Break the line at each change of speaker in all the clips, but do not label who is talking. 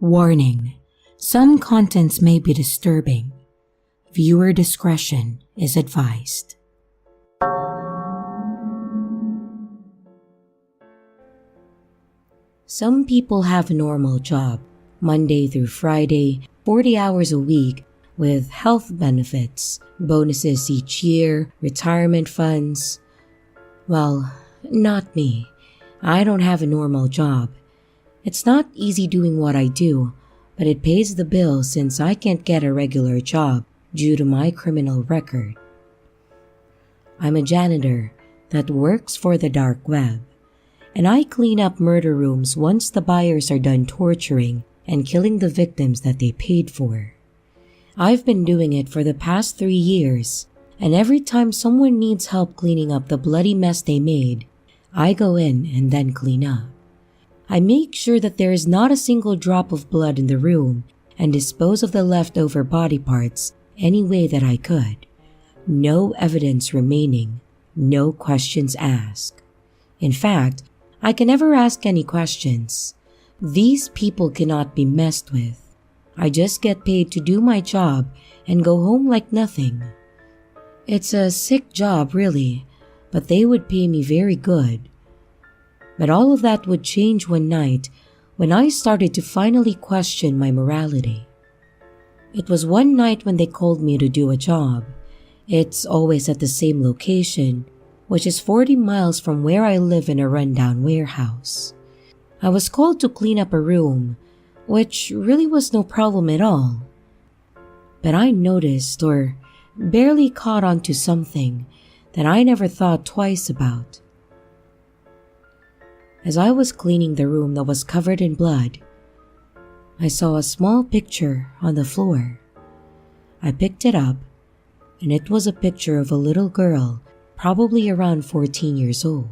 Warning: some contents may be disturbing. Viewer discretion is advised. Some people have a normal job, Monday through Friday, 40 hours a week, with health benefits, bonuses each year, retirement funds. Well, not me. I don't have a normal job. It's not easy doing what I do, but it pays the bills since I can't get a regular job due to my criminal record. I'm a janitor that works for the dark web, and I clean up murder rooms once the buyers are done torturing and killing the victims that they paid for. I've been doing it for the past 3 years, and every time someone needs help cleaning up the bloody mess they made, I go in and then clean up. I make sure that there is not a single drop of blood in the room and dispose of the leftover body parts any way that I could. No evidence remaining, no questions asked. In fact, I can never ask any questions. These people cannot be messed with. I just get paid to do my job and go home like nothing. It's a sick job, really, but they would pay me very good. But all of that would change one night when I started to finally question my morality. It was one night when they called me to do a job. It's always at the same location, which is 40 miles from where I live in a rundown warehouse. I was called to clean up a room, which really was no problem at all. But I noticed or barely caught on to something that I never thought twice about. As I was cleaning the room that was covered in blood, I saw a small picture on the floor. I picked it up, and it was a picture of a little girl, probably around 14 years old.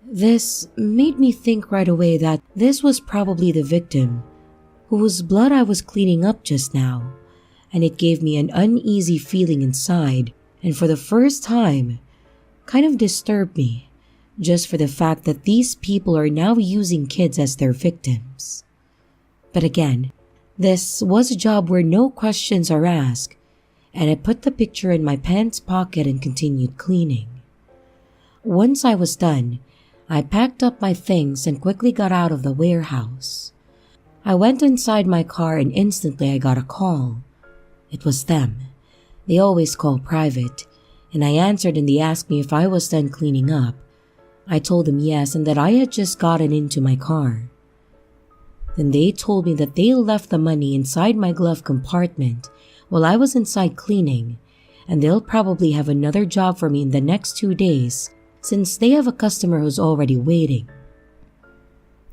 This made me think right away that this was probably the victim whose blood I was cleaning up just now, and it gave me an uneasy feeling inside, and for the first time, kind of disturbed me, just for the fact that these people are now using kids as their victims. But again, this was a job where no questions are asked, and I put the picture in my pants pocket and continued cleaning. Once I was done, I packed up my things and quickly got out of the warehouse. I went inside my car and instantly I got a call. It was them. They always call private, and I answered and they asked me if I was done cleaning up. I told them yes and that I had just gotten into my car. Then they told me that they left the money inside my glove compartment while I was inside cleaning, and they'll probably have another job for me in the next 2 days since they have a customer who's already waiting.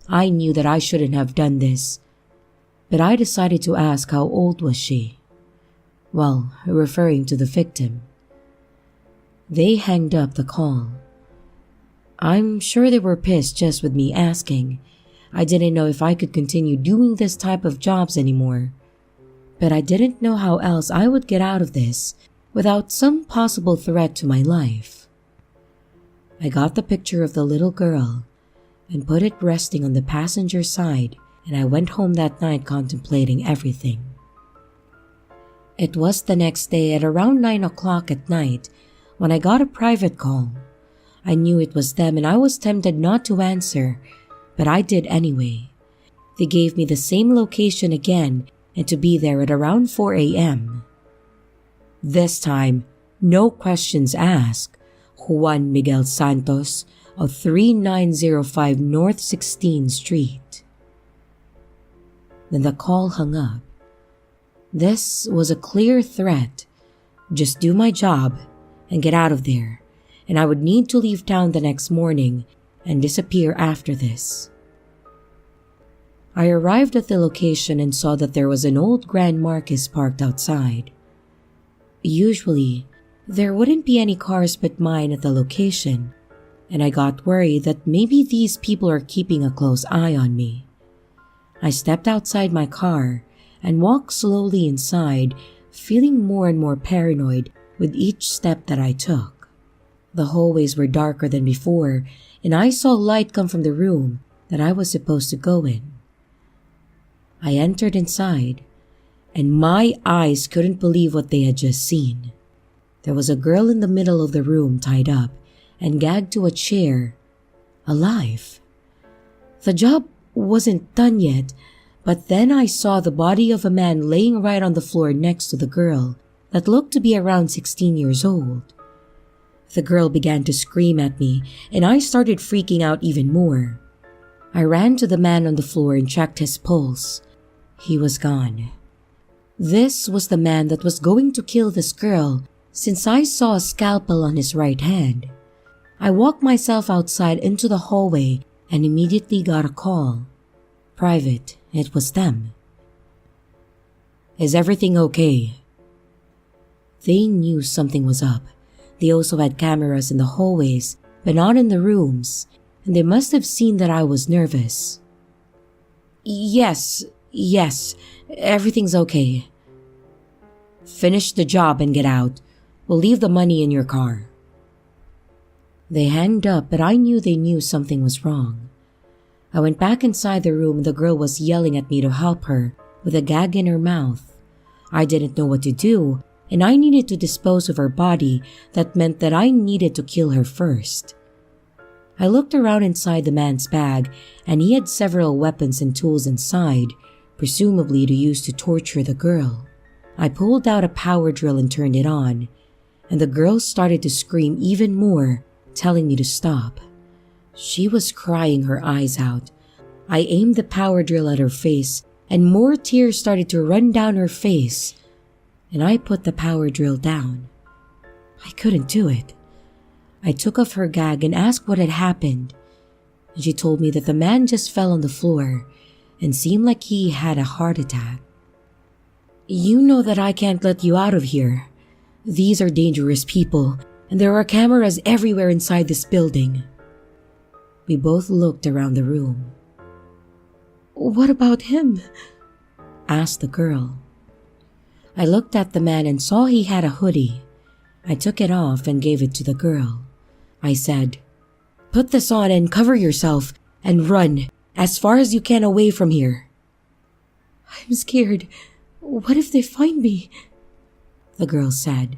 I knew that I shouldn't have done this, but I decided to ask how old was she. Well, referring to the victim. They hanged up the call. I'm sure they were pissed just with me asking. I didn't know if I could continue doing this type of jobs anymore. But I didn't know how else I would get out of this without some possible threat to my life. I got the picture of the little girl and put it resting on the passenger side, and I went home that night contemplating everything. It was the next day at around 9 o'clock at night when I got a private call. I knew it was them and I was tempted not to answer, but I did anyway. They gave me the same location again and to be there at around 4 a.m. This time, no questions asked. Juan Miguel Santos of 3905 North 16th Street. Then the call hung up. This was a clear threat. Just do my job and get out of there, and I would need to leave town the next morning and disappear after this. I arrived at the location and saw that there was an old Grand Marquis parked outside. Usually, there wouldn't be any cars but mine at the location, and I got worried that maybe these people are keeping a close eye on me. I stepped outside my car and walked slowly inside, feeling more and more paranoid with each step that I took. The hallways were darker than before, and I saw light come from the room that I was supposed to go in. I entered inside, and my eyes couldn't believe what they had just seen. There was a girl in the middle of the room tied up and gagged to a chair, alive. The job wasn't done yet, but then I saw the body of a man laying right on the floor next to the girl that looked to be around 16 years old. The girl began to scream at me, and I started freaking out even more. I ran to the man on the floor and checked his pulse. He was gone. This was the man that was going to kill this girl, since I saw a scalpel on his right hand. I walked myself outside into the hallway and immediately got a call. Private, it was them. "Is everything okay?" They knew something was up. They also had cameras in the hallways, but not in the rooms, and they must have seen that I was nervous. Yes, everything's okay." "Finish the job and get out. We'll leave the money in your car." They hanged up, but I knew they knew something was wrong. I went back inside the room and the girl was yelling at me to help her with a gag in her mouth. I didn't know what to do, and I needed to dispose of her body. That meant that I needed to kill her first. I looked around inside the man's bag, and he had several weapons and tools inside, presumably to use to torture the girl. I pulled out a power drill and turned it on, and the girl started to scream even more, telling me to stop. She was crying her eyes out. I aimed the power drill at her face, and more tears started to run down her face, and I put the power drill down. I couldn't do it. I took off her gag and asked what had happened, and she told me that the man just fell on the floor and seemed like he had a heart attack. "You know that I can't let you out of here. These are dangerous people, and there are cameras everywhere inside this building." We both looked around the room. "What about him?" asked the girl. I looked at the man and saw he had a hoodie. I took it off and gave it to the girl. I said, "Put this on and cover yourself and run as far as you can away from here." "I'm scared. What if they find me?" the girl said.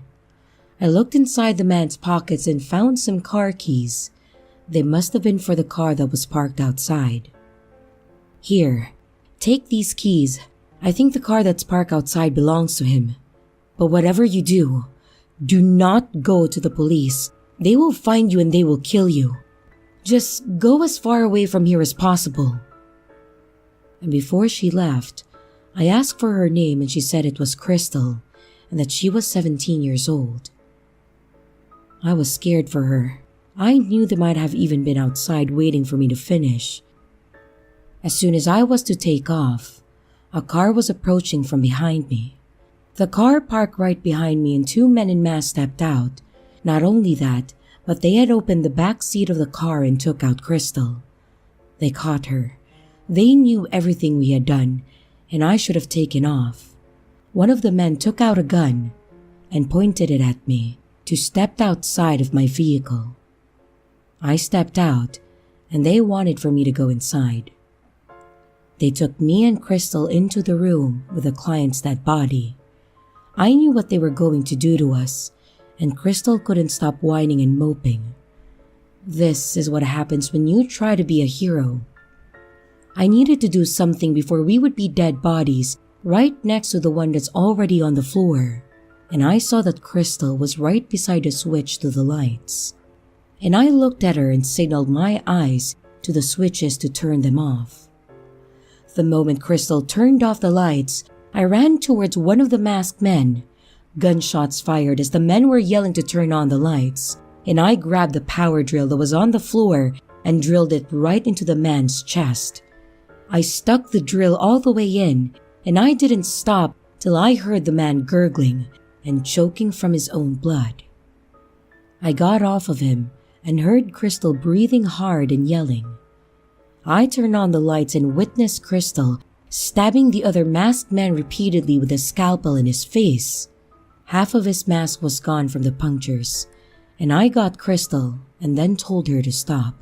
I looked inside the man's pockets and found some car keys. They must have been for the car that was parked outside. "Here, take these keys. I think the car that's parked outside belongs to him. But whatever you do not go to the police. They will find you and they will kill you. Just go as far away from here as possible." And before she left, I asked for her name and she said it was Crystal and that she was 17 years old. I was scared for her. I knew they might have even been outside waiting for me to finish. As soon as I was to take off, a car was approaching from behind me. The car parked right behind me and two men in masks stepped out. Not only that, but they had opened the back seat of the car and took out Crystal. They caught her. They knew everything we had done, and I should have taken off. One of the men took out a gun and pointed it at me to step outside of my vehicle. I stepped out, and they wanted for me to go inside. They took me and Crystal into the room with the client's dead body. I knew what they were going to do to us, and Crystal couldn't stop whining and moping. This is what happens when you try to be a hero. I needed to do something before we would be dead bodies right next to the one that's already on the floor, and I saw that Crystal was right beside the switch to the lights. And I looked at her and signaled my eyes to the switches to turn them off. The moment Crystal turned off the lights, I ran towards one of the masked men. Gunshots fired as the men were yelling to turn on the lights, and I grabbed the power drill that was on the floor and drilled it right into the man's chest. I stuck the drill all the way in, and I didn't stop till I heard the man gurgling and choking from his own blood. I got off of him and heard Crystal breathing hard and yelling. I turned on the lights and witnessed Crystal stabbing the other masked man repeatedly with a scalpel in his face. Half of his mask was gone from the punctures, and I got Crystal and then told her to stop.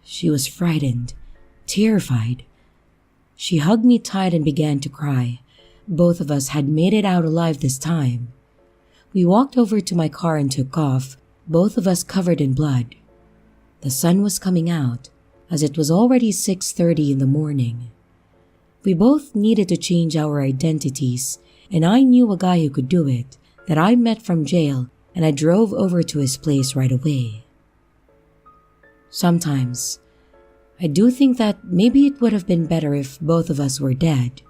She was frightened, terrified. She hugged me tight and began to cry. Both of us had made it out alive this time. We walked over to my car and took off, both of us covered in blood. The sun was coming out, as it was already 6:30 in the morning. We both needed to change our identities, and I knew a guy who could do it, that I met from jail, and I drove over to his place right away. Sometimes, I do think that maybe it would have been better if both of us were dead,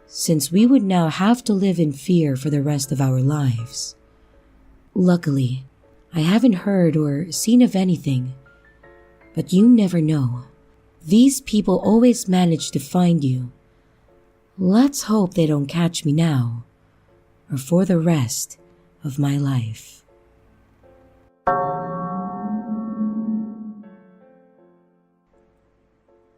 since we would now have to live in fear for the rest of our lives. Luckily, I haven't heard or seen of anything, but you never know. These people always manage to find you. Let's hope they don't catch me now, or for the rest of my life.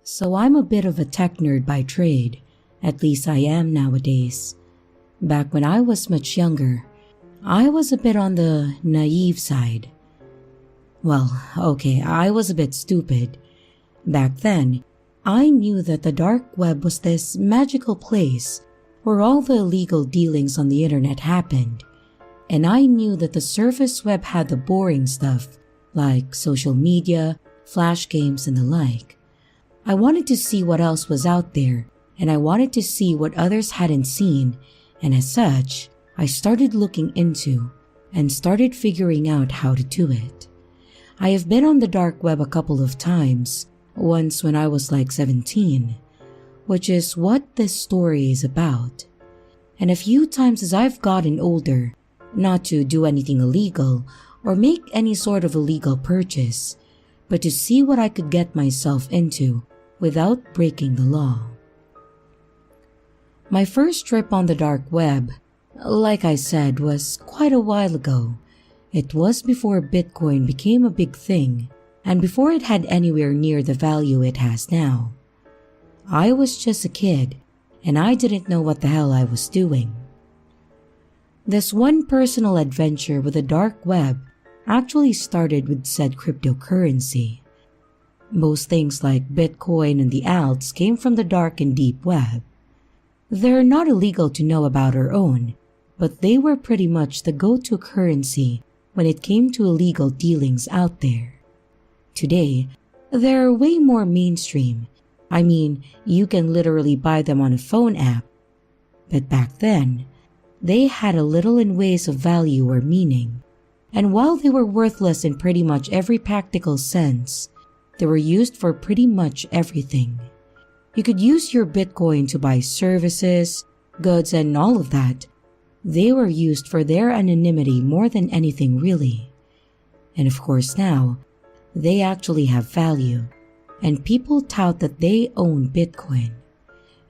So I'm a bit of a tech nerd by trade, at least I am nowadays. Back when I was much younger, I was a bit on the naive side. Well, okay, I was a bit stupid. Back then, I knew that the dark web was this magical place where all the illegal dealings on the internet happened, and I knew that the surface web had the boring stuff like social media, flash games, and the like. I wanted to see what else was out there, and I wanted to see what others hadn't seen, and as such, I started looking into and started figuring out how to do it. I have been on the dark web a couple of times, once when I was like 17, which is what this story is about, and a few times as I've gotten older, not to do anything illegal or make any sort of illegal purchase, but to see what I could get myself into without breaking the law. My first trip on the dark web, like I said, was quite a while ago. It was before Bitcoin became a big thing and before it had anywhere near the value it has now. I was just a kid and I didn't know what the hell I was doing. This one personal adventure with the dark web actually started with said cryptocurrency. Most things like Bitcoin and the alts came from the dark and deep web. They're not illegal to know about or own, but they were pretty much the go-to currency when it came to illegal dealings out there. Today, they're way more mainstream. I mean, you can literally buy them on a phone app. But back then, they had a little in ways of value or meaning. And while they were worthless in pretty much every practical sense, they were used for pretty much everything. You could use your Bitcoin to buy services, goods, and all of that. They were used for their anonymity more than anything really. And of course now, they actually have value, and people tout that they own Bitcoin.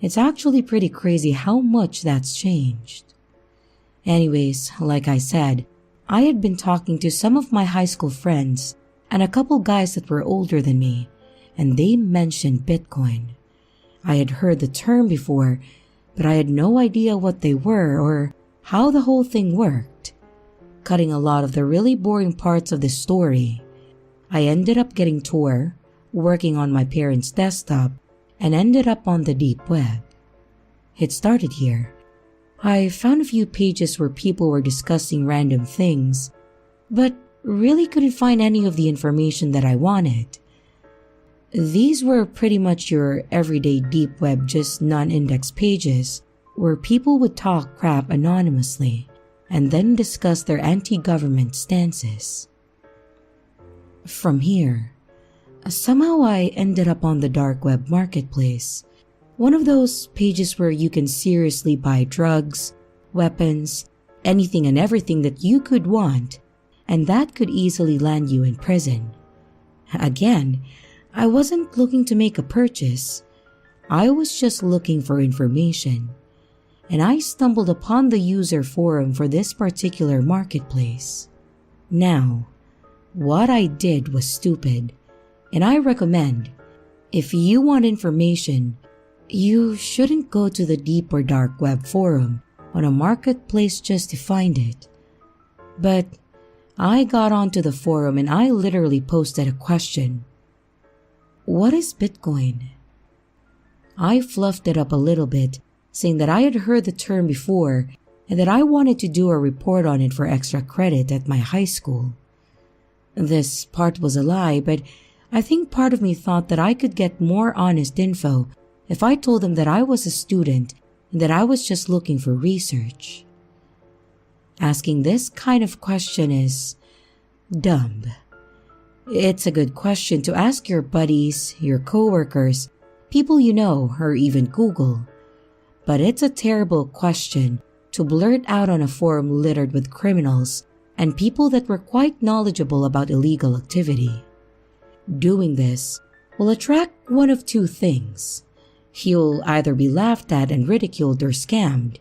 It's actually pretty crazy how much that's changed. Anyways, like I said, I had been talking to some of my high school friends and a couple guys that were older than me, and they mentioned Bitcoin. I had heard the term before, but I had no idea what they were or how the whole thing worked. Cutting a lot of the really boring parts of the story, I ended up getting Tor, working on my parents' desktop, and ended up on the deep web. It started here. I found a few pages where people were discussing random things, but really couldn't find any of the information that I wanted. These were pretty much your everyday deep web, just non-indexed pages where people would talk crap anonymously and then discuss their anti-government stances. From here, somehow I ended up on the dark web marketplace, one of those pages where you can seriously buy drugs, weapons, anything and everything that you could want, and that could easily land you in prison. Again, I wasn't looking to make a purchase. I was just looking for information, and I stumbled upon the user forum for this particular marketplace. Now, what I did was stupid, and I recommend, if you want information, you shouldn't go to the deep or dark web forum on a marketplace just to find it. But I got onto the forum and I literally posted a question. What is Bitcoin? I fluffed it up a little bit, saying that I had heard the term before and that I wanted to do a report on it for extra credit at my high school. This part was a lie, but I think part of me thought that I could get more honest info if I told them that I was a student and that I was just looking for research. Asking this kind of question is dumb. It's a good question to ask your buddies, your coworkers, people you know, or even Google. But it's a terrible question to blurt out on a forum littered with criminals and people that were quite knowledgeable about illegal activity. Doing this will attract one of two things. You'll either be laughed at and ridiculed or scammed.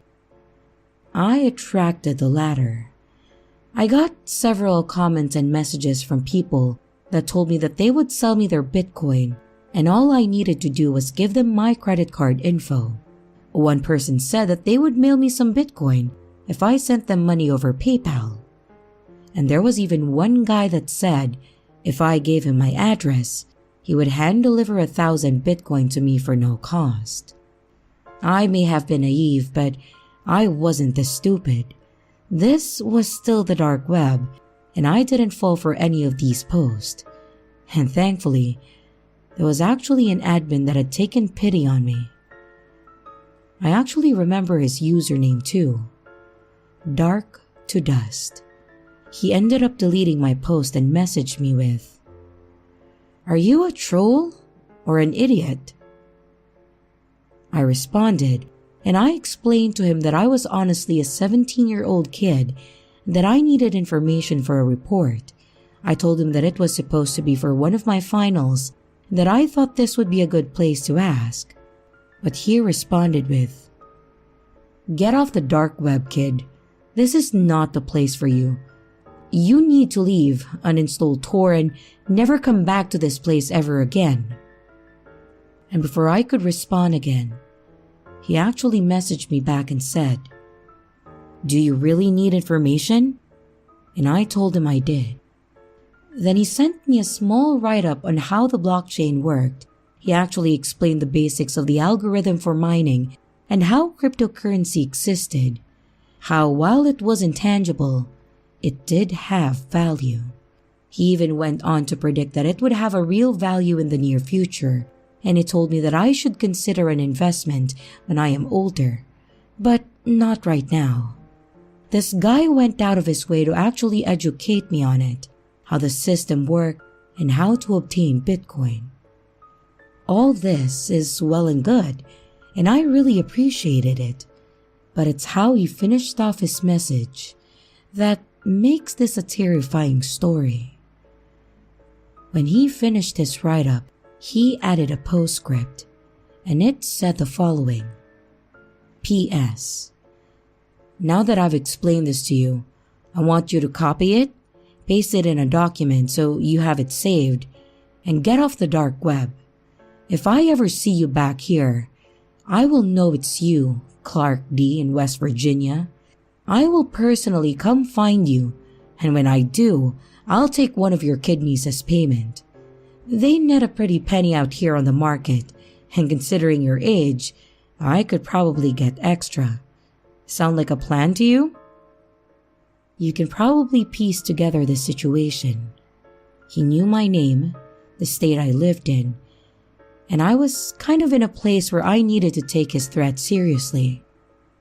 I attracted the latter. I got several comments and messages from people that told me that they would sell me their Bitcoin and all I needed to do was give them my credit card info. One person said that they would mail me some Bitcoin if I sent them money over PayPal. And there was even one guy that said if I gave him my address, he would hand deliver 1,000 Bitcoin to me for no cost. I may have been naive, but I wasn't this stupid. This was still the dark web, and I didn't fall for any of these posts. And thankfully, there was actually an admin that had taken pity on me. I actually remember his username too. Dark to Dust. He ended up deleting my post and messaged me with, "Are you a troll or an idiot?" I responded, and I explained to him that I was honestly a 17-year-old kid and that I needed information for a report. I told him that it was supposed to be for one of my finals and that I thought this would be a good place to ask. But he responded with, "Get off the dark web, kid. This is not the place for you. You need to leave, uninstall Tor, and never come back to this place ever again." And before I could respond again, he actually messaged me back and said, "Do you really need information?" And I told him I did. Then he sent me a small write-up on how the blockchain worked. He actually explained the basics of the algorithm for mining and how cryptocurrency existed, how while it was intangible, it did have value. He even went on to predict that it would have a real value in the near future, and he told me that I should consider an investment when I am older, but not right now. This guy went out of his way to actually educate me on it, how the system worked, and how to obtain Bitcoin. All this is well and good, and I really appreciated it, but it's how he finished off his message that makes this a terrifying story. When he finished his write-up, he added a postscript, and it said the following: P.S. Now that I've explained this to you, I want you to copy it, paste it in a document so you have it saved, and get off the dark web. If I ever see you back here, I will know it's you, Clark D. in West Virginia. I will personally come find you, and when I do, I'll take one of your kidneys as payment. They net a pretty penny out here on the market, and considering your age, I could probably get extra. Sound like a plan to you? You can probably piece together the situation. He knew my name, the state I lived in, and I was kind of in a place where I needed to take his threat seriously.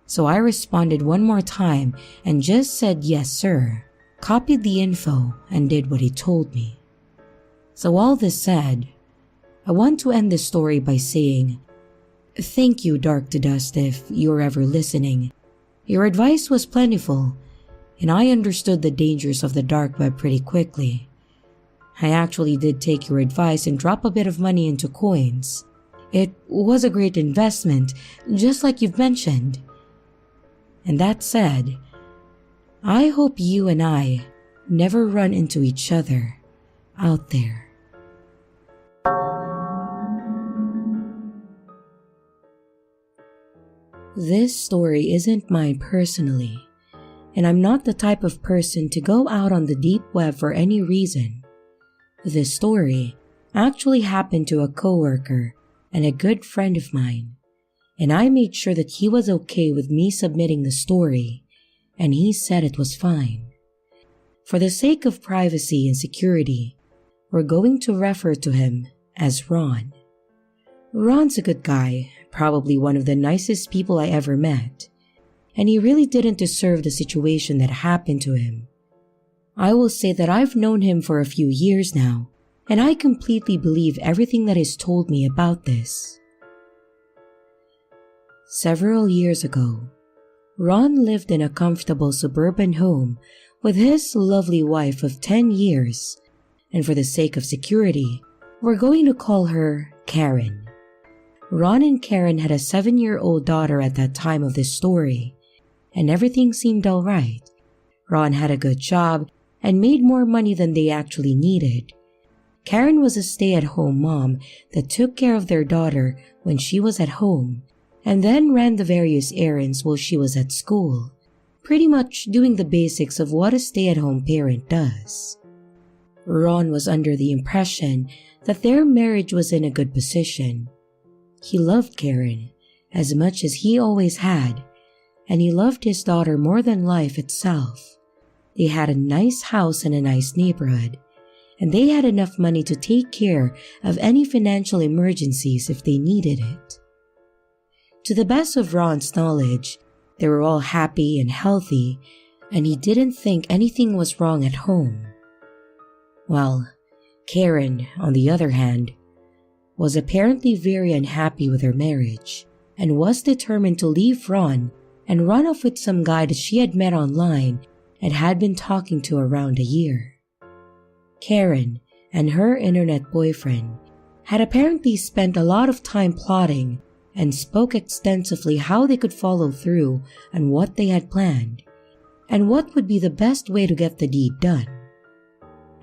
So I responded one more time and just said yes sir, copied the info, and did what he told me. So all this said, I want to end this story by saying, thank you, Dark to Dust, if you're ever listening. Your advice was plentiful, and I understood the dangers of the dark web pretty quickly. I actually did take your advice and drop a bit of money into coins. It was a great investment, just like you've mentioned. And that said, I hope you and I never run into each other out there. This story isn't mine personally, and I'm not the type of person to go out on the deep web for any reason. This story actually happened to a coworker and a good friend of mine, and I made sure that he was okay with me submitting the story, and he said it was fine. For the sake of privacy and security, we're going to refer to him as Ron. Ron's a good guy, probably one of the nicest people I ever met, and he really didn't deserve the situation that happened to him. I will say that I've known him for a few years now, and I completely believe everything that is told me about this. Several years ago, Ron lived in a comfortable suburban home with his lovely wife of 10 years, and for the sake of security, we're going to call her Karen. Ron and Karen had a 7-year-old daughter at that time of this story, and everything seemed alright. Ron had a good job and made more money than they actually needed. Karen was a stay-at-home mom that took care of their daughter when she was at home, and then ran the various errands while she was at school, pretty much doing the basics of what a stay-at-home parent does. Ron was under the impression that their marriage was in a good position. He loved Karen as much as he always had, and he loved his daughter more than life itself. They had a nice house in a nice neighborhood, and they had enough money to take care of any financial emergencies if they needed it. To the best of Ron's knowledge, they were all happy and healthy, and he didn't think anything was wrong at home. Well, Karen, on the other hand, was apparently very unhappy with her marriage and was determined to leave Ron and run off with some guy that she had met online and had been talking to around a year. Karen and her internet boyfriend had apparently spent a lot of time plotting and spoke extensively how they could follow through on what they had planned and what would be the best way to get the deed done.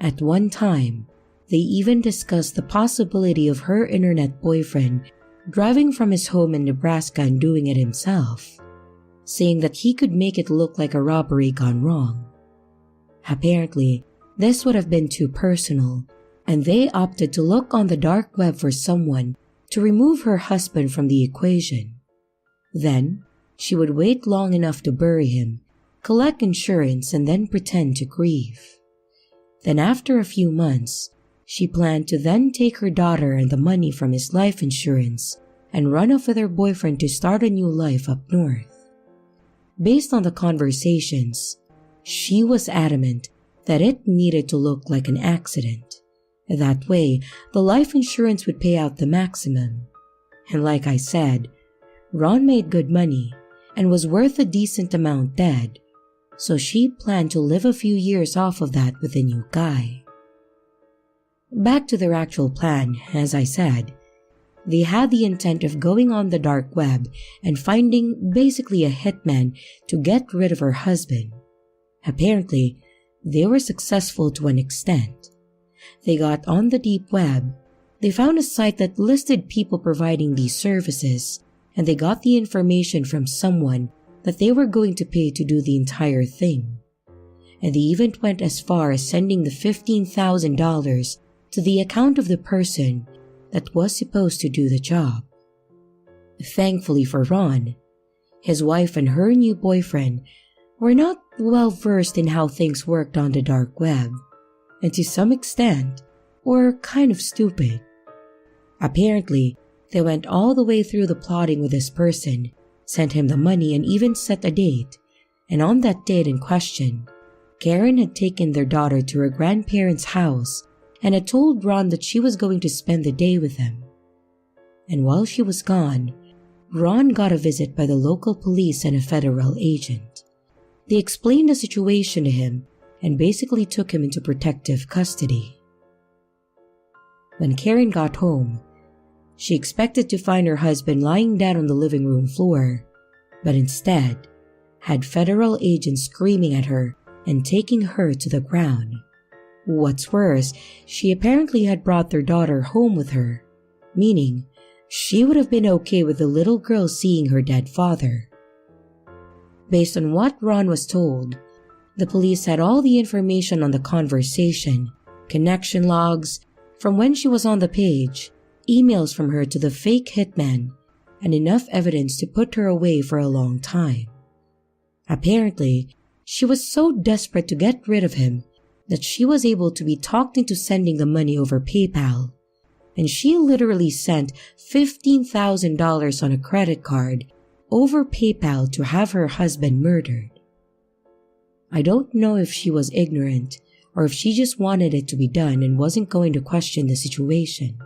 At one time, they even discussed the possibility of her internet boyfriend driving from his home in Nebraska and doing it himself, saying that he could make it look like a robbery gone wrong. Apparently, this would have been too personal, and they opted to look on the dark web for someone to remove her husband from the equation. Then, she would wait long enough to bury him, collect insurance, and then pretend to grieve. Then after a few months, she planned to then take her daughter and the money from his life insurance and run off with her boyfriend to start a new life up north. Based on the conversations, she was adamant that it needed to look like an accident. That way, the life insurance would pay out the maximum. And like I said, Ron made good money and was worth a decent amount dead, so she planned to live a few years off of that with a new guy. Back to their actual plan, as I said, they had the intent of going on the dark web and finding basically a hitman to get rid of her husband. Apparently, they were successful to an extent. They got on the deep web, they found a site that listed people providing these services, and they got the information from someone that they were going to pay to do the entire thing. And they even went as far as sending the $15,000 to the account of the person that was supposed to do the job. Thankfully for Ron, his wife and her new boyfriend were not well versed in how things worked on the dark web, and to some extent were kind of stupid. Apparently, they went all the way through the plotting with this person, sent him the money, and even set a date. And on that date in question, Karen had taken their daughter to her grandparents' house and had told Ron that she was going to spend the day with them. And while she was gone, Ron got a visit by the local police and a federal agent. They explained the situation to him and basically took him into protective custody. When Karen got home, she expected to find her husband lying dead on the living room floor, but instead had federal agents screaming at her and taking her to the ground. What's worse, she apparently had brought their daughter home with her, meaning she would have been okay with the little girl seeing her dead father. Based on what Ron was told, the police had all the information on the conversation, connection logs, from when she was on the page, emails from her to the fake hitman and enough evidence to put her away for a long time. Apparently, she was so desperate to get rid of him that she was able to be talked into sending the money over PayPal, and she literally sent $15,000 on a credit card over PayPal to have her husband murdered. I don't know if she was ignorant or if she just wanted it to be done and wasn't going to question the situation.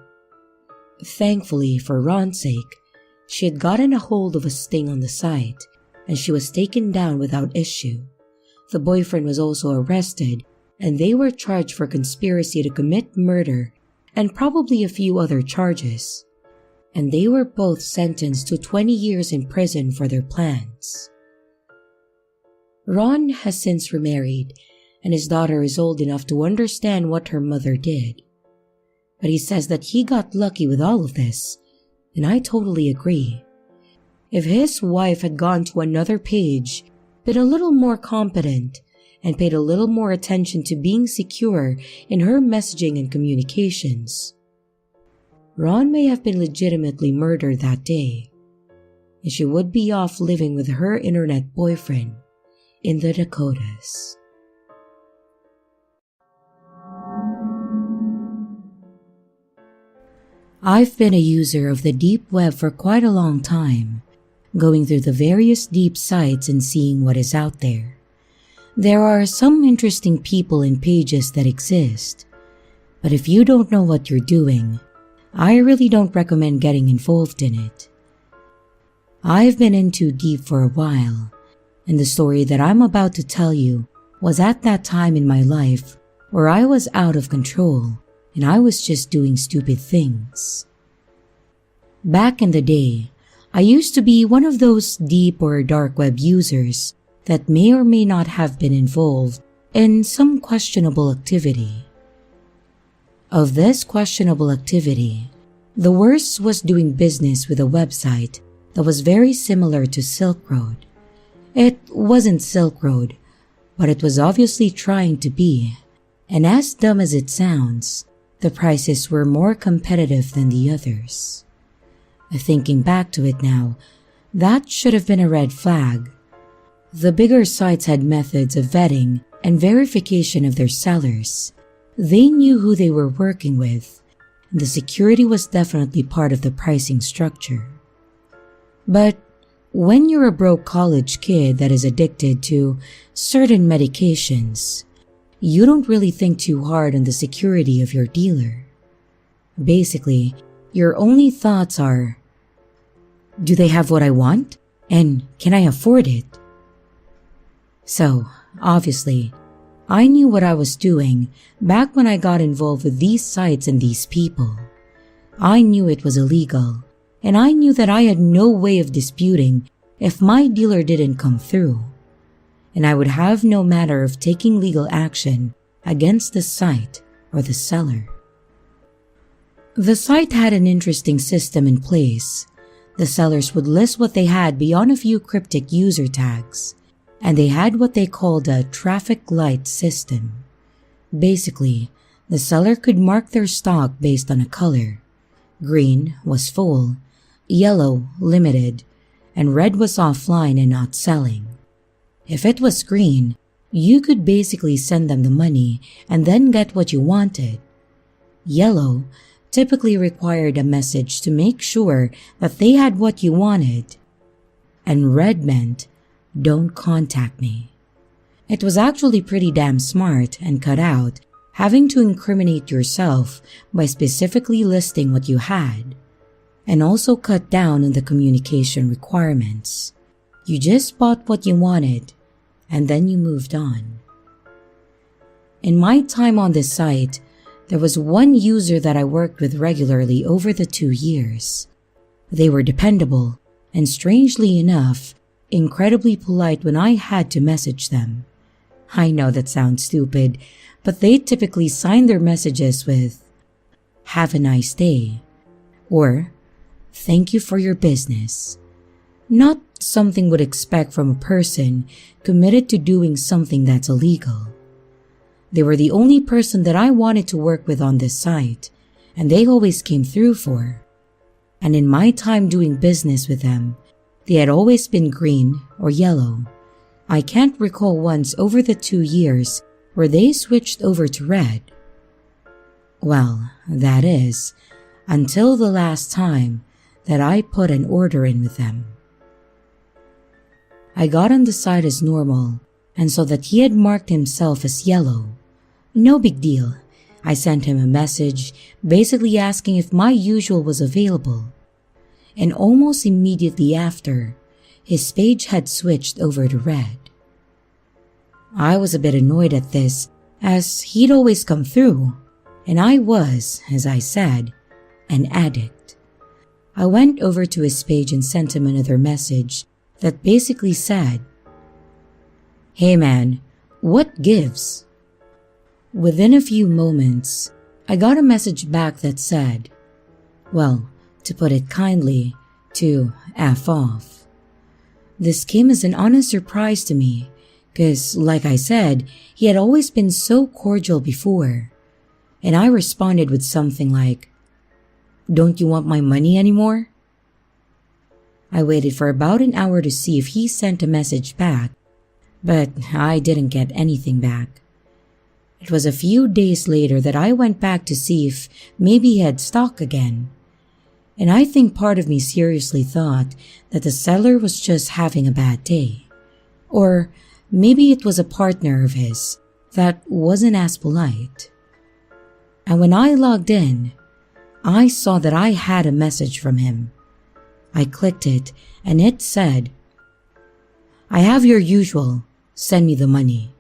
Thankfully, for Ron's sake, she had gotten a hold of a sting on the site, and she was taken down without issue. The boyfriend was also arrested, and they were charged for conspiracy to commit murder and probably a few other charges. And they were both sentenced to 20 years in prison for their plans. Ron has since remarried, and his daughter is old enough to understand what her mother did. But he says that he got lucky with all of this, and I totally agree. If his wife had gone to another page, been a little more competent, and paid a little more attention to being secure in her messaging and communications, Ron may have been legitimately murdered that day, and she would be off living with her internet boyfriend in the Dakotas. I've been a user of the deep web for quite a long time, going through the various deep sites and seeing what is out there. There are some interesting people and pages that exist, but if you don't know what you're doing, I really don't recommend getting involved in it. I've been in too deep for a while, and the story that I'm about to tell you was at that time in my life where I was out of control and I was just doing stupid things. Back in the day, I used to be one of those deep or dark web users that may or may not have been involved in some questionable activity. Of this questionable activity, the worst was doing business with a website that was very similar to Silk Road. It wasn't Silk Road, but it was obviously trying to be, and as dumb as it sounds, the prices were more competitive than the others. Thinking back to it now, that should have been a red flag. The bigger sites had methods of vetting and verification of their sellers. They knew who they were working with, and the security was definitely part of the pricing structure. But when you're a broke college kid that is addicted to certain medications, you don't really think too hard on the security of your dealer. Basically, your only thoughts are, do they have what I want? And can I afford it? So, obviously, I knew what I was doing back when I got involved with these sites and these people. I knew it was illegal, and I knew that I had no way of disputing if my dealer didn't come through, and I would have no matter of taking legal action against the site or the seller. The site had an interesting system in place. The sellers would list what they had beyond a few cryptic user tags, and they had what they called a traffic light system. Basically, the seller could mark their stock based on a color. Green was full, yellow limited, and red was offline and not selling. If it was green, you could basically send them the money and then get what you wanted. Yellow typically required a message to make sure that they had what you wanted. And red meant, don't contact me. It was actually pretty damn smart and cut out having to incriminate yourself by specifically listing what you had, and also cut down on the communication requirements. You just bought what you wanted, and then you moved on. In my time on this site, there was one user that I worked with regularly over the 2 years. They were dependable, and strangely enough, incredibly polite when I had to message them. I know that sounds stupid, but they typically sign their messages with, "Have a nice day," or "Thank you for your business." Not something would expect from a person committed to doing something that's illegal. They were the only person that I wanted to work with on this site, and they always came through for. And in my time doing business with them, they had always been green or yellow. I can't recall once over the 2 years where they switched over to red. Well, that is, until the last time that I put an order in with them. I got on the side as normal and saw that he had marked himself as yellow. No big deal. I sent him a message basically asking if my usual was available. And almost immediately after, his page had switched over to red. I was a bit annoyed at this as he'd always come through, and I was, as I said, an addict. I went over to his page and sent him another message that basically said, "Hey man, what gives?" Within a few moments, I got a message back that said, well, to put it kindly, to F off. This came as an honest surprise to me, because, like I said, he had always been so cordial before. And I responded with something like, "Don't you want my money anymore?" I waited for about an hour to see if he sent a message back, but I didn't get anything back. It was a few days later that I went back to see if maybe he had stock again. And I think part of me seriously thought that the seller was just having a bad day. Or maybe it was a partner of his that wasn't as polite. And when I logged in, I saw that I had a message from him. I clicked it and it said, "I have your usual, send me the money."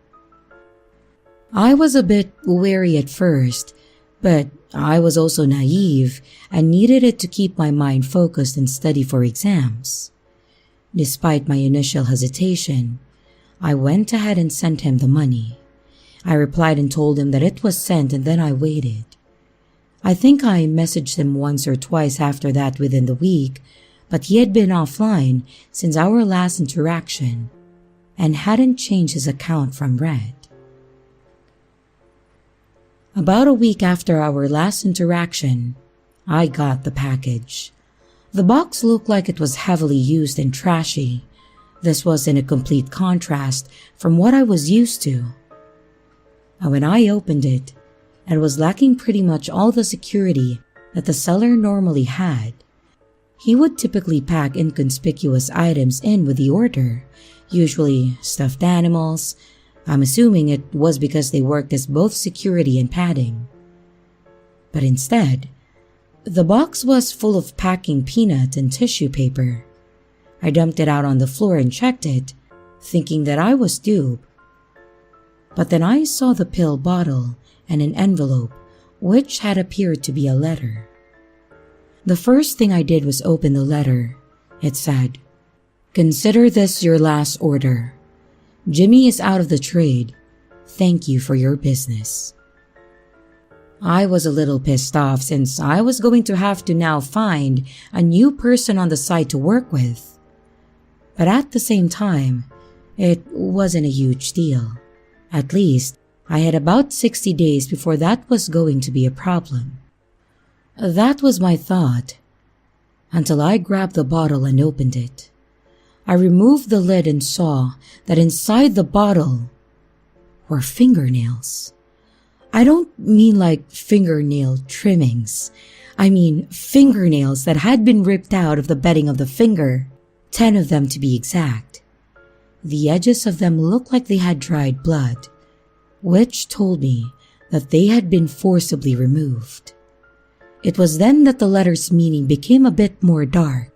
I was a bit wary at first, but I was also naive and needed it to keep my mind focused and study for exams. Despite my initial hesitation, I went ahead and sent him the money. I replied and told him that it was sent, and then I waited. I think I messaged him once or twice after that within the week, but he had been offline since our last interaction and hadn't changed his account from red. About a week after our last interaction, I got the package. The box looked like it was heavily used and trashy. This was in a complete contrast from what I was used to. And when I opened it, it was lacking pretty much all the security that the seller normally had. He would typically pack inconspicuous items in with the order, usually stuffed animals. I'm assuming it was because they worked as both security and padding. But instead, the box was full of packing peanut and tissue paper. I dumped it out on the floor and checked it, thinking that I was duped. But then I saw the pill bottle and an envelope, which had appeared to be a letter. The first thing I did was open the letter. It said, "Consider this your last order. Jimmy is out of the trade. Thank you for your business." I was a little pissed off since I was going to have to now find a new person on the site to work with. But at the same time, it wasn't a huge deal. At least, I had about 60 days before that was going to be a problem. That was my thought, until I grabbed the bottle and opened it. I removed the lid and saw that inside the bottle were fingernails. I don't mean like fingernail trimmings. I mean fingernails that had been ripped out of the bedding of the finger, 10 of them to be exact. The edges of them looked like they had dried blood, which told me that they had been forcibly removed. It was then that the letter's meaning became a bit more dark,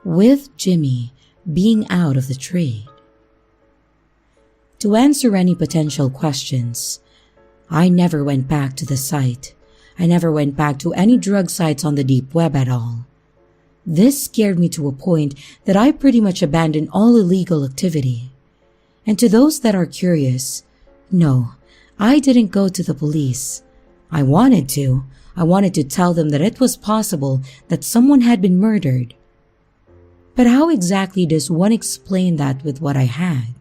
with Jimmy being out of the trade. To answer any potential questions, I never went back to the site. I never went back to any drug sites on the deep web at all. This scared me to a point that I pretty much abandoned all illegal activity. And to those that are curious, no, I didn't go to the police. I wanted to. I wanted to tell them that it was possible that someone had been murdered. But how exactly does one explain that with what I had?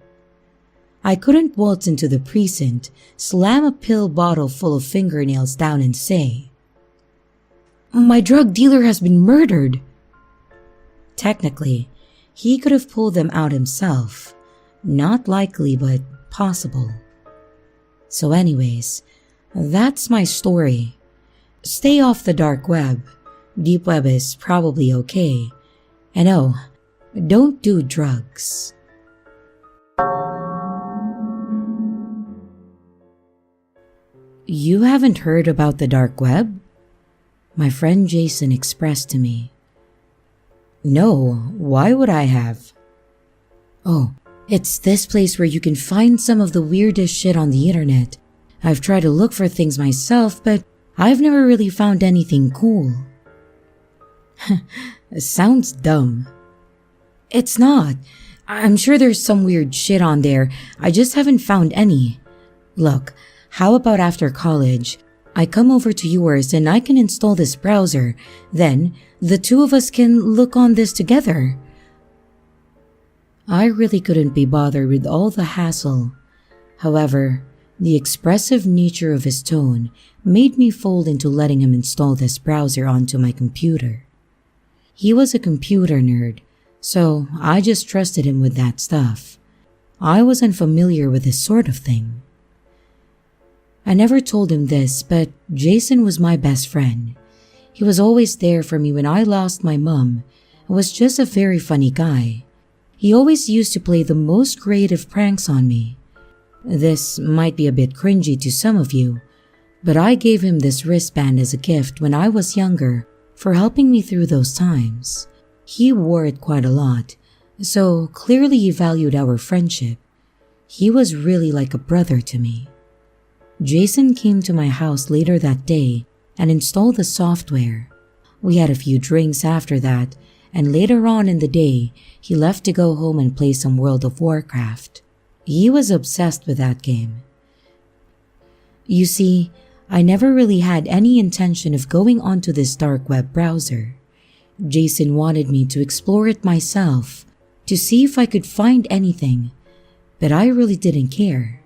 I couldn't waltz into the precinct, slam a pill bottle full of fingernails down and say, My drug dealer has been murdered. Technically, he could have pulled them out himself. Not likely, but possible. So anyways, that's my story. Stay off the dark web. Deep web is probably okay. And oh, don't do drugs. You haven't heard about the dark web? My friend Jason expressed to me. No, why would I have? Oh, it's this place where you can find some of the weirdest shit on the internet. I've tried to look for things myself, but I've never really found anything cool. Sounds dumb. It's not. I'm sure there's some weird shit on there. I just haven't found any. Look, how about after college, I come over to yours and I can install this browser. Then, the two of us can look on this together. I really couldn't be bothered with all the hassle. However, the expressive nature of his tone made me fold into letting him install this browser onto my computer. He was a computer nerd, so I just trusted him with that stuff. I wasn't familiar with this sort of thing. I never told him this, but Jason was my best friend. He was always there for me when I lost my mom and was just a very funny guy. He always used to play the most creative pranks on me. This might be a bit cringy to some of you, but I gave him this wristband as a gift when I was younger for helping me through those times. He wore it quite a lot, so clearly he valued our friendship. He was really like a brother to me. Jason came to my house later that day and installed the software. We had a few drinks after that, and later on in the day, he left to go home and play some World of Warcraft. He was obsessed with that game. You see, I never really had any intention of going onto this dark web browser. Jason wanted me to explore it myself, to see if I could find anything, but I really didn't care.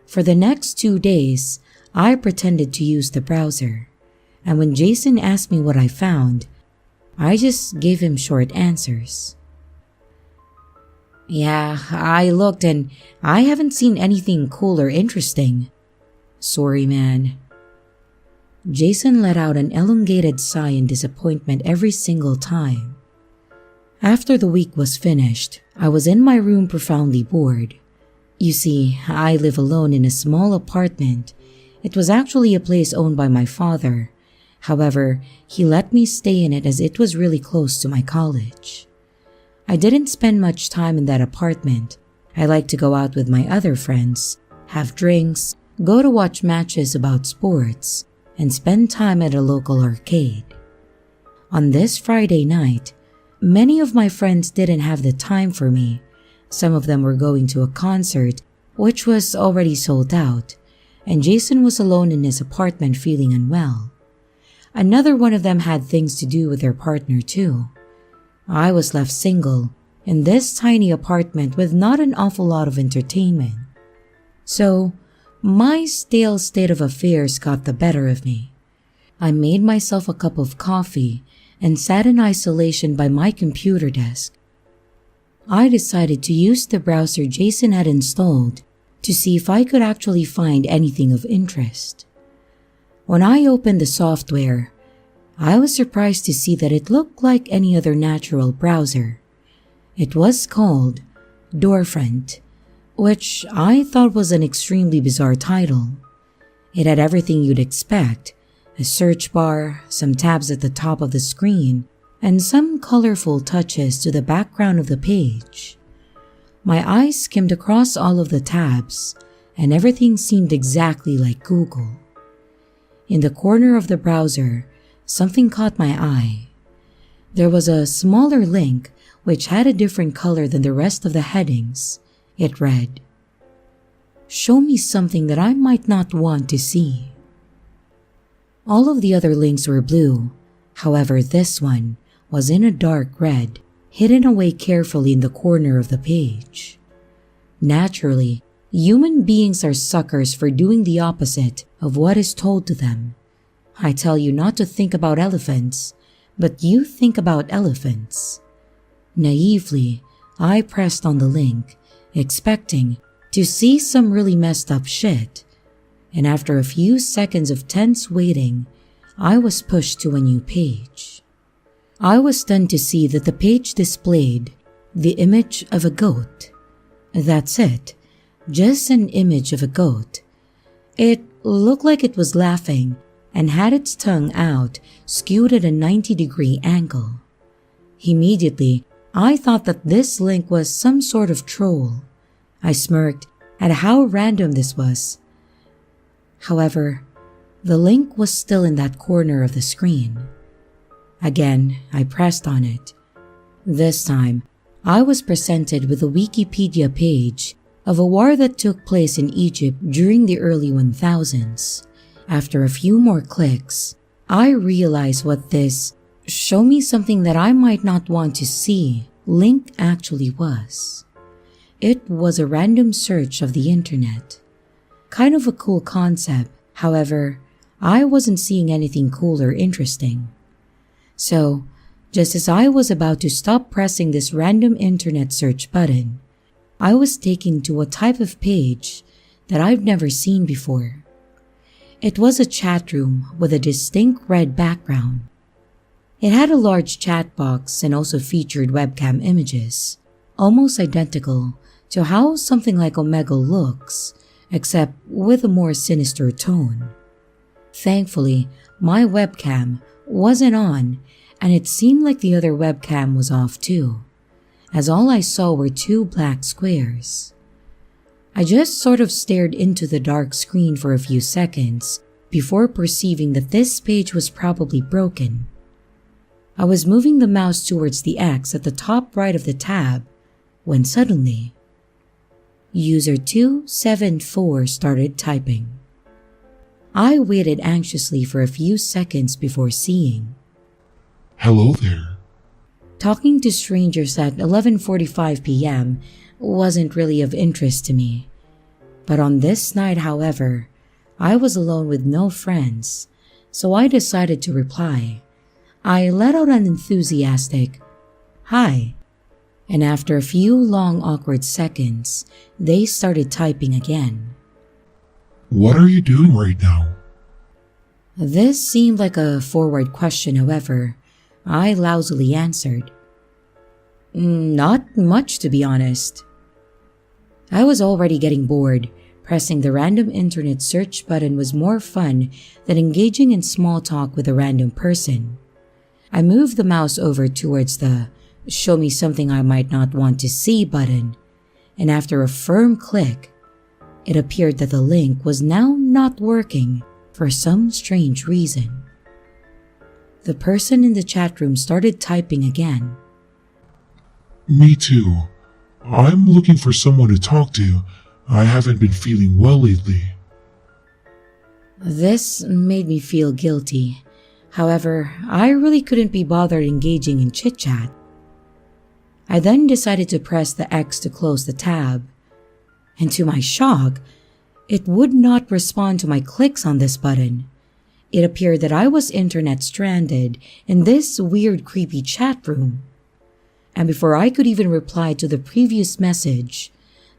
For the next 2 days, I pretended to use the browser, and when Jason asked me what I found, I just gave him short answers. Yeah, I looked and I haven't seen anything cool or interesting. Sorry, man. Jason let out an elongated sigh in disappointment every single time. After the week was finished, I was in my room profoundly bored. You see, I live alone in a small apartment. It was actually a place owned by my father. However, he let me stay in it as it was really close to my college. I didn't spend much time in that apartment. I liked to go out with my other friends, have drinks, go to watch matches about sports, and spend time at a local arcade. On this Friday night, many of my friends didn't have the time for me. Some of them were going to a concert, which was already sold out, and Jason was alone in his apartment feeling unwell. Another one of them had things to do with their partner too. I was left single in this tiny apartment with not an awful lot of entertainment. So, my stale state of affairs got the better of me. I made myself a cup of coffee and sat in isolation by my computer desk. I decided to use the browser Jason had installed to see if I could actually find anything of interest. When I opened the software, I was surprised to see that it looked like any other natural browser. It was called Doorfront, which I thought was an extremely bizarre title. It had everything you'd expect, a search bar, some tabs at the top of the screen, and some colorful touches to the background of the page. My eyes skimmed across all of the tabs, and everything seemed exactly like Google. In the corner of the browser, something caught my eye. There was a smaller link which had a different color than the rest of the headings. It read, "Show me something that I might not want to see." All of the other links were blue. However, this one was in a dark red, hidden away carefully in the corner of the page. Naturally, human beings are suckers for doing the opposite of what is told to them. I tell you not to think about elephants, but you think about elephants. Naively, I pressed on the link, expecting to see some really messed up shit. And after a few seconds of tense waiting, I was pushed to a new page. I was stunned to see that the page displayed the image of a goat. That's it, just an image of a goat. It looked like it was laughing and had its tongue out, skewed at a 90-degree angle. Immediately, I thought that this link was some sort of troll. I smirked at how random this was. However, the link was still in that corner of the screen. Again, I pressed on it. This time, I was presented with a Wikipedia page of a war that took place in Egypt during the early 1000s. After a few more clicks, I realized what this "show me something that I might not want to see" link actually was. It was a random search of the internet. Kind of a cool concept, however, I wasn't seeing anything cool or interesting. So, just as I was about to stop pressing this random internet search button, I was taken to a type of page that I've never seen before. It was a chat room with a distinct red background. It had a large chat box and also featured webcam images, almost identical to how something like Omegle looks, except with a more sinister tone. Thankfully, my webcam wasn't on, and it seemed like the other webcam was off too, as all I saw were two black squares. I just sort of stared into the dark screen for a few seconds before perceiving that this page was probably broken. I was moving the mouse towards the X at the top right of the tab when suddenly, User 274 started typing. I waited anxiously for a few seconds before seeing,
"Hello there."
Talking to strangers at 11:45 p.m. wasn't really of interest to me. But on this night, however, I was alone with no friends, so I decided to reply. I let out an enthusiastic, "Hi," and after a few long awkward seconds, they started typing again.
"What are you doing right now?"
This seemed like a forward question, however, I lousily answered, "Not much, to be honest." I was already getting bored. Pressing the random internet search button was more fun than engaging in small talk with a random person. I moved the mouse over towards the "show me something I might not want to see" button, and after a firm click, it appeared that the link was now not working for some strange reason. The person in the chat room started typing again.
"Me too. I'm looking for someone to talk to. I haven't been feeling well lately."
This made me feel guilty. However, I really couldn't be bothered engaging in chit-chat. I then decided to press the X to close the tab, and to my shock, it would not respond to my clicks on this button. It appeared that I was internet stranded in this weird creepy chat room. And before I could even reply to the previous message,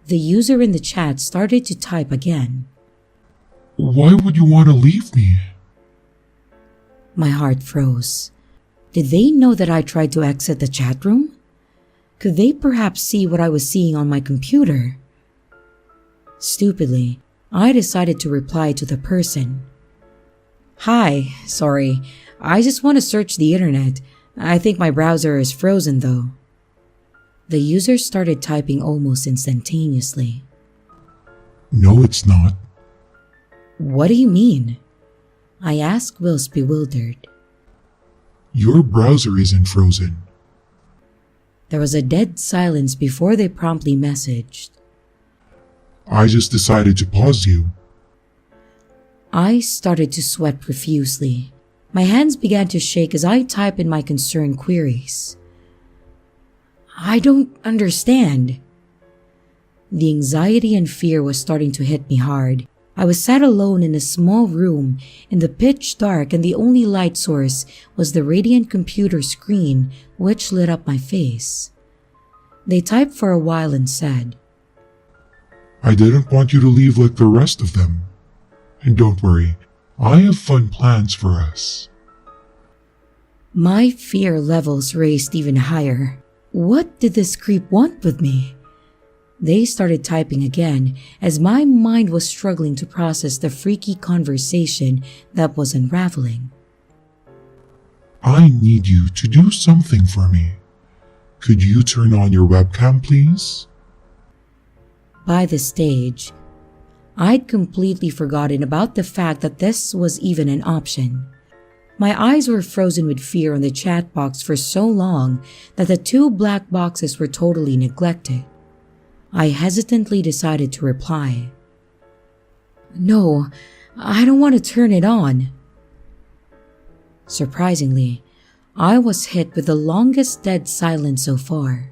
the user in the chat started to type again.
"Why would you want to leave me?"
My heart froze. Did they know that I tried to exit the chat room? Could they perhaps see what I was seeing on my computer? Stupidly, I decided to reply to the person. "Hi, sorry, I just want to search the internet. I think my browser is frozen though." The user started typing almost instantaneously.
"No, it's not."
"What do you mean?" I asked whilst bewildered.
"Your browser isn't frozen."
There was a dead silence before they promptly messaged.
"I just decided to pause you."
I started to sweat profusely. My hands began to shake as I typed in my concerned queries. "I don't understand." The anxiety and fear was starting to hit me hard, I was sat alone in a small room in the pitch dark, and the only light source was the radiant computer screen which lit up my face. They typed for a while and said,
"I didn't want you to leave like the rest of them. And don't worry, I have fun plans for us."
My fear levels raised even higher. What did this creep want with me? They started typing again as my mind was struggling to process the freaky conversation that was unraveling.
"I need you to do something for me. Could you turn on your webcam, please?"
By this stage, I'd completely forgotten about the fact that this was even an option. My eyes were frozen with fear on the chat box for so long that the two black boxes were totally neglected. I hesitantly decided to reply, "No, I don't want to turn it on." Surprisingly, I was hit with the longest dead silence so far.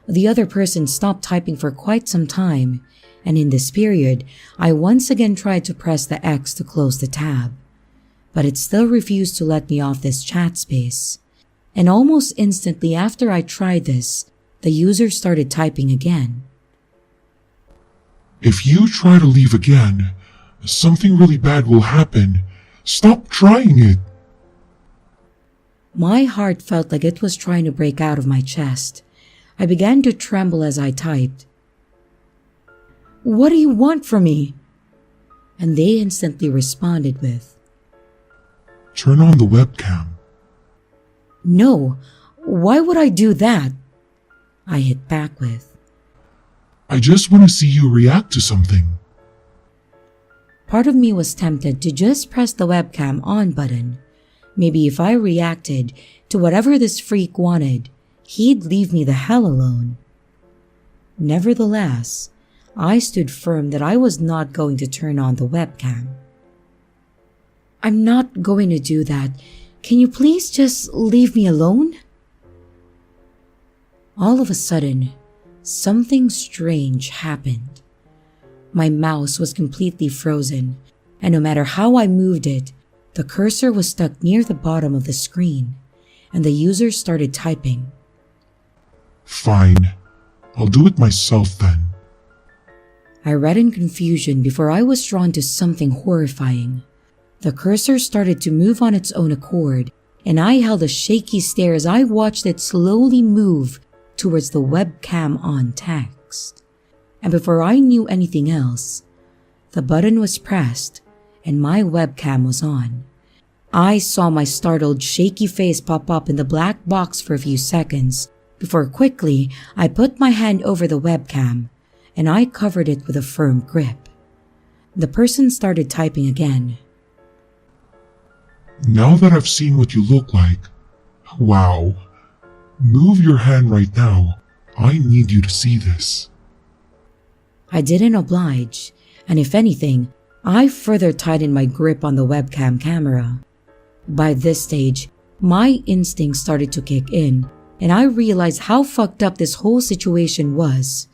The other person stopped typing for quite some time, and in this period, I once again tried to press the X to close the tab. But it still refused to let me off this chat space. And almost instantly after I tried this, the user started typing again.
"If you try to leave again, something really bad will happen. Stop trying it."
My heart felt like it was trying to break out of my chest. I began to tremble as I typed, "What do you want from me?" And they instantly responded with,
"Turn on the webcam."
"No, why would I do that?" I hit back with.
"I just want to see you react to something."
Part of me was tempted to just press the webcam on button. Maybe if I reacted to whatever this freak wanted, he'd leave me the hell alone. Nevertheless, I stood firm that I was not going to turn on the webcam. "I'm not going to do that. Can you please just leave me alone?" All of a sudden, something strange happened. My mouse was completely frozen, and no matter how I moved it, the cursor was stuck near the bottom of the screen, and the user started typing.
"Fine, I'll do it myself then."
I read in confusion before I was drawn to something horrifying. The cursor started to move on its own accord, and I held a shaky stare as I watched it slowly move towards the webcam on text. And before I knew anything else, the button was pressed and my webcam was on. I saw my startled, shaky face pop up in the black box for a few seconds before quickly I put my hand over the webcam and I covered it with a firm grip. The person started typing again.
"Now that I've seen what you look like, wow. Move your hand right now. I need you to see this."
I didn't oblige, and if anything, I further tightened my grip on the webcam camera. By this stage, my instincts started to kick in, and I realized how fucked up this whole situation was.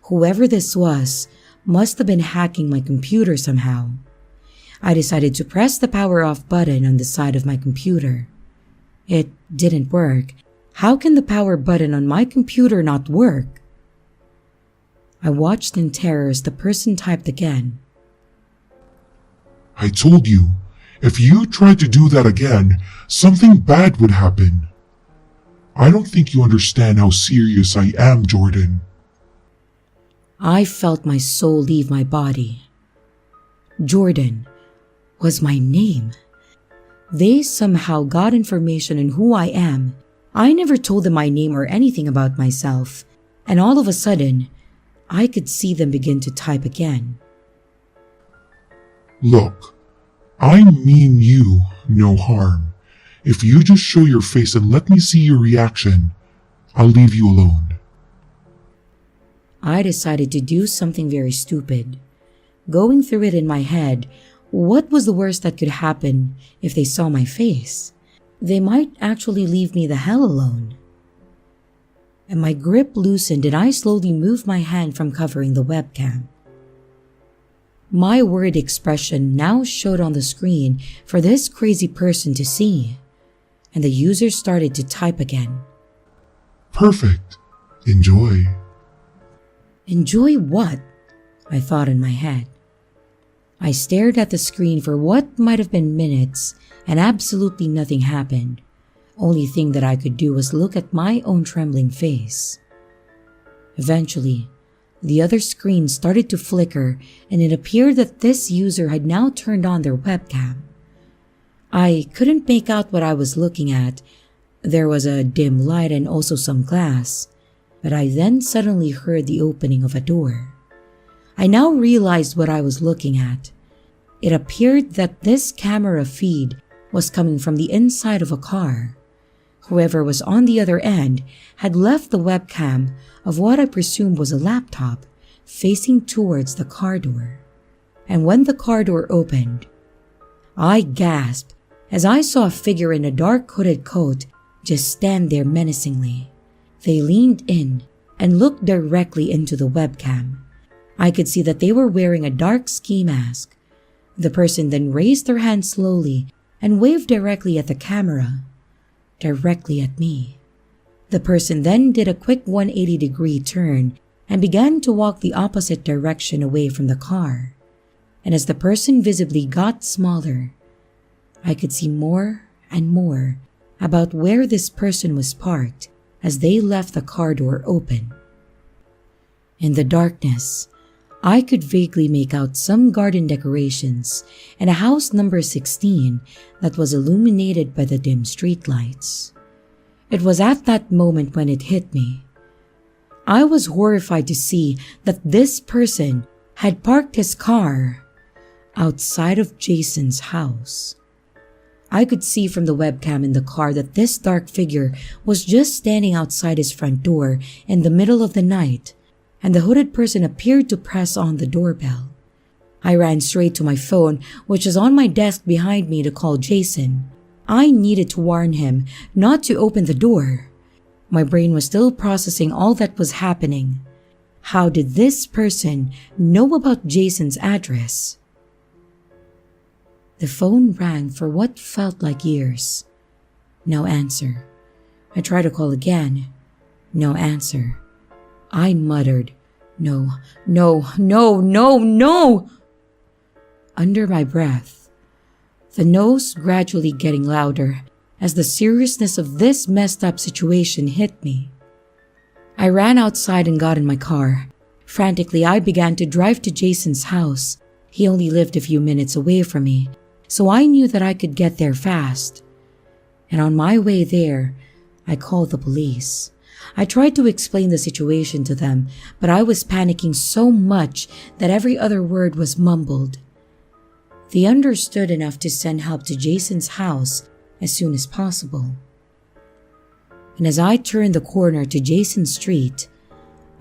Whoever this was must have been hacking my computer somehow. I decided to press the power off button on the side of my computer. It didn't work. How can the power button on my computer not work? I watched in terror as the person typed again.
"I told you, if you tried to do that again, something bad would happen. I don't think you understand how serious I am, Jordan."
I felt my soul leave my body. Jordan was my name. They somehow got information on who I am. I never told them my name or anything about myself, and all of a sudden, I could see them begin to type again.
"Look, I mean you no harm. If you just show your face and let me see your reaction, I'll leave you alone."
I decided to do something very stupid. Going through it in my head, what was the worst that could happen if they saw my face? They might actually leave me the hell alone. And my grip loosened and I slowly moved my hand from covering the webcam. My worried expression now showed on the screen for this crazy person to see, and the user started to type again.
Perfect. Enjoy.
Enjoy what? I thought in my head. I stared at the screen for what might have been minutes, and absolutely nothing happened. Only thing that I could do was look at my own trembling face. Eventually, the other screen started to flicker, and it appeared that this user had now turned on their webcam. I couldn't make out what I was looking at. There was a dim light and also some glass, but I then suddenly heard the opening of a door. I now realized what I was looking at. It appeared that this camera feed was coming from the inside of a car. Whoever was on the other end had left the webcam of what I presumed was a laptop facing towards the car door. And when the car door opened, I gasped as I saw a figure in a dark hooded coat just stand there menacingly. They leaned in and looked directly into the webcam. I could see that they were wearing a dark ski mask. The person then raised their hand slowly and waved directly at the camera, directly at me. The person then did a quick 180-degree turn and began to walk the opposite direction away from the car. And as the person visibly got smaller, I could see more and more about where this person was parked as they left the car door open. In the darkness, I could vaguely make out some garden decorations and a house number 16 that was illuminated by the dim streetlights. It was at that moment when it hit me. I was horrified to see that this person had parked his car outside of Jason's house. I could see from the webcam in the car that this dark figure was just standing outside his front door in the middle of the night, and the hooded person appeared to press on the doorbell. I ran straight to my phone, which was on my desk behind me, to call Jason. I needed to warn him not to open the door. My brain was still processing all that was happening. How did this person know about Jason's address? The phone rang for what felt like years. No answer. I tried to call again. No answer. I muttered, "No, no, no, no, no!" under my breath, the no's gradually getting louder as the seriousness of this messed up situation hit me. I ran outside and got in my car. Frantically, I began to drive to Jason's house. He only lived a few minutes away from me, so I knew that I could get there fast. And on my way there, I called the police. I tried to explain the situation to them, but I was panicking so much that every other word was mumbled. They understood enough to send help to Jason's house as soon as possible. And as I turned the corner to Jason's street,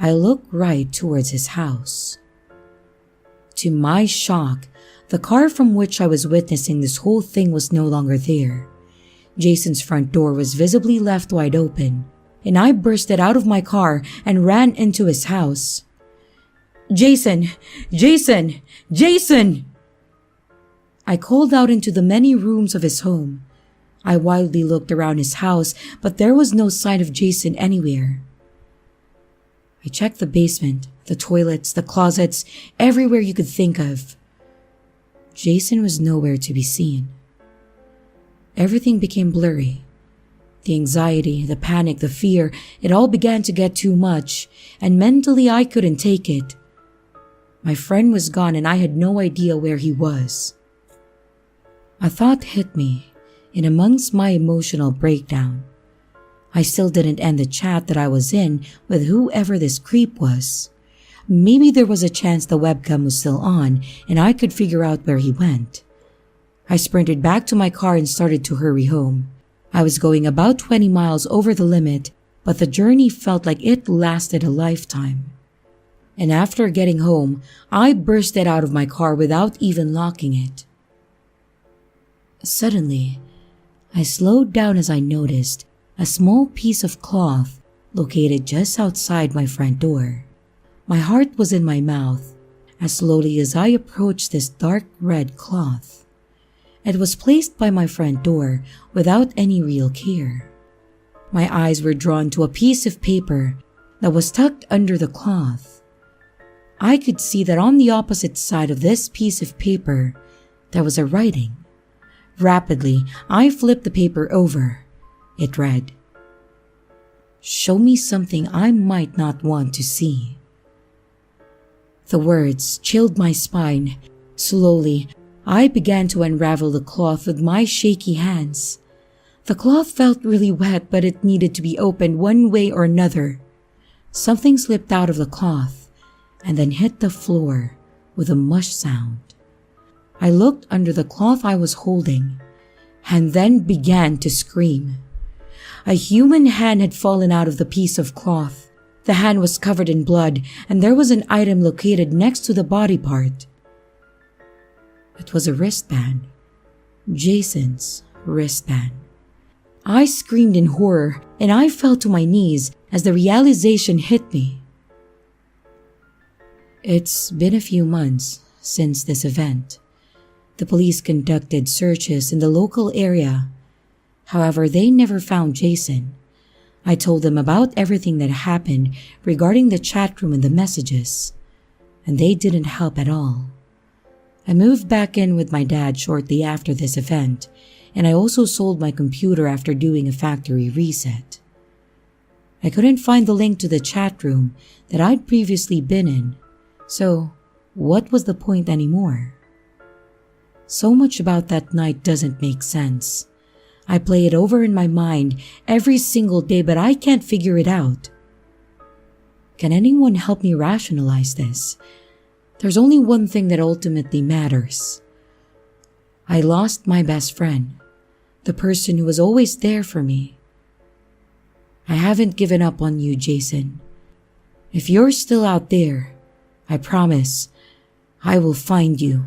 I looked right towards his house. To my shock, the car from which I was witnessing this whole thing was no longer there. Jason's front door was visibly left wide open, and I bursted out of my car and ran into his house. "Jason! Jason! Jason!" I called out into the many rooms of his home. I wildly looked around his house, but there was no sign of Jason anywhere. I checked the basement, the toilets, the closets, everywhere you could think of. Jason was nowhere to be seen. Everything became blurry. The anxiety, the panic, the fear, it all began to get too much, and mentally I couldn't take it. My friend was gone and I had no idea where he was. A thought hit me in amongst my emotional breakdown. I still didn't end the chat that I was in with whoever this creep was. Maybe there was a chance the webcam was still on and I could figure out where he went. I sprinted back to my car and started to hurry home. I was going about 20 miles over the limit, but the journey felt like it lasted a lifetime. And after getting home, I bursted out of my car without even locking it. Suddenly, I slowed down as I noticed a small piece of cloth located just outside my front door. My heart was in my mouth as slowly as I approached this dark red cloth. It was placed by my front door without any real care. My eyes were drawn to a piece of paper that was tucked under the cloth. I could see that on the opposite side of this piece of paper, there was a writing. Rapidly, I flipped the paper over. It read, "Show me something I might not want to see." The words chilled my spine. Slowly, I began to unravel the cloth with my shaky hands. The cloth felt really wet, but it needed to be opened one way or another. Something slipped out of the cloth and then hit the floor with a mush sound. I looked under the cloth I was holding and then began to scream. A human hand had fallen out of the piece of cloth. The hand was covered in blood, and there was an item located next to the body part. It was a wristband. Jason's wristband. I screamed in horror, and I fell to my knees as the realization hit me. It's been a few months since this event. The police conducted searches in the local area. However, they never found Jason. I told them about everything that happened regarding the chat room and the messages, and they didn't help at all. I moved back in with my dad shortly after this event, and I also sold my computer after doing a factory reset. I couldn't find the link to the chat room that I'd previously been in, so what was the point anymore? So much about that night doesn't make sense. I play it over in my mind every single day, but I can't figure it out. Can anyone help me rationalize this? There's only one thing that ultimately matters. I lost my best friend, the person who was always there for me. I haven't given up on you, Jason. If you're still out there, I promise I will find you.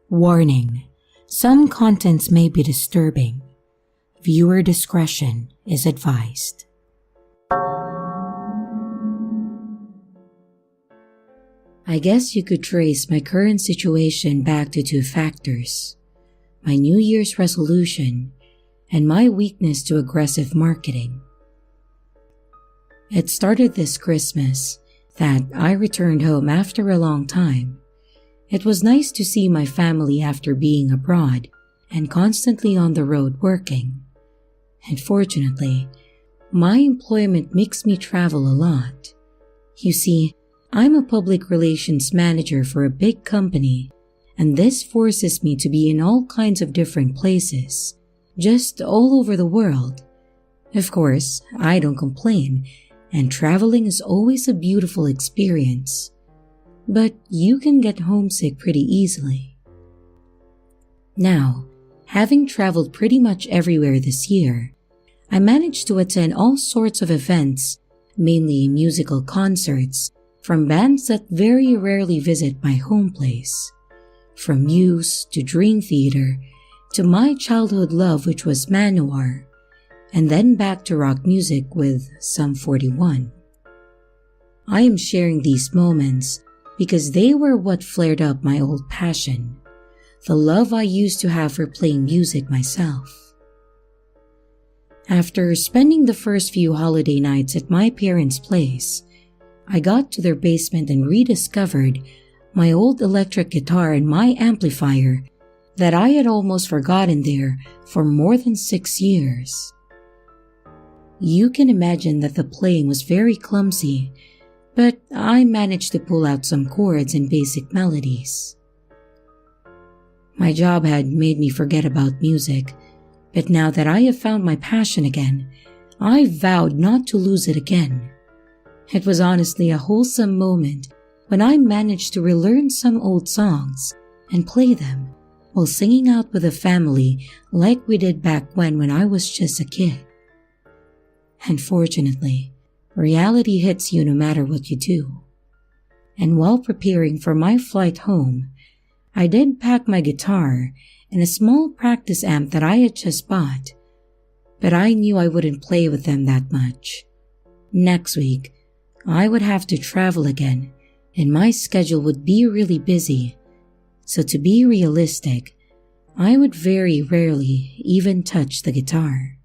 Warning: some contents may be disturbing. Viewer discretion is advised. I guess you could trace my current situation back to two factors: my New Year's resolution and my weakness to aggressive marketing. It started this Christmas that I returned home after a long time. It was nice to see my family after being abroad and constantly on the road working. Unfortunately, my employment makes me travel a lot. You see, I'm a public relations manager for a big company, and this forces me to be in all kinds of different places, just all over the world. Of course, I don't complain, and traveling is always a beautiful experience. But you can get homesick pretty easily. Now, having traveled pretty much everywhere this year, I managed to attend all sorts of events, mainly musical concerts, from bands that very rarely visit my home place. From Muse to Dream Theater to my childhood love, which was Manowar, and then back to rock music with Sum 41. I am sharing these moments because they were what flared up my old passion, the love I used to have for playing music myself. After spending the first few holiday nights at my parents' place, I got to their basement and rediscovered my old electric guitar and my amplifier that I had almost forgotten there for more than 6 years. You can imagine that the playing was very clumsy, but I managed to pull out some chords and basic melodies. My job had made me forget about music, but now that I have found my passion again, I vowed not to lose it again. It was honestly a wholesome moment when I managed to relearn some old songs and play them while singing out with the family like we did back when I was just a kid. Unfortunately, reality hits you no matter what you do. And while preparing for my flight home, I did pack my guitar and a small practice amp that I had just bought, but I knew I wouldn't play with them that much. Next week, I would have to travel again, and my schedule would be really busy. So to be realistic, I would very rarely even touch the guitar.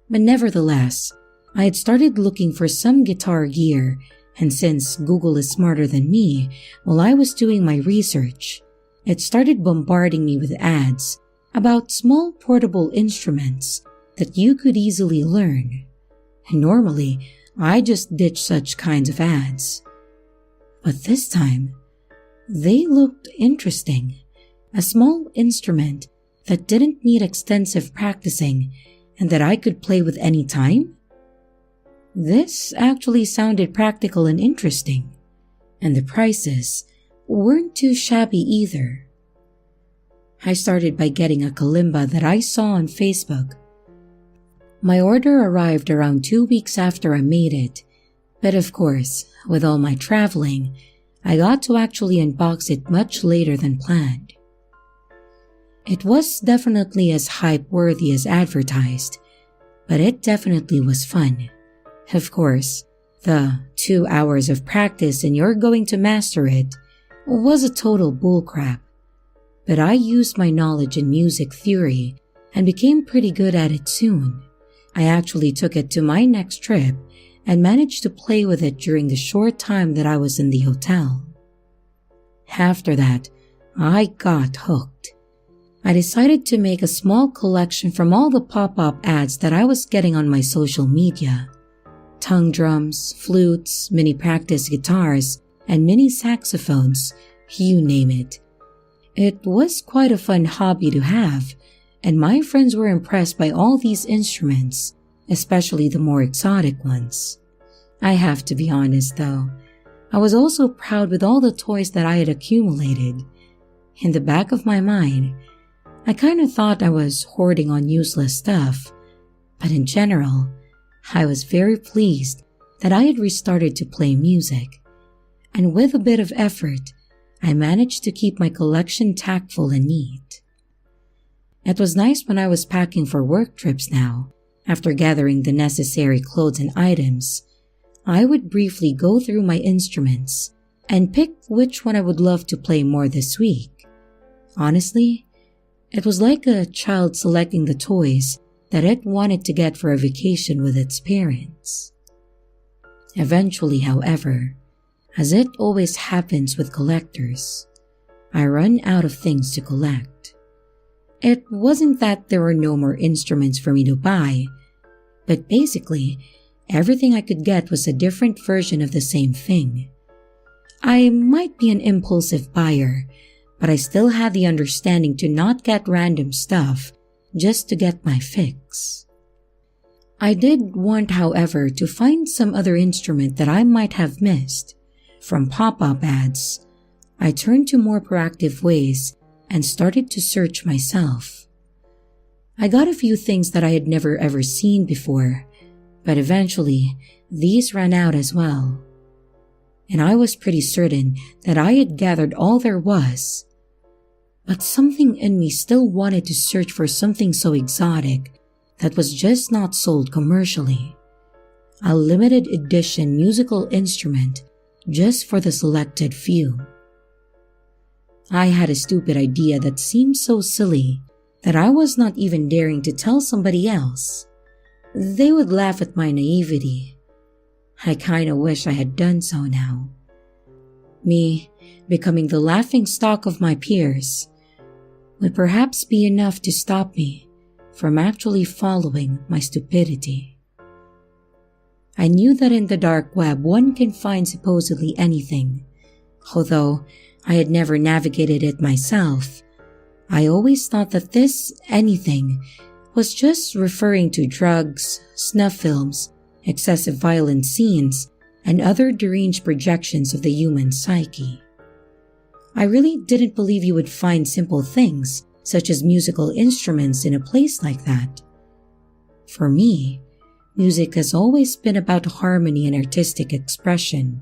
But nevertheless, I had started looking for some guitar gear, and since Google is smarter than me, while I was doing my research, it started bombarding me with ads about small portable instruments that you could easily learn. And normally, I just ditch such kinds of ads. But this time, they looked interesting. A small instrument that didn't need extensive practicing and that I could play with any time? This actually sounded practical and interesting, and the prices weren't too shabby either. I started by getting a kalimba that I saw on Facebook. My order arrived around 2 weeks after I made it, but of course, with all my traveling, I got to actually unbox it much later than planned. It was definitely as hype-worthy as advertised, but it definitely was fun. Of course, the 2 hours of practice and you're going to master it was a total bullcrap. But I used my knowledge in music theory and became pretty good at it soon. I actually took it to my next trip and managed to play with it during the short time that I was in the hotel. After that, I got hooked. I decided to make a small collection from all the pop-up ads that I was getting on my social media. Tongue drums, flutes, mini practice guitars, and mini saxophones, you name it. It was quite a fun hobby to have, and my friends were impressed by all these instruments, especially the more exotic ones. I have to be honest though, I was also proud with all the toys that I had accumulated. In the back of my mind, I kinda thought I was hoarding on useless stuff, but in general, I was very pleased that I had restarted to play music, and with a bit of effort, I managed to keep my collection tactful and neat. It was nice when I was packing for work trips now. After gathering the necessary clothes and items, I would briefly go through my instruments and pick which one I would love to play more this week. Honestly, it was like a child selecting the toys that it wanted to get for a vacation with its parents. Eventually, however, as it always happens with collectors, I run out of things to collect. It wasn't that there were no more instruments for me to buy, but basically, everything I could get was a different version of the same thing. I might be an impulsive buyer, but I still had the understanding to not get random stuff just to get my fix. I did want, however, to find some other instrument that I might have missed. From pop-up ads, I turned to more proactive ways and started to search myself. I got a few things that I had never ever seen before, but eventually these ran out as well. And I was pretty certain that I had gathered all there was. But something in me still wanted to search for something so exotic that was just not sold commercially. A limited edition musical instrument just for the selected few. I had a stupid idea that seemed so silly that I was not even daring to tell somebody else. They would laugh at my naivety. I kinda wish I had done so now. Me becoming the laughing stock of my peers would perhaps be enough to stop me from actually following my stupidity. I knew that in the dark web one can find supposedly anything. Although I had never navigated it myself, I always thought that this anything was just referring to drugs, snuff films, excessive violent scenes, and other deranged projections of the human psyche. I really didn't believe you would find simple things, such as musical instruments, in a place like that. For me, music has always been about harmony and artistic expression,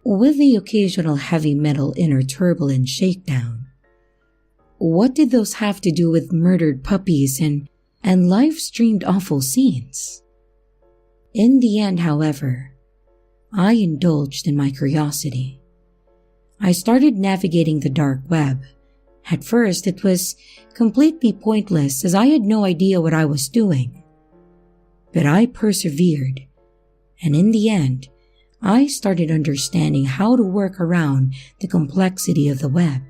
with the occasional heavy metal inner turbulent shakedown. What did those have to do with murdered puppies and live-streamed awful scenes? In the end, however, I indulged in my curiosity. I started navigating the dark web. At first, it was completely pointless as I had no idea what I was doing. But I persevered, and in the end, I started understanding how to work around the complexity of the web.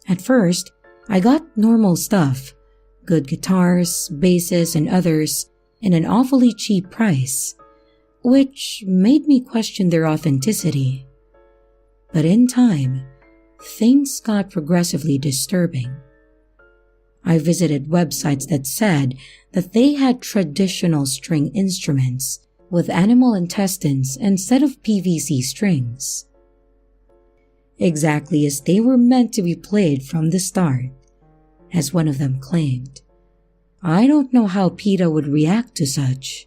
At first, I got normal stuff, good guitars, basses, and others, in an awfully cheap price, which made me question their authenticity. But in time, things got progressively disturbing. I visited websites that said that they had traditional string instruments with animal intestines instead of PVC strings, exactly as they were meant to be played from the start, as one of them claimed. I don't know how PETA would react to such.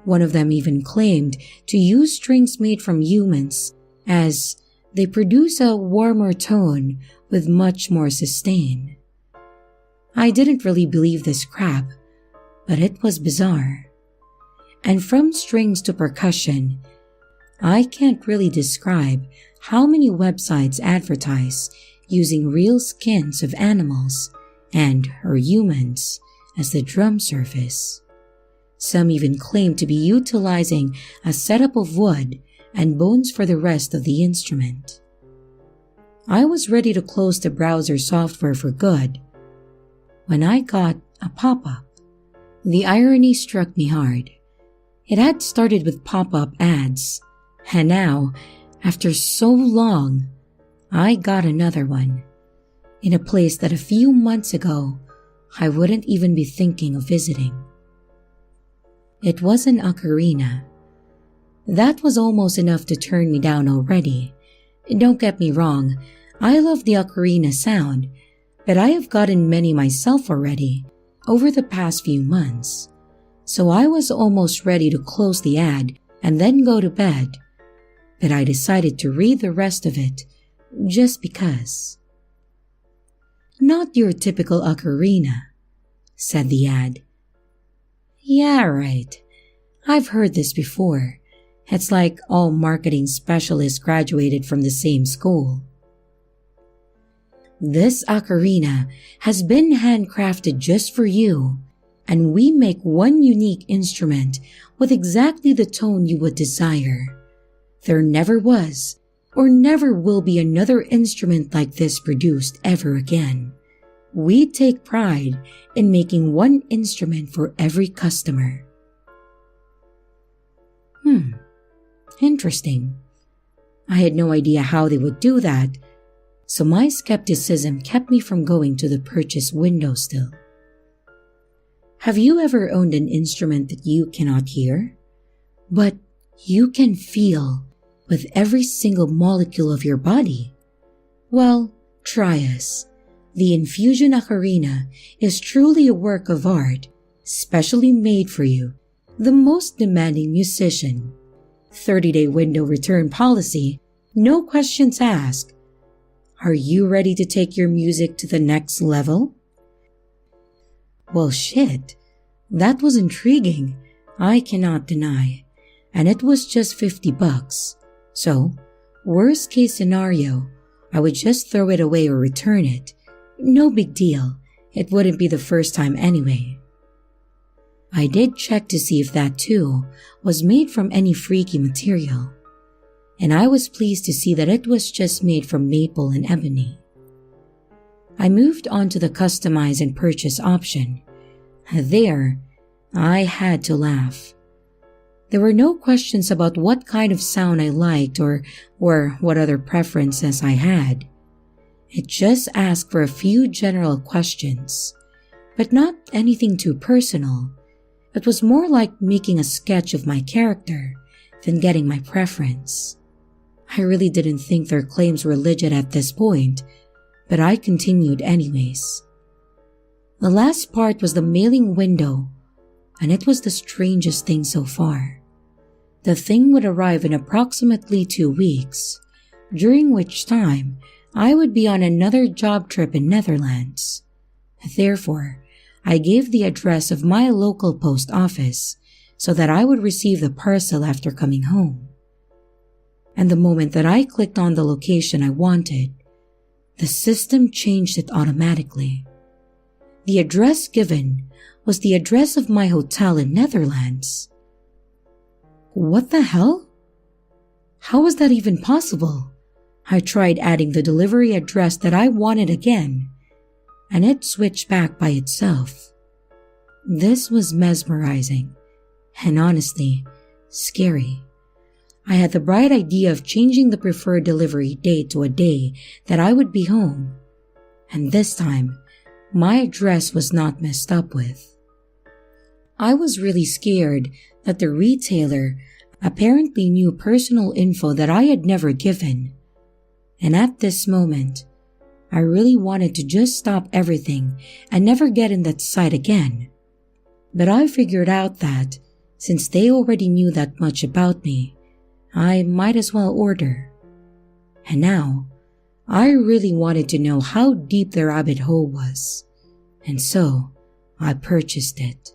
One of them even claimed to use strings made from humans as they produce a warmer tone with much more sustain. I didn't really believe this crap, but it was bizarre. And from strings to percussion, I can't really describe how many websites advertise using real skins of animals or humans as the drum surface. Some even claim to be utilizing a setup of wood and bones for the rest of the instrument. I was ready to close the browser software for good when I got a pop-up. The irony struck me hard. It had started with pop-up ads, and now, after so long, I got another one, in a place that a few months ago I wouldn't even be thinking of visiting. It was an ocarina. That was almost enough to turn me down already. Don't get me wrong, I love the ocarina sound, but I have gotten many myself already over the past few months. So I was almost ready to close the ad and then go to bed, but I decided to read the rest of it just because. "Not your typical ocarina," said the ad. "Yeah, right. I've heard this before. It's like all marketing specialists graduated from the same school. This ocarina has been handcrafted just for you, and we make one unique instrument with exactly the tone you would desire. There never was or never will be another instrument like this produced ever again. We take pride in making one instrument for every customer." Interesting. I had no idea how they would do that, so my skepticism kept me from going to the purchase window still. Have you ever owned an instrument that you cannot hear, but you can feel with every single molecule of your body? Well, try us. The Infusion Ocarina is truly a work of art, specially made for you, the most demanding musician. 30-day window return policy, no questions asked. Are you ready to take your music to the next level? Well, shit. That was intriguing. I cannot deny. And it was just $50. So, worst case scenario, I would just throw it away or return it. No big deal. It wouldn't be the first time anyway. I did check to see if that too was made from any freaky material, and I was pleased to see that it was just made from maple and ebony. I moved on to the customize and purchase option. There, I had to laugh. There were no questions about what kind of sound I liked or what other preferences I had. It just asked for a few general questions, but not anything too personal. It was more like making a sketch of my character than getting my preference. I really didn't think their claims were legit at this point, but I continued anyways. The last part was the mailing window, and it was the strangest thing so far. The thing would arrive in approximately 2 weeks, during which time I would be on another job trip in Netherlands. Therefore, I gave the address of my local post office so that I would receive the parcel after coming home. And the moment that I clicked on the location I wanted, the system changed it automatically. The address given was the address of my hotel in Netherlands. What the hell? How was that even possible? I tried adding the delivery address that I wanted again, and it switched back by itself. This was mesmerizing, and honestly, scary. I had the bright idea of changing the preferred delivery date to a day that I would be home, and this time, my address was not messed up with. I was really scared that the retailer apparently knew personal info that I had never given, and at this moment, I really wanted to just stop everything and never get in that site again. But I figured out that, since they already knew that much about me, I might as well order. And now, I really wanted to know how deep the rabbit hole was, and so I purchased it.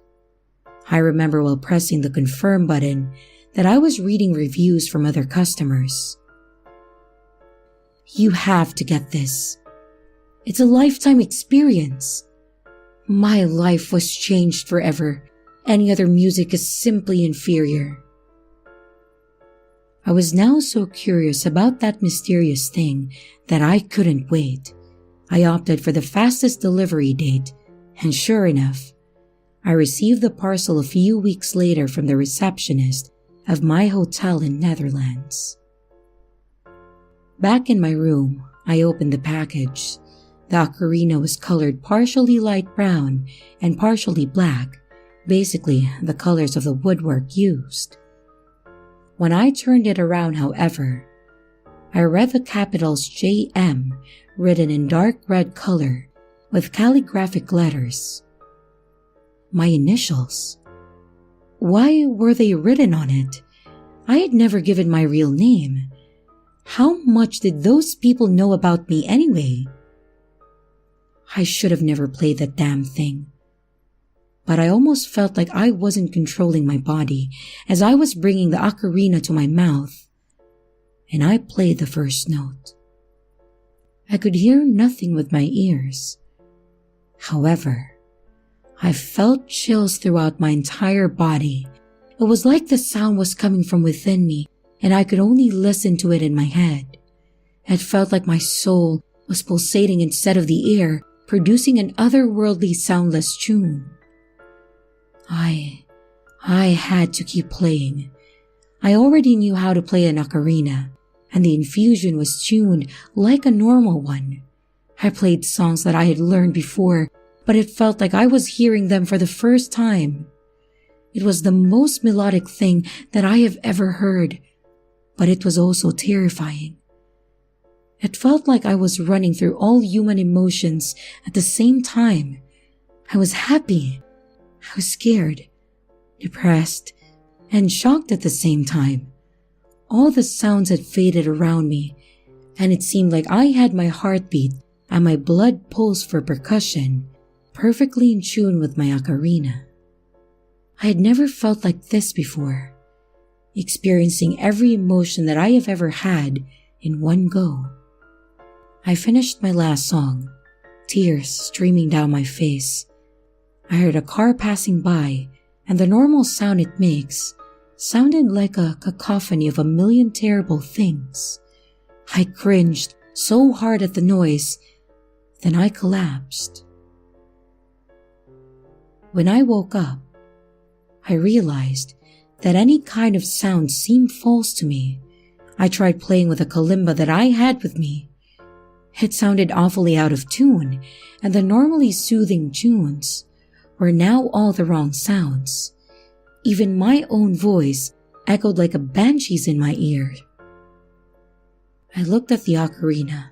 I remember while pressing the confirm button that I was reading reviews from other customers. You have to get this. It's a lifetime experience. My life was changed forever. Any other music is simply inferior. I was now so curious about that mysterious thing that I couldn't wait. I opted for the fastest delivery date, and sure enough, I received the parcel a few weeks later from the receptionist of my hotel in Netherlands. Back in my room, I opened the package. The ocarina was colored partially light brown and partially black, basically the colors of the woodwork used. When I turned it around, however, I read the capitals JM written in dark red color with calligraphic letters. My initials. Why were they written on it? I had never given my real name. How much did those people know about me anyway? I should have never played that damn thing. But I almost felt like I wasn't controlling my body as I was bringing the ocarina to my mouth, and I played the first note. I could hear nothing with my ears. However, I felt chills throughout my entire body. It was like the sound was coming from within me, and I could only listen to it in my head. It felt like my soul was pulsating instead of the air, producing an otherworldly soundless tune. I had to keep playing. I already knew how to play an ocarina, and the infusion was tuned like a normal one. I played songs that I had learned before, but it felt like I was hearing them for the first time. It was the most melodic thing that I have ever heard, but it was also terrifying. It felt like I was running through all human emotions at the same time. I was happy. I was scared, depressed, and shocked at the same time. All the sounds had faded around me, and it seemed like I had my heartbeat and my blood pulse for percussion, perfectly in tune with my ocarina. I had never felt like this before, experiencing every emotion that I have ever had in one go. I finished my last song, tears streaming down my face. I heard a car passing by, and the normal sound it makes sounded like a cacophony of a million terrible things. I cringed so hard at the noise, then I collapsed. When I woke up, I realized that any kind of sound seemed false to me. I tried playing with a kalimba that I had with me. It sounded awfully out of tune, and the normally soothing tunes were now all the wrong sounds. Even my own voice echoed like a banshee's in my ear. I looked at the ocarina.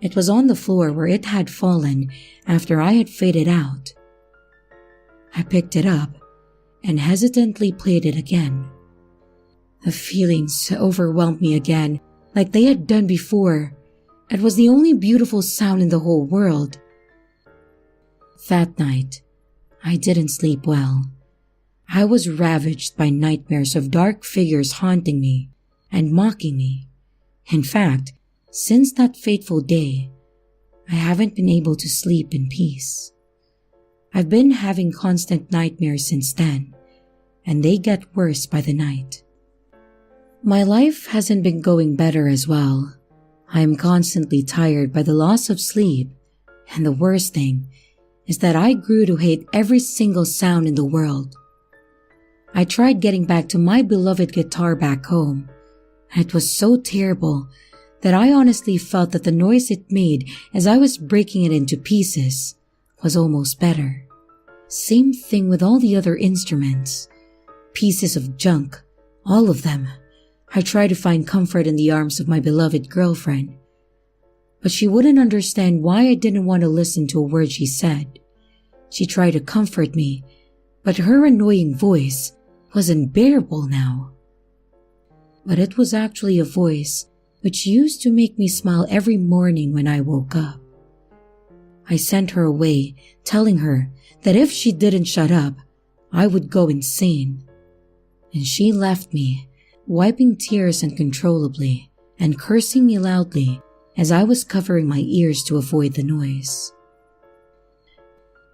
It was on the floor where it had fallen after I had faded out. I picked it up and hesitantly played it again. The feelings overwhelmed me again, like they had done before. It was the only beautiful sound in the whole world. That night, I didn't sleep well. I was ravaged by nightmares of dark figures haunting me and mocking me. In fact, since that fateful day, I haven't been able to sleep in peace. I've been having constant nightmares since then, and they get worse by the night. My life hasn't been going better as well. I am constantly tired by the loss of sleep, and the worst thing is that I grew to hate every single sound in the world. I tried getting back to my beloved guitar back home, and it was so terrible that I honestly felt that the noise it made as I was breaking it into pieces was almost better. Same thing with all the other instruments. Pieces of junk, all of them. I tried to find comfort in the arms of my beloved girlfriend, but she wouldn't understand why I didn't want to listen to a word she said. She tried to comfort me, but her annoying voice was unbearable now. But it was actually a voice which used to make me smile every morning when I woke up. I sent her away, telling her that if she didn't shut up, I would go insane. And she left me, wiping tears uncontrollably and cursing me loudly as I was covering my ears to avoid the noise.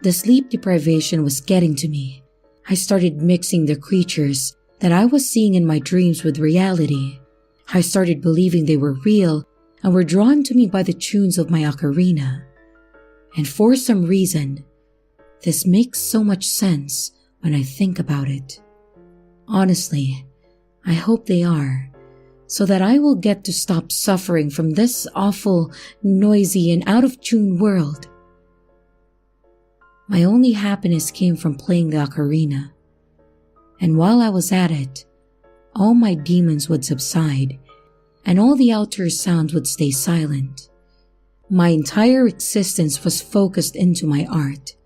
The sleep deprivation was getting to me. I started mixing the creatures that I was seeing in my dreams with reality. I started believing they were real and were drawn to me by the tunes of my ocarina. And for some reason, this makes so much sense when I think about it. Honestly, I hope they are, so that I will get to stop suffering from this awful, noisy, and out-of-tune world. My only happiness came from playing the ocarina, and while I was at it, all my demons would subside, and all the outer sounds would stay silent. My entire existence was focused into my art.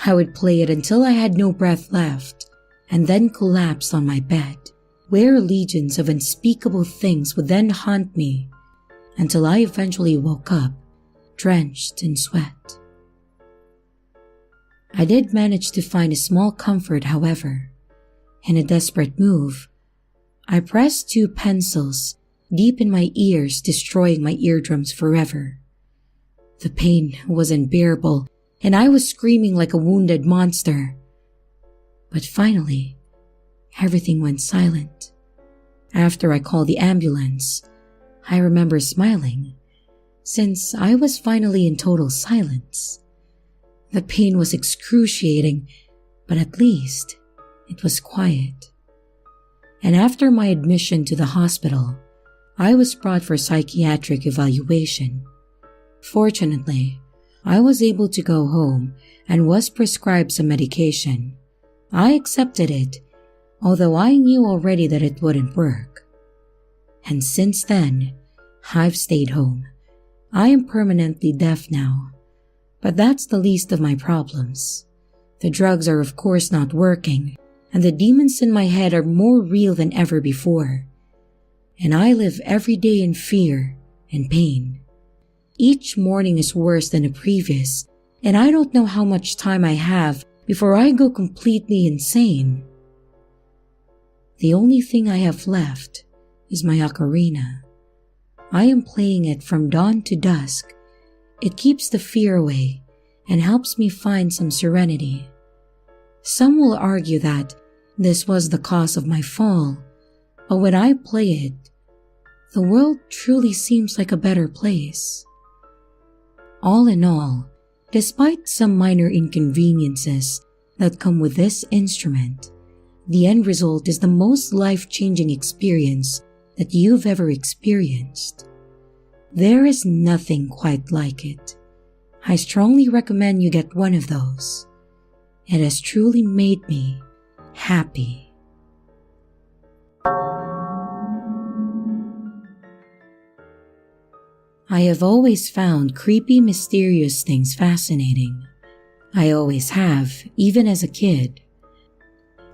I would play it until I had no breath left, and then collapse on my bed, where legions of unspeakable things would then haunt me, until I eventually woke up, drenched in sweat. I did manage to find a small comfort, however. In a desperate move, I pressed 2 pencils deep in my ears, destroying my eardrums forever. The pain was unbearable, and I was screaming like a wounded monster. But finally, everything went silent. After I called the ambulance, I remember smiling, since I was finally in total silence. The pain was excruciating, but at least it was quiet. And after my admission to the hospital, I was brought for psychiatric evaluation. Fortunately, I was able to go home and was prescribed some medication. I accepted it, although I knew already that it wouldn't work. And since then, I've stayed home. I am permanently deaf now, but that's the least of my problems. The drugs are of course not working, and the demons in my head are more real than ever before. And I live every day in fear and pain. Each morning is worse than the previous, and I don't know how much time I have before I go completely insane. The only thing I have left is my ocarina. I am playing it from dawn to dusk. It keeps the fear away and helps me find some serenity. Some will argue that this was the cause of my fall, but when I play it, the world truly seems like a better place. All in all, despite some minor inconveniences that come with this instrument, the end result is the most life-changing experience that you've ever experienced. There is nothing quite like it. I strongly recommend you get one of those. It has truly made me happy. I have always found creepy, mysterious things fascinating. I always have, even as a kid.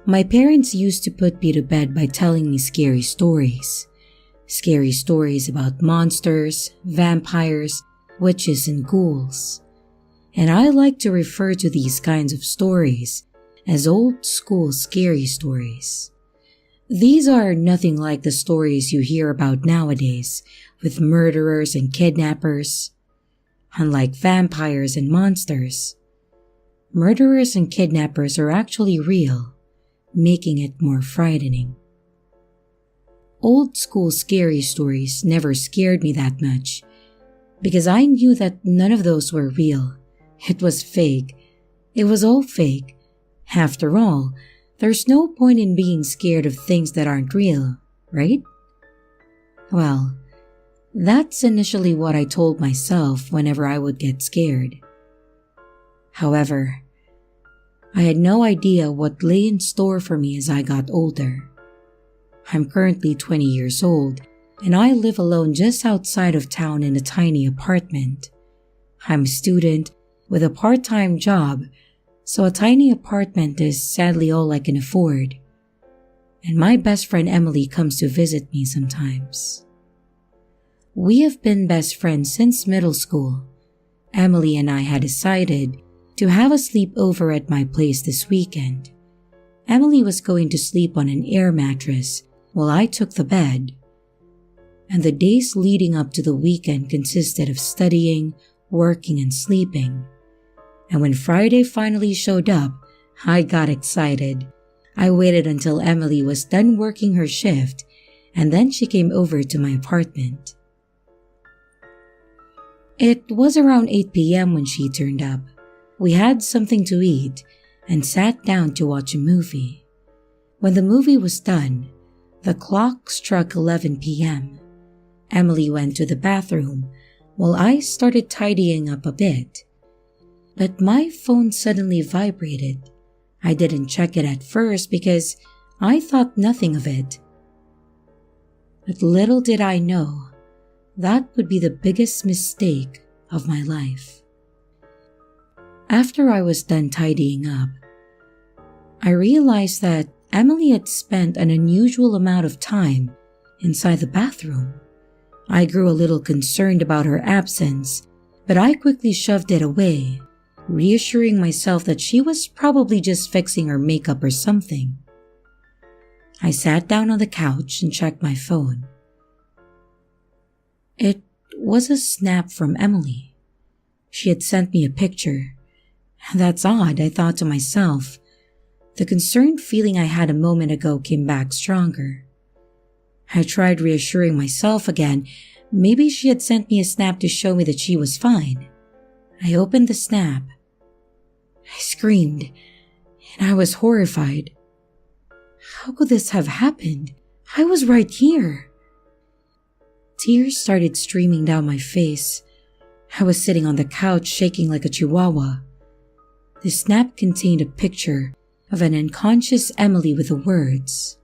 My parents used to put me to bed by telling me scary stories. Scary stories about monsters, vampires, witches, and ghouls. And I like to refer to these kinds of stories as old school scary stories. These are nothing like the stories you hear about nowadays with murderers and kidnappers. Unlike vampires and monsters, murderers and kidnappers are actually real, making it more frightening. Old school scary stories never scared me that much because I knew that none of those were real. It was fake. It was all fake. After all, there's no point in being scared of things that aren't real, right? Well, that's initially what I told myself whenever I would get scared. However, I had no idea what lay in store for me as I got older. I'm currently 20 years old, and I live alone just outside of town in a tiny apartment. I'm a student with a part-time job, so a tiny apartment is sadly all I can afford. And my best friend Emily comes to visit me sometimes. We have been best friends since middle school. Emily and I had decided to have a sleepover at my place this weekend. Emily was going to sleep on an air mattress while I took the bed. And the days leading up to the weekend consisted of studying, working, and sleeping. And when Friday finally showed up, I got excited. I waited until Emily was done working her shift, and then she came over to my apartment. It was around 8 p.m. when she turned up. We had something to eat and sat down to watch a movie. When the movie was done, the clock struck 11 p.m. Emily went to the bathroom while I started tidying up a bit. But my phone suddenly vibrated. I didn't check it at first because I thought nothing of it. But little did I know, that would be the biggest mistake of my life. After I was done tidying up, I realized that Emily had spent an unusual amount of time inside the bathroom. I grew a little concerned about her absence, but I quickly shoved it away, reassuring myself that she was probably just fixing her makeup or something. I sat down on the couch and checked my phone. It was a snap from Emily. She had sent me a picture. That's odd, I thought to myself. The concerned feeling I had a moment ago came back stronger. I tried reassuring myself again. Maybe she had sent me a snap to show me that she was fine. I opened the snap. I screamed, and I was horrified. How could this have happened? I was right here. Tears started streaming down my face. I was sitting on the couch shaking like a chihuahua. The snap contained a picture of an unconscious Emily with the words,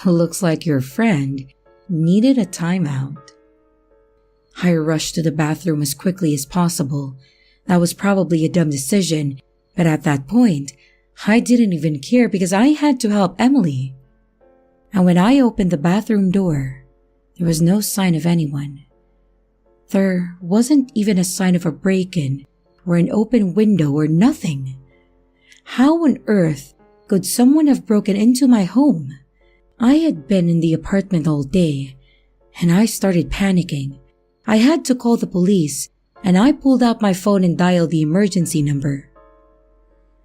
"Looks like your friend needed a timeout." I rushed to the bathroom as quickly as possible. That was probably a dumb decision, but at that point, I didn't even care because I had to help Emily. And when I opened the bathroom door, there was no sign of anyone. There wasn't even a sign of a break-in or an open window or nothing. How on earth could someone have broken into my home? I had been in the apartment all day, and I started panicking. I had to call the police, and I pulled out my phone and dialed the emergency number.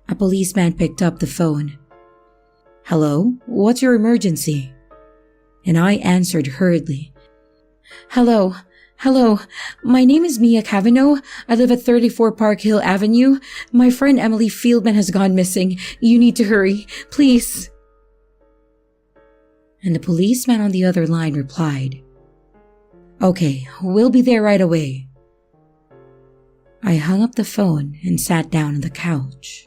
A policeman picked up the phone. "Hello, what's your emergency?" And I answered hurriedly. Hello, my name is Mia Cavanaugh. I live at 34 Park Hill Avenue. My friend Emily Fieldman has gone missing. You need to hurry, please." And the policeman on the other line replied, "Okay, we'll be there right away." I hung up the phone and sat down on the couch.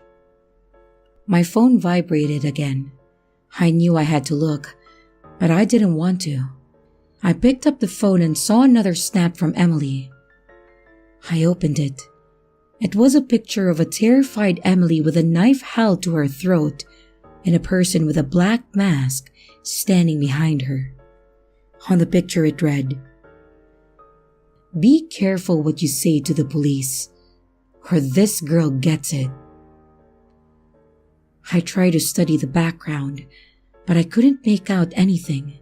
My phone vibrated again. I knew I had to look, but I didn't want to. I picked up the phone and saw another snap from Emily. I opened it. It was a picture of a terrified Emily with a knife held to her throat and a person with a black mask standing behind her. On the picture it read, "Be careful what you say to the police, or this girl gets it." I tried to study the background, but I couldn't make out anything.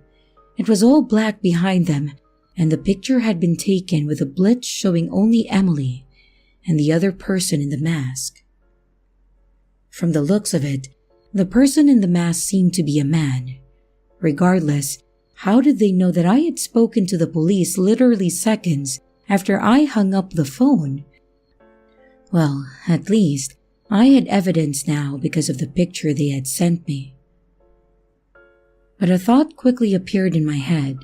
It was all black behind them, and the picture had been taken with a blitz showing only Emily and the other person in the mask. From the looks of it, the person in the mask seemed to be a man. Regardless, how did they know that I had spoken to the police literally seconds after I hung up the phone? Well, at least, I had evidence now because of the picture they had sent me. But a thought quickly appeared in my head.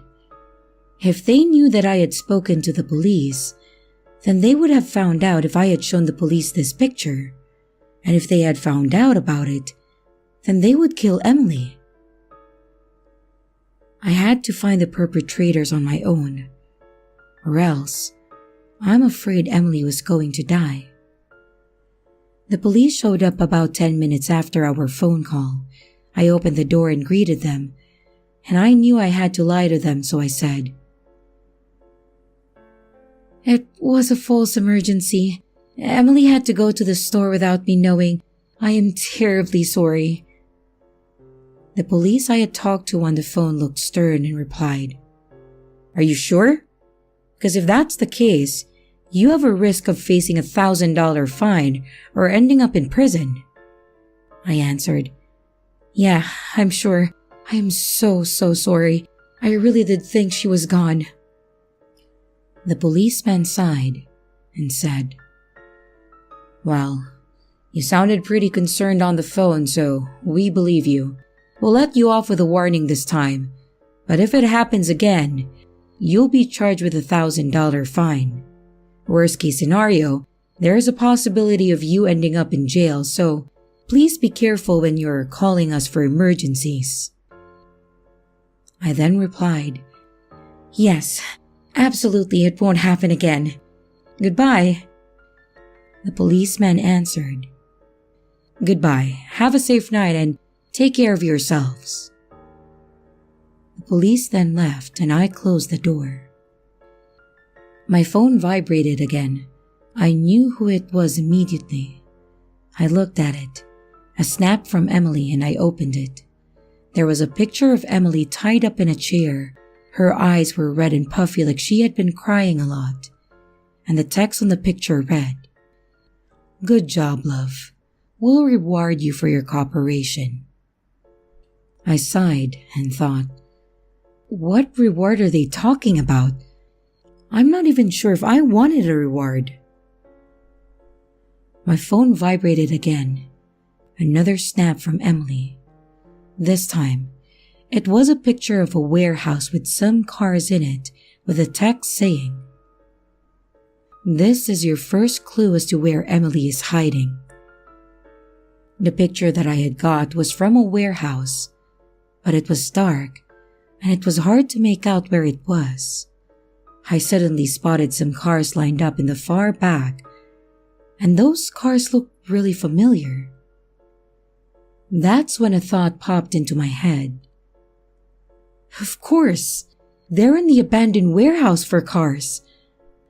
If they knew that I had spoken to the police, then they would have found out if I had shown the police this picture. And if they had found out about it, then they would kill Emily. I had to find the perpetrators on my own, or else I'm afraid Emily was going to die. The police showed up about 10 minutes after our phone call. I opened the door and greeted them, and I knew I had to lie to them, so I said, "It was a false emergency. Emily had to go to the store without me knowing. I am terribly sorry." The police I had talked to on the phone looked stern and replied, "Are you sure? Because if that's the case, you have a risk of facing a $1,000 fine or ending up in prison." I answered, "Yeah, I'm sure. I am so sorry. I really did think she was gone." The policeman sighed and said, "Well, you sounded pretty concerned on the phone, so we believe you. We'll let you off with a warning this time, but if it happens again, you'll be charged with a $1,000 fine. Worst case scenario, there is a possibility of you ending up in jail, so please be careful when you're calling us for emergencies." I then replied, "Yes, absolutely, it won't happen again. Goodbye." The policeman answered, "Goodbye, have a safe night and take care of yourselves." The police then left and I closed the door. My phone vibrated again. I knew who it was immediately. I looked at it, a snap from Emily, and I opened it. There was a picture of Emily tied up in a chair. Her eyes were red and puffy like she had been crying a lot. And the text on the picture read, "Good job, love. We'll reward you for your cooperation." I sighed and thought, what reward are they talking about? I'm not even sure if I wanted a reward. My phone vibrated again. Another snap from Emily. This time, it was a picture of a warehouse with some cars in it with a text saying, "This is your first clue as to where Emily is hiding." The picture that I had got was from a warehouse, but it was dark and it was hard to make out where it was. I suddenly spotted some cars lined up in the far back, and those cars looked really familiar. That's when a thought popped into my head. Of course, they're in the abandoned warehouse for cars.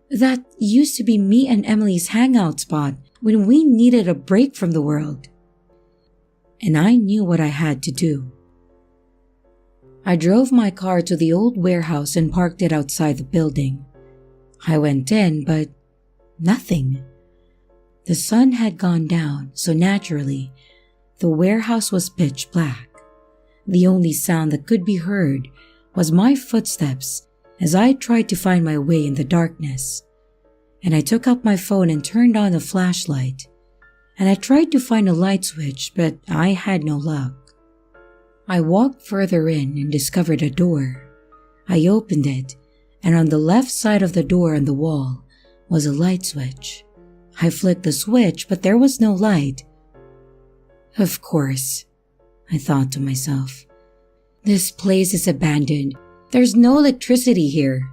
That used to be me and Emily's hangout spot when we needed a break from the world. And I knew what I had to do. I drove my car to the old warehouse and parked it outside the building. I went in, but nothing. The sun had gone down, so naturally, the warehouse was pitch black. The only sound that could be heard was my footsteps as I tried to find my way in the darkness. And I took out my phone and turned on the flashlight. And I tried to find a light switch, but I had no luck. I walked further in and discovered a door. I opened it, and on the left side of the door on the wall was a light switch. I flicked the switch, but there was no light. Of course, I thought to myself. This place is abandoned. There's no electricity here.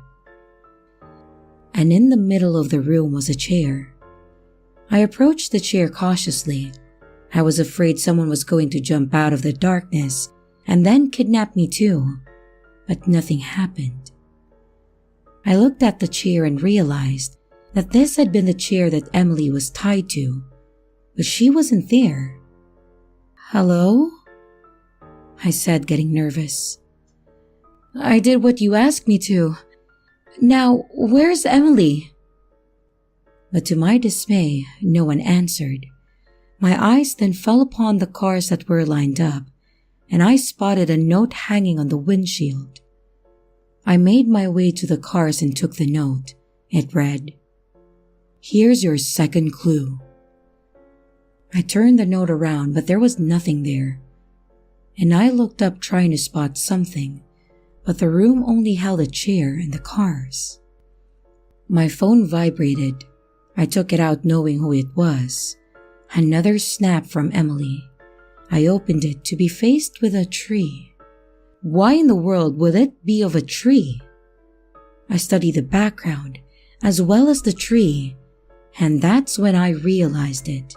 And in the middle of the room was a chair. I approached the chair cautiously. I was afraid someone was going to jump out of the darkness and then kidnap me too, but nothing happened. I looked at the chair and realized that this had been the chair that Emily was tied to, but she wasn't there. Hello? I said, getting nervous. I did what you asked me to. Now, where's Emily? But to my dismay, no one answered. My eyes then fell upon the cars that were lined up, and I spotted a note hanging on the windshield. I made my way to the cars and took the note. It read, "Here's your second clue." I turned the note around, but there was nothing there. And I looked up trying to spot something, but the room only held a chair and the cars. My phone vibrated. I took it out knowing who it was. Another snap from Emily. I opened it to be faced with a tree. Why in the world would it be of a tree? I studied the background as well as the tree, and that's when I realized it.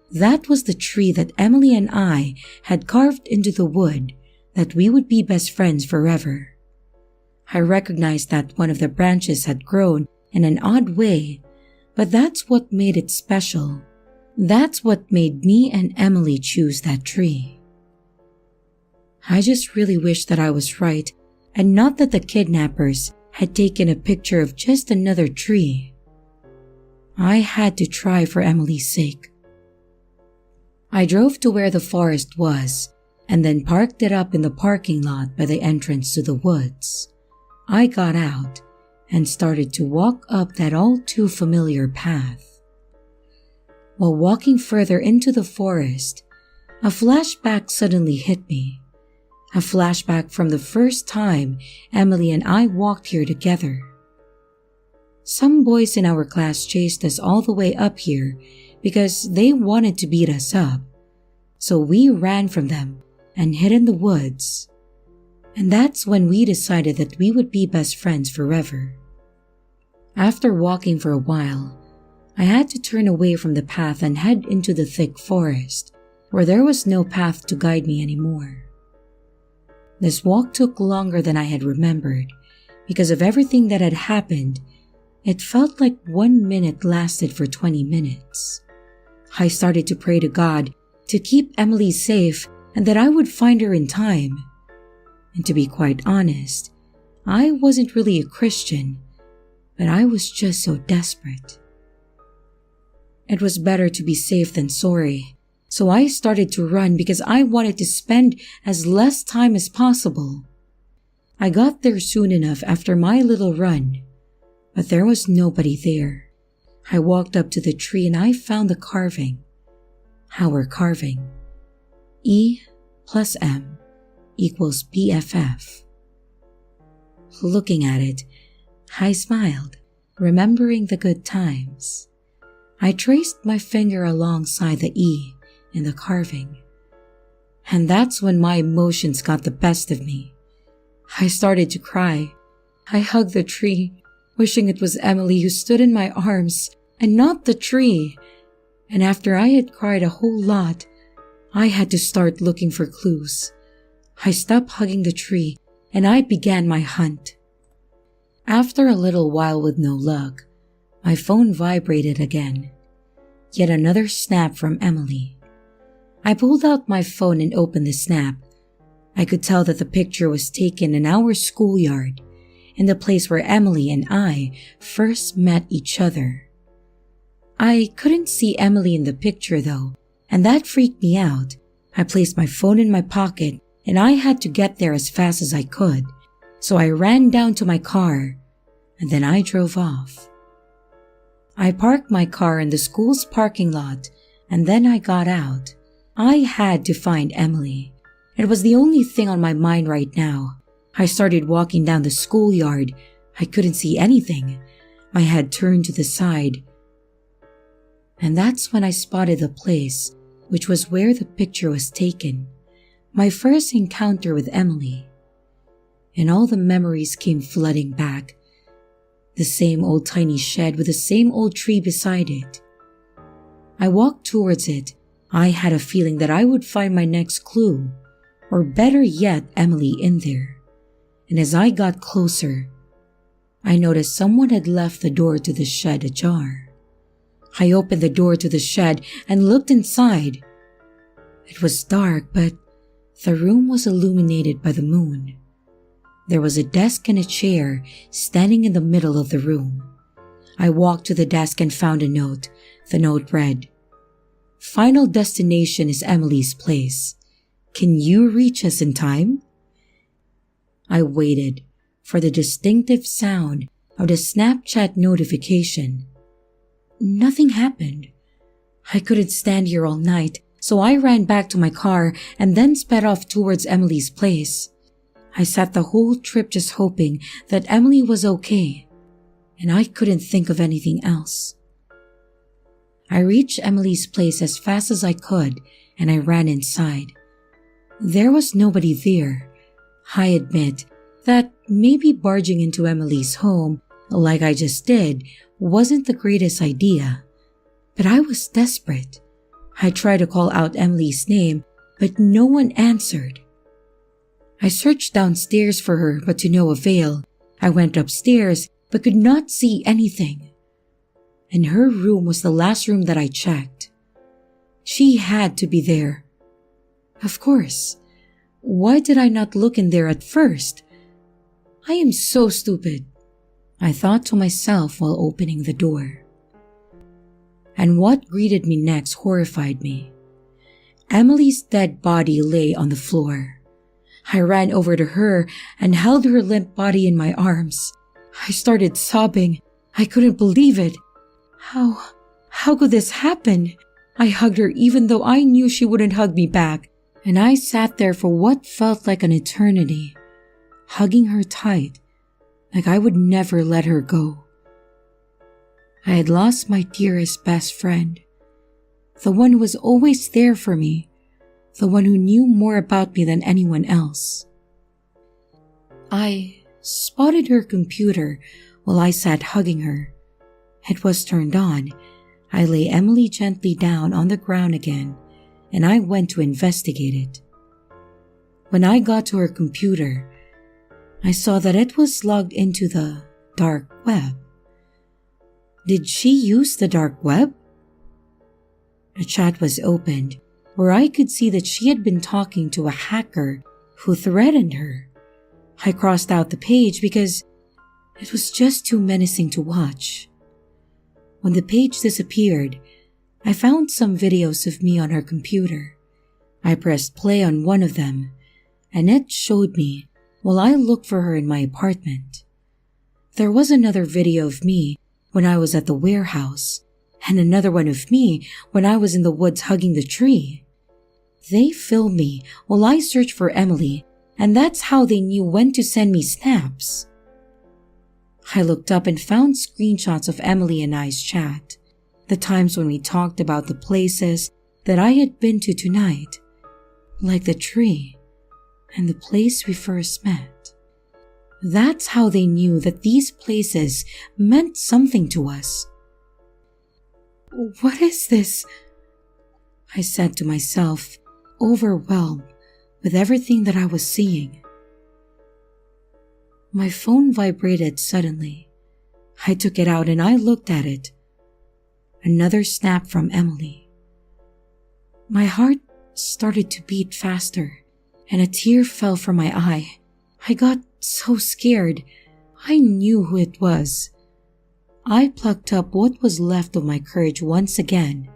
That was the tree that Emily and I had carved into the wood, that we would be best friends forever. I recognized that one of the branches had grown in an odd way, but that's what made it special. That's what made me and Emily choose that tree. I just really wish that I was right and not that the kidnappers had taken a picture of just another tree. I had to try for Emily's sake. I drove to where the forest was and then parked it up in the parking lot by the entrance to the woods. I got out and started to walk up that all too familiar path. While walking further into the forest, a flashback suddenly hit me. A flashback from the first time Emily and I walked here together. Some boys in our class chased us all the way up here because they wanted to beat us up. So we ran from them and hid in the woods. And that's when we decided that we would be best friends forever. After walking for a while, I had to turn away from the path and head into the thick forest, where there was no path to guide me anymore. This walk took longer than I had remembered. Because of everything that had happened, it felt like 1 minute lasted for 20 minutes. I started to pray to God to keep Emily safe and that I would find her in time. And to be quite honest, I wasn't really a Christian, but I was just so desperate. It was better to be safe than sorry, so I started to run because I wanted to spend as less time as possible. I got there soon enough after my little run, but there was nobody there. I walked up to the tree and I found the carving. Our carving. E plus M equals BFF. Looking at it, I smiled, remembering the good times. I traced my finger alongside the E in the carving. And that's when my emotions got the best of me. I started to cry. I hugged the tree, wishing it was Emily who stood in my arms and not the tree. And after I had cried a whole lot, I had to start looking for clues. I stopped hugging the tree and I began my hunt. After a little while with no luck, my phone vibrated again. Yet another snap from Emily. I pulled out my phone and opened the snap. I could tell that the picture was taken in our schoolyard, in the place where Emily and I first met each other. I couldn't see Emily in the picture though, and that freaked me out. I placed my phone in my pocket and I had to get there as fast as I could, so I ran down to my car and then I drove off. I parked my car in the school's parking lot and then I got out. I had to find Emily. It was the only thing on my mind right now. I started walking down the schoolyard. I couldn't see anything. My head turned to the side. And that's when I spotted the place, which was where the picture was taken. My first encounter with Emily. And all the memories came flooding back. The same old tiny shed with the same old tree beside it. I walked towards it. I had a feeling that I would find my next clue, or better yet, Emily in there. And as I got closer, I noticed someone had left the door to the shed ajar. I opened the door to the shed and looked inside. It was dark, but the room was illuminated by the moon. There was a desk and a chair standing in the middle of the room. I walked to the desk and found a note. The note read, "Final destination is Emily's place. Can you reach us in time?" I waited for the distinctive sound of the Snapchat notification. Nothing happened. I couldn't stand here all night, so I ran back to my car and then sped off towards Emily's place. I sat the whole trip just hoping that Emily was okay, and I couldn't think of anything else. I reached Emily's place as fast as I could, and I ran inside. There was nobody there. I admit that maybe barging into Emily's home, like I just did, wasn't the greatest idea. But I was desperate. I tried to call out Emily's name, but no one answered. I searched downstairs for her, but to no avail. I went upstairs, but could not see anything. And her room was the last room that I checked. She had to be there. Of course. Why did I not look in there at first? I am so stupid, I thought to myself while opening the door. And what greeted me next horrified me. Emily's dead body lay on the floor. I ran over to her and held her limp body in my arms. I started sobbing. I couldn't believe it. How could this happen? I hugged her even though I knew she wouldn't hug me back, and I sat there for what felt like an eternity, hugging her tight, like I would never let her go. I had lost my dearest best friend, the one who was always there for me, the one who knew more about me than anyone else. I spotted her computer while I sat hugging her. It was turned on. I lay Emily gently down on the ground again, and I went to investigate it. When I got to her computer, I saw that it was logged into the dark web. Did she use the dark web? The chat was opened, where I could see that she had been talking to a hacker who threatened her. I crossed out the page because it was just too menacing to watch. When the page disappeared, I found some videos of me on her computer. I pressed play on one of them, and it showed me while I looked for her in my apartment. There was another video of me when I was at the warehouse, and another one of me when I was in the woods hugging the tree. They filmed me while I searched for Emily, and that's how they knew when to send me snaps. I looked up and found screenshots of Emily and I's chat, the times when we talked about the places that I had been to tonight, like the tree and the place we first met. That's how they knew that these places meant something to us. What is this? I said to myself, overwhelmed with everything that I was seeing. My phone vibrated suddenly. I took it out and I looked at it. Another snap from Emily. My heart started to beat faster, and a tear fell from my eye. I got so scared. I knew who it was. I plucked up what was left of my courage once again,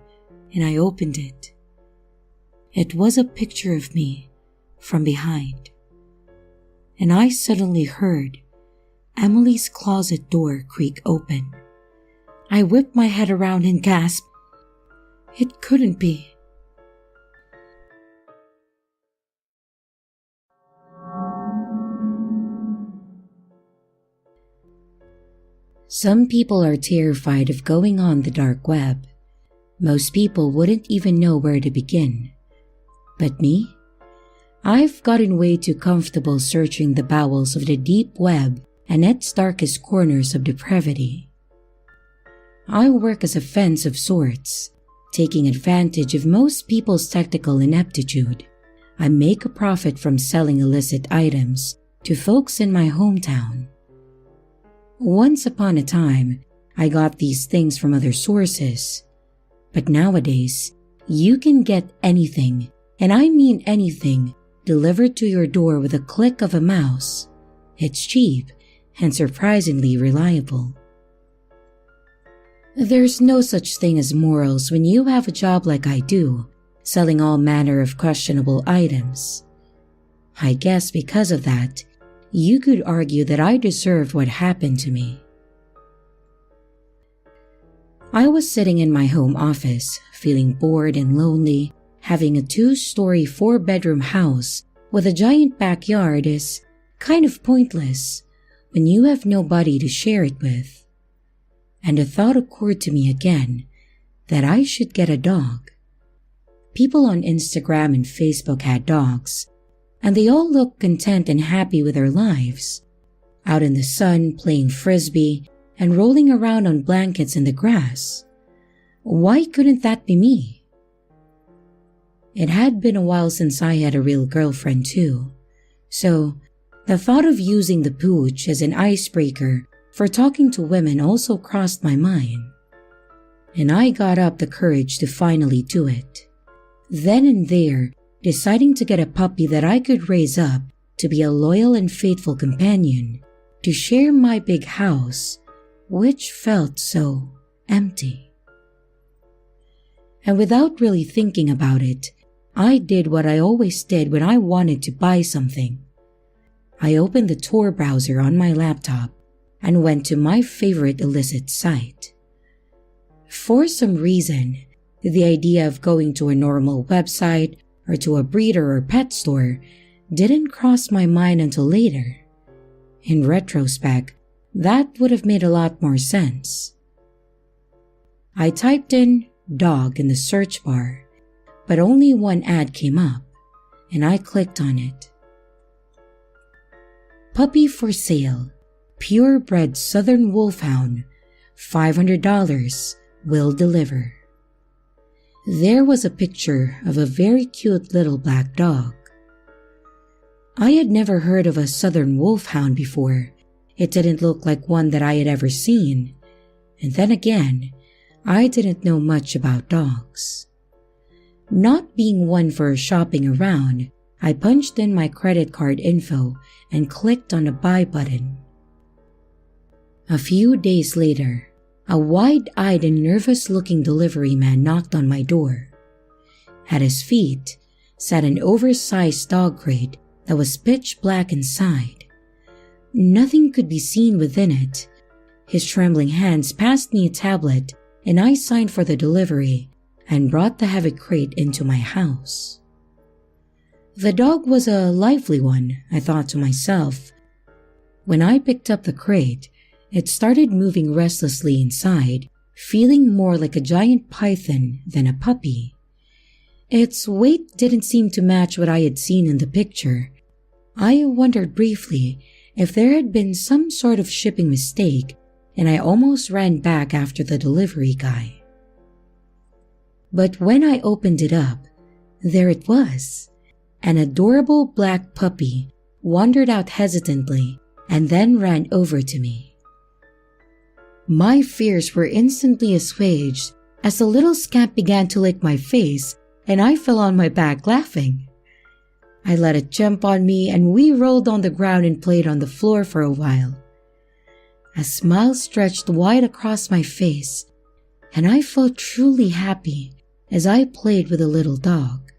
and I opened it. It was a picture of me from behind. And I suddenly heard Emily's closet door creak open. I whipped my head around and gasped. It couldn't be. Some people are terrified of going on the dark web. Most people wouldn't even know where to begin. But me? I've gotten way too comfortable searching the bowels of the deep web and its darkest corners of depravity. I work as a fence of sorts, taking advantage of most people's technical ineptitude. I make a profit from selling illicit items to folks in my hometown. Once upon a time, I got these things from other sources, but nowadays, you can get anything and I mean anything, delivered to your door with a click of a mouse. It's cheap and surprisingly reliable. There's no such thing as morals when you have a job like I do, selling all manner of questionable items. I guess because of that, you could argue that I deserved what happened to me. I was sitting in my home office, feeling bored and lonely. Having a 2-story 4-bedroom house with a giant backyard is kind of pointless when you have nobody to share it with. And a thought occurred to me again that I should get a dog. People on Instagram and Facebook had dogs, and they all looked content and happy with their lives, out in the sun playing frisbee and rolling around on blankets in the grass. Why couldn't that be me? It had been a while since I had a real girlfriend too, so the thought of using the pooch as an icebreaker for talking to women also crossed my mind, and I got up the courage to finally do it. Then and there, deciding to get a puppy that I could raise up to be a loyal and faithful companion, to share my big house, which felt so empty. And without really thinking about it, I did what I always did when I wanted to buy something. I opened the Tor browser on my laptop and went to my favorite illicit site. For some reason, the idea of going to a normal website or to a breeder or pet store didn't cross my mind until later. In retrospect, that would have made a lot more sense. I typed in dog in the search bar, but only one ad came up, and I clicked on it. Puppy for sale. Purebred Southern Wolfhound, $500, will deliver. There was a picture of a very cute little black dog. I had never heard of a Southern Wolfhound before. It didn't look like one that I had ever seen. And then again, I didn't know much about dogs. Not being one for shopping around, I punched in my credit card info and clicked on the buy button. A few days later, a wide-eyed and nervous-looking delivery man knocked on my door. At his feet sat an oversized dog crate that was pitch black inside. Nothing could be seen within it. His trembling hands passed me a tablet, and I signed for the delivery and brought the heavy crate into my house. The dog was a lively one, I thought to myself. When I picked up the crate, it started moving restlessly inside, feeling more like a giant python than a puppy. Its weight didn't seem to match what I had seen in the picture. I wondered briefly if there had been some sort of shipping mistake, and I almost ran back after the delivery guy. But when I opened it up, there it was. An adorable black puppy wandered out hesitantly and then ran over to me. My fears were instantly assuaged as the little scamp began to lick my face, and I fell on my back laughing. I let it jump on me, and we rolled on the ground and played on the floor for a while. A smile stretched wide across my face, and I felt truly happy as I played with the little dog.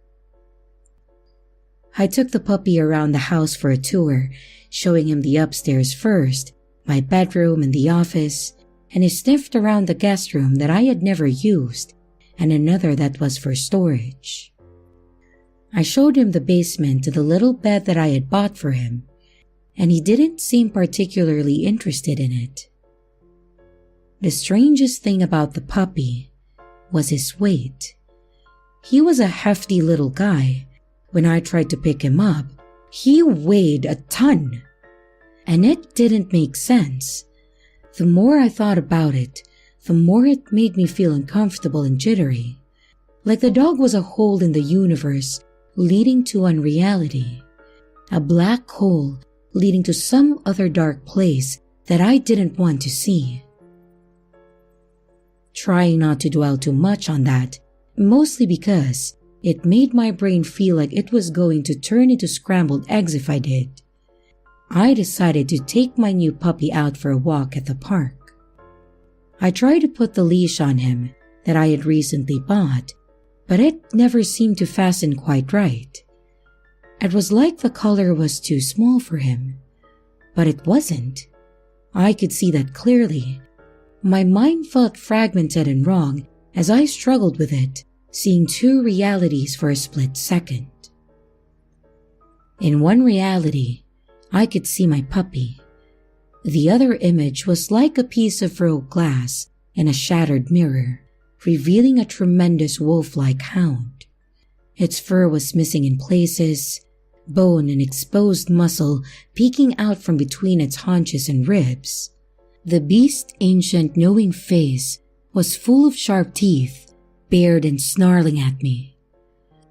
I took the puppy around the house for a tour, showing him the upstairs first, my bedroom and the office, and he sniffed around the guest room that I had never used, and another that was for storage. I showed him the basement to the little bed that I had bought for him, and he didn't seem particularly interested in it. The strangest thing about the puppy was his weight. He was a hefty little guy. When I tried to pick him up, he weighed a ton, and it didn't make sense. The more I thought about it, the more it made me feel uncomfortable and jittery, like the dog was a hole in the universe leading to unreality, a black hole leading to some other dark place that I didn't want to see. Trying not to dwell too much on that, mostly because It made my brain feel like it was going to turn into scrambled eggs if I did. I decided to take my new puppy out for a walk at the park. I tried to put the leash on him that I had recently bought, but it never seemed to fasten quite right. It was like the collar was too small for him, but it wasn't. I could see that clearly. My mind felt fragmented and wrong as I struggled with it, seeing two realities for a split second. In one reality, I could see my puppy. The other image was like a piece of rolled glass in a shattered mirror, revealing a tremendous wolf-like hound. Its fur was missing in places, bone and exposed muscle peeking out from between its haunches and ribs. The beast's ancient knowing face was full of sharp teeth, bared and snarling at me.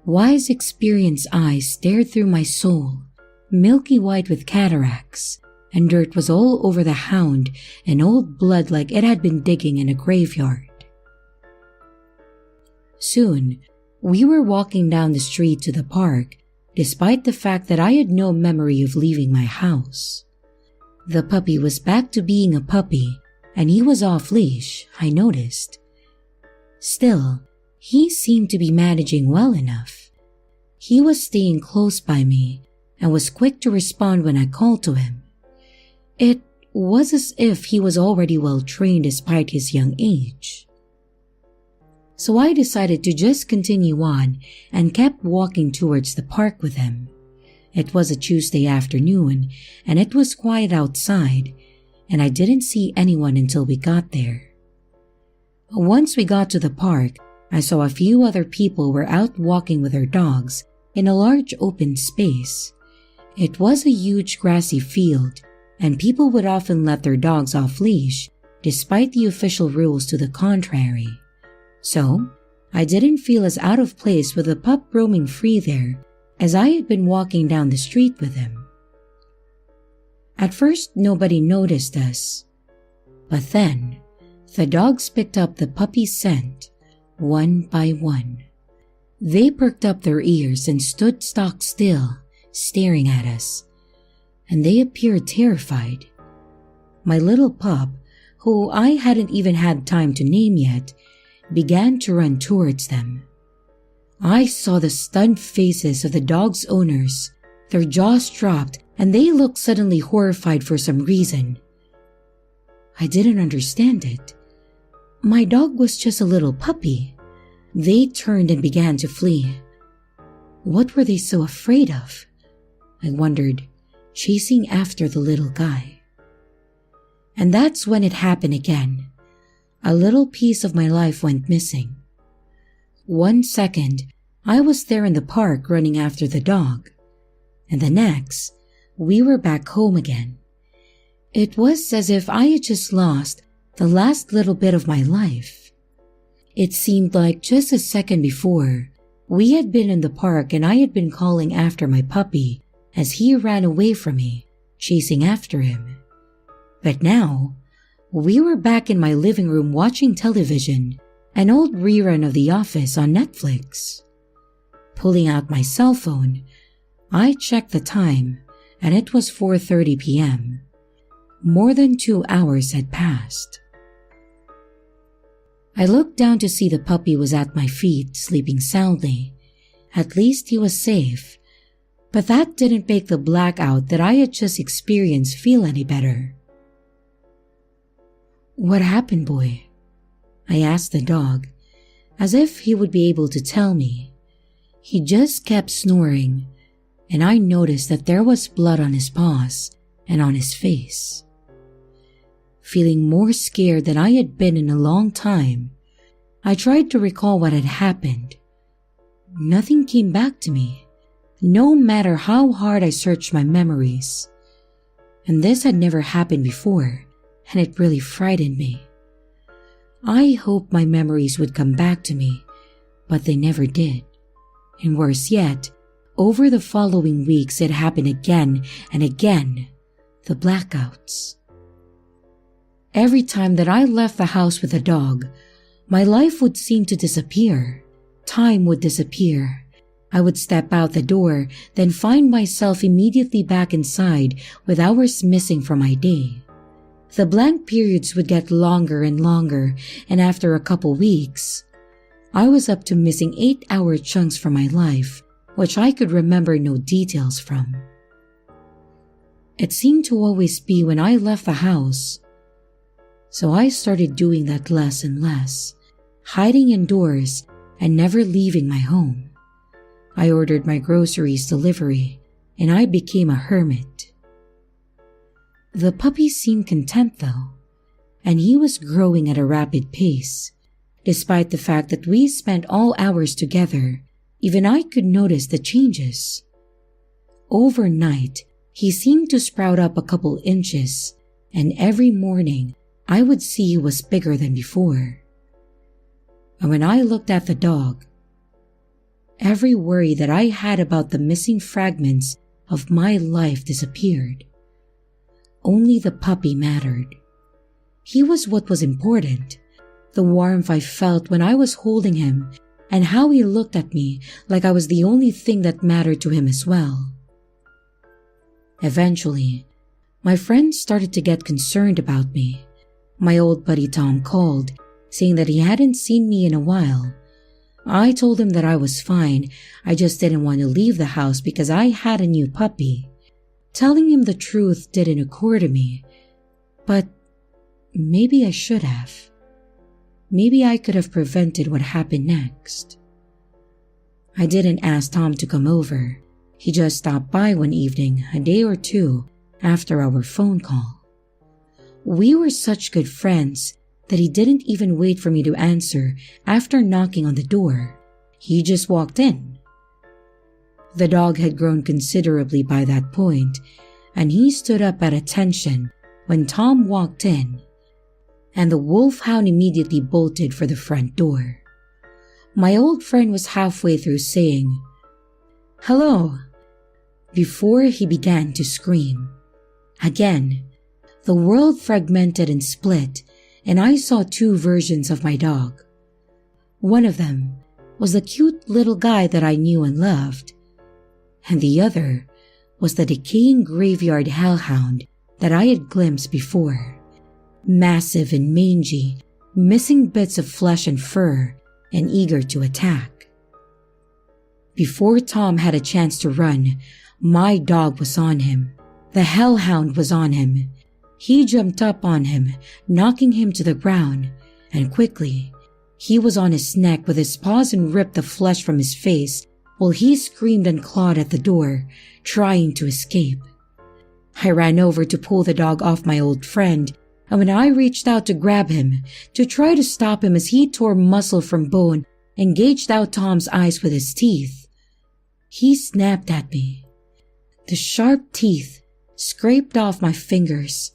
Wise, experienced eyes stared through my soul, milky white with cataracts, and dirt was all over the hound and old blood like it had been digging in a graveyard. Soon, we were walking down the street to the park, despite the fact that I had no memory of leaving my house. The puppy was back to being a puppy, and he was off-leash, I noticed. Still, he seemed to be managing well enough. He was staying close by me and was quick to respond when I called to him. It was as if he was already well trained despite his young age. So I decided to just continue on and kept walking towards the park with him. It was a Tuesday afternoon and it was quiet outside, and I didn't see anyone until we got there. Once we got to the park, I saw a few other people were out walking with their dogs in a large open space. It was a huge grassy field, and people would often let their dogs off leash despite the official rules to the contrary. So, I didn't feel as out of place with the pup roaming free there as I had been walking down the street with him. At first, nobody noticed us. But then, the dogs picked up the puppy's scent, one by one. They perked up their ears and stood stock still, staring at us. And they appeared terrified. My little pup, who I hadn't even had time to name yet, began to run towards them. I saw the stunned faces of the dog's owners. Their jaws dropped and they looked suddenly horrified for some reason. I didn't understand it. My dog was just a little puppy. They turned and began to flee. What were they so afraid of? I wondered, chasing after the little guy. And that's when it happened again. A little piece of my life went missing. 1 second, I was there in the park running after the dog, and the next, we were back home again. It was as if I had just lost the last little bit of my life. It seemed like just a second before, we had been in the park and I had been calling after my puppy as he ran away from me, chasing after him. But now, we were back in my living room watching television, an old rerun of The Office on Netflix. Pulling out my cell phone, I checked the time and it was 4:30 p.m. More than 2 hours had passed. I looked down to see the puppy was at my feet, sleeping soundly. At least he was safe. But that didn't make the blackout that I had just experienced feel any better. "What happened, boy?" I asked the dog, as if he would be able to tell me. He just kept snoring, and I noticed that there was blood on his paws and on his face. Feeling more scared than I had been in a long time, I tried to recall what had happened. Nothing came back to me, no matter how hard I searched my memories. And this had never happened before, and it really frightened me. I hoped my memories would come back to me, but they never did. And worse yet, over the following weeks it happened again and again, the blackouts. Every time that I left the house with a dog, my life would seem to disappear. Time would disappear. I would step out the door, then find myself immediately back inside with hours missing from my day. The blank periods would get longer and longer, and after a couple weeks, I was up to missing 8-hour chunks from my life, which I could remember no details from. It seemed to always be when I left the house, so I started doing that less and less, hiding indoors and never leaving my home. I ordered my groceries delivery, and I became a hermit. The puppy seemed content though, and he was growing at a rapid pace. Despite the fact that we spent all hours together, even I could notice the changes. Overnight, he seemed to sprout up a couple inches, and every morning I would see he was bigger than before. And when I looked at the dog, every worry that I had about the missing fragments of my life disappeared. Only the puppy mattered. He was what was important. The warmth I felt when I was holding him, and how he looked at me like I was the only thing that mattered to him as well. Eventually, my friends started to get concerned about me. My old buddy Tom called, saying that he hadn't seen me in a while. I told him that I was fine, I just didn't want to leave the house because I had a new puppy. Telling him the truth didn't occur to me, but maybe I should have. Maybe I could have prevented what happened next. I didn't ask Tom to come over. He just stopped by one evening, a day or two after our phone call. We were such good friends that he didn't even wait for me to answer after knocking on the door. He just walked in. The dog had grown considerably by that point, and he stood up at attention when Tom walked in, and the wolfhound immediately bolted for the front door. My old friend was halfway through saying, "Hello," before he began to scream. Again, the world fragmented and split, and I saw two versions of my dog. One of them was the cute little guy that I knew and loved, and the other was the decaying graveyard hellhound that I had glimpsed before. Massive and mangy, missing bits of flesh and fur, and eager to attack. Before Tom had a chance to run, my dog was on him. The hellhound was on him. He jumped up on him, knocking him to the ground, and quickly, he was on his neck with his paws and ripped the flesh from his face while he screamed and clawed at the door, trying to escape. I ran over to pull the dog off my old friend, and when I reached out to grab him, to try to stop him as he tore muscle from bone and gouged out Tom's eyes with his teeth, he snapped at me. The sharp teeth scraped off my fingers,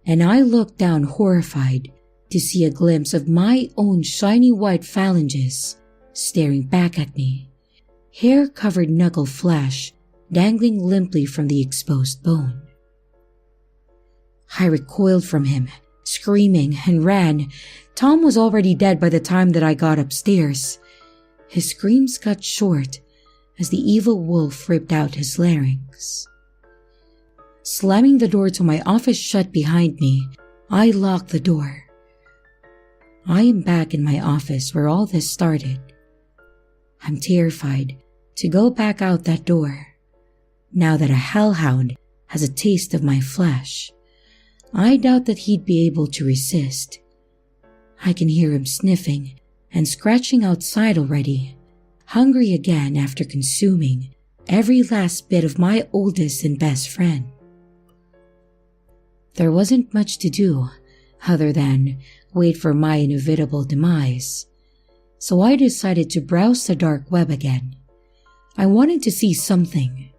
and I looked down horrified to see a glimpse of my own shiny white phalanges staring back at me, hair-covered knuckle flesh dangling limply from the exposed bone. I recoiled from him, screaming, and ran. Tom was already dead by the time that I got upstairs. His screams cut short as the evil wolf ripped out his larynx. Slamming the door to my office shut behind me, I locked the door. I am back in my office where all this started. I'm terrified to go back out that door, now that a hellhound has a taste of my flesh. I doubt that he'd be able to resist. I can hear him sniffing and scratching outside already, hungry again after consuming every last bit of my oldest and best friend. There wasn't much to do other than wait for my inevitable demise, so I decided to browse the dark web again. I wanted to see something.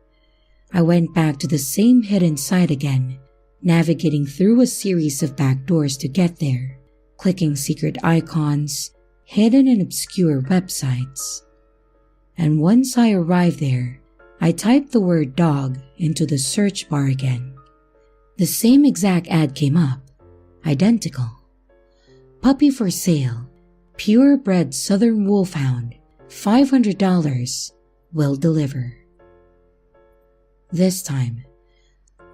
I went back to the same hidden site again, navigating through a series of back doors to get there, clicking secret icons, hidden and obscure websites. And once I arrived there, I typed the word dog into the search bar again. The same exact ad came up, identical. Puppy for sale, purebred southern wolfhound, $500 will deliver. This time,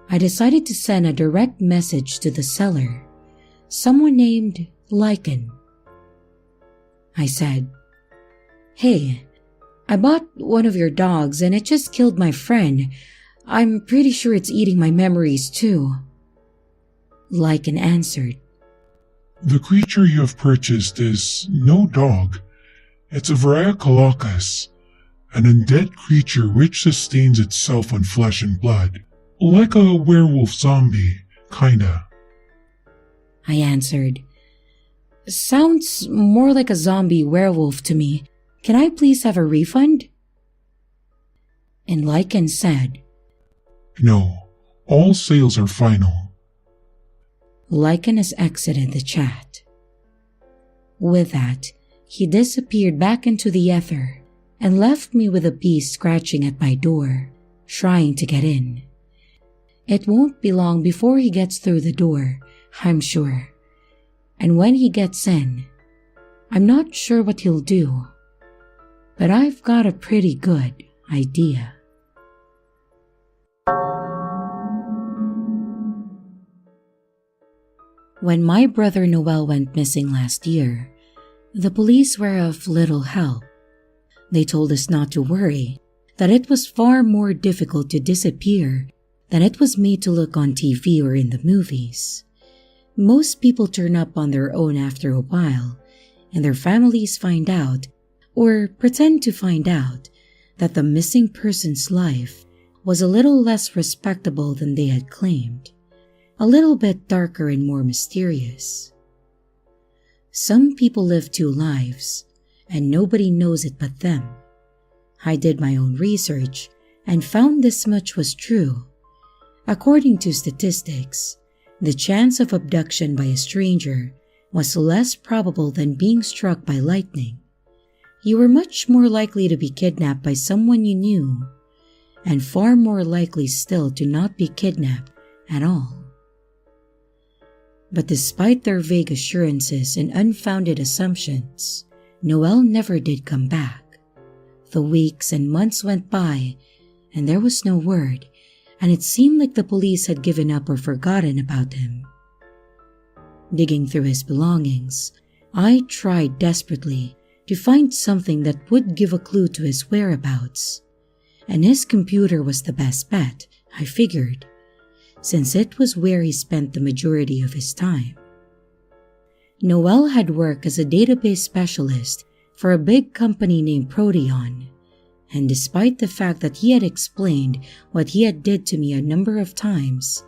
I decided to send a direct message to the seller, someone named Lycan. I said, "Hey, I bought one of your dogs and it just killed my friend. I'm pretty sure it's eating my memories too." Lycan answered,
The creature you have purchased is no dog. It's a Variocolocus, an undead creature which sustains itself on flesh and blood, like a werewolf zombie, kinda.
I answered, "Sounds more like a zombie werewolf to me. Can I please have a refund?" And Lycan said,
No, all sales are final.
Lycan has exited the chat. With that, he disappeared back into the ether and left me with a beast scratching at my door, trying to get in. It won't be long before he gets through the door, I'm sure. And when he gets in, I'm not sure what he'll do, but I've got a pretty good idea. When my brother Noel went missing last year, the police were of little help. They told us not to worry, that it was far more difficult to disappear than it was made to look on TV or in the movies. Most people turn up on their own after a while, and their families find out, or pretend to find out, that the missing person's life was a little less respectable than they had claimed, a little bit darker and more mysterious. Some people live two lives, and nobody knows it but them. I did my own research and found this much was true. According to statistics, the chance of abduction by a stranger was less probable than being struck by lightning. You were much more likely to be kidnapped by someone you knew, and far more likely still to not be kidnapped at all. But despite their vague assurances and unfounded assumptions, Noel never did come back. The weeks and months went by, and there was no word, and it seemed like the police had given up or forgotten about him. Digging through his belongings, I tried desperately to find something that would give a clue to his whereabouts, and his computer was the best bet, I figured, since it was where he spent the majority of his time. Noel had worked as a database specialist for a big company named Proteon, and despite the fact that he had explained what he had did to me a number of times,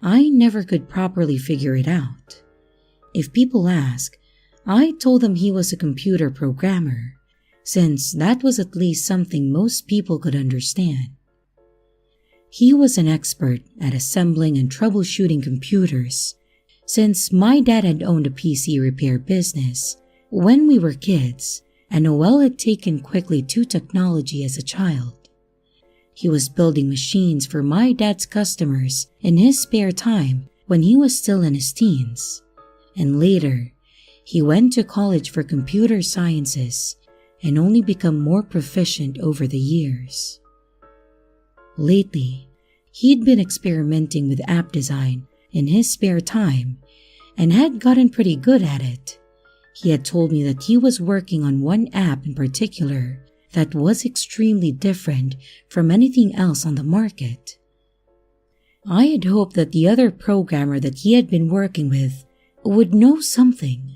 I never could properly figure it out. If people ask, I told them he was a computer programmer, since that was at least something most people could understand. He was an expert at assembling and troubleshooting computers, since my dad had owned a PC repair business when we were kids, and Noel had taken quickly to technology as a child. He was building machines for my dad's customers in his spare time when he was still in his teens, and later, he went to college for computer sciences and only become more proficient over the years. Lately, he'd been experimenting with app design in his spare time and had gotten pretty good at it. He had told me that he was working on one app in particular that was extremely different from anything else on the market. I had hoped that the other programmer that he had been working with would know something,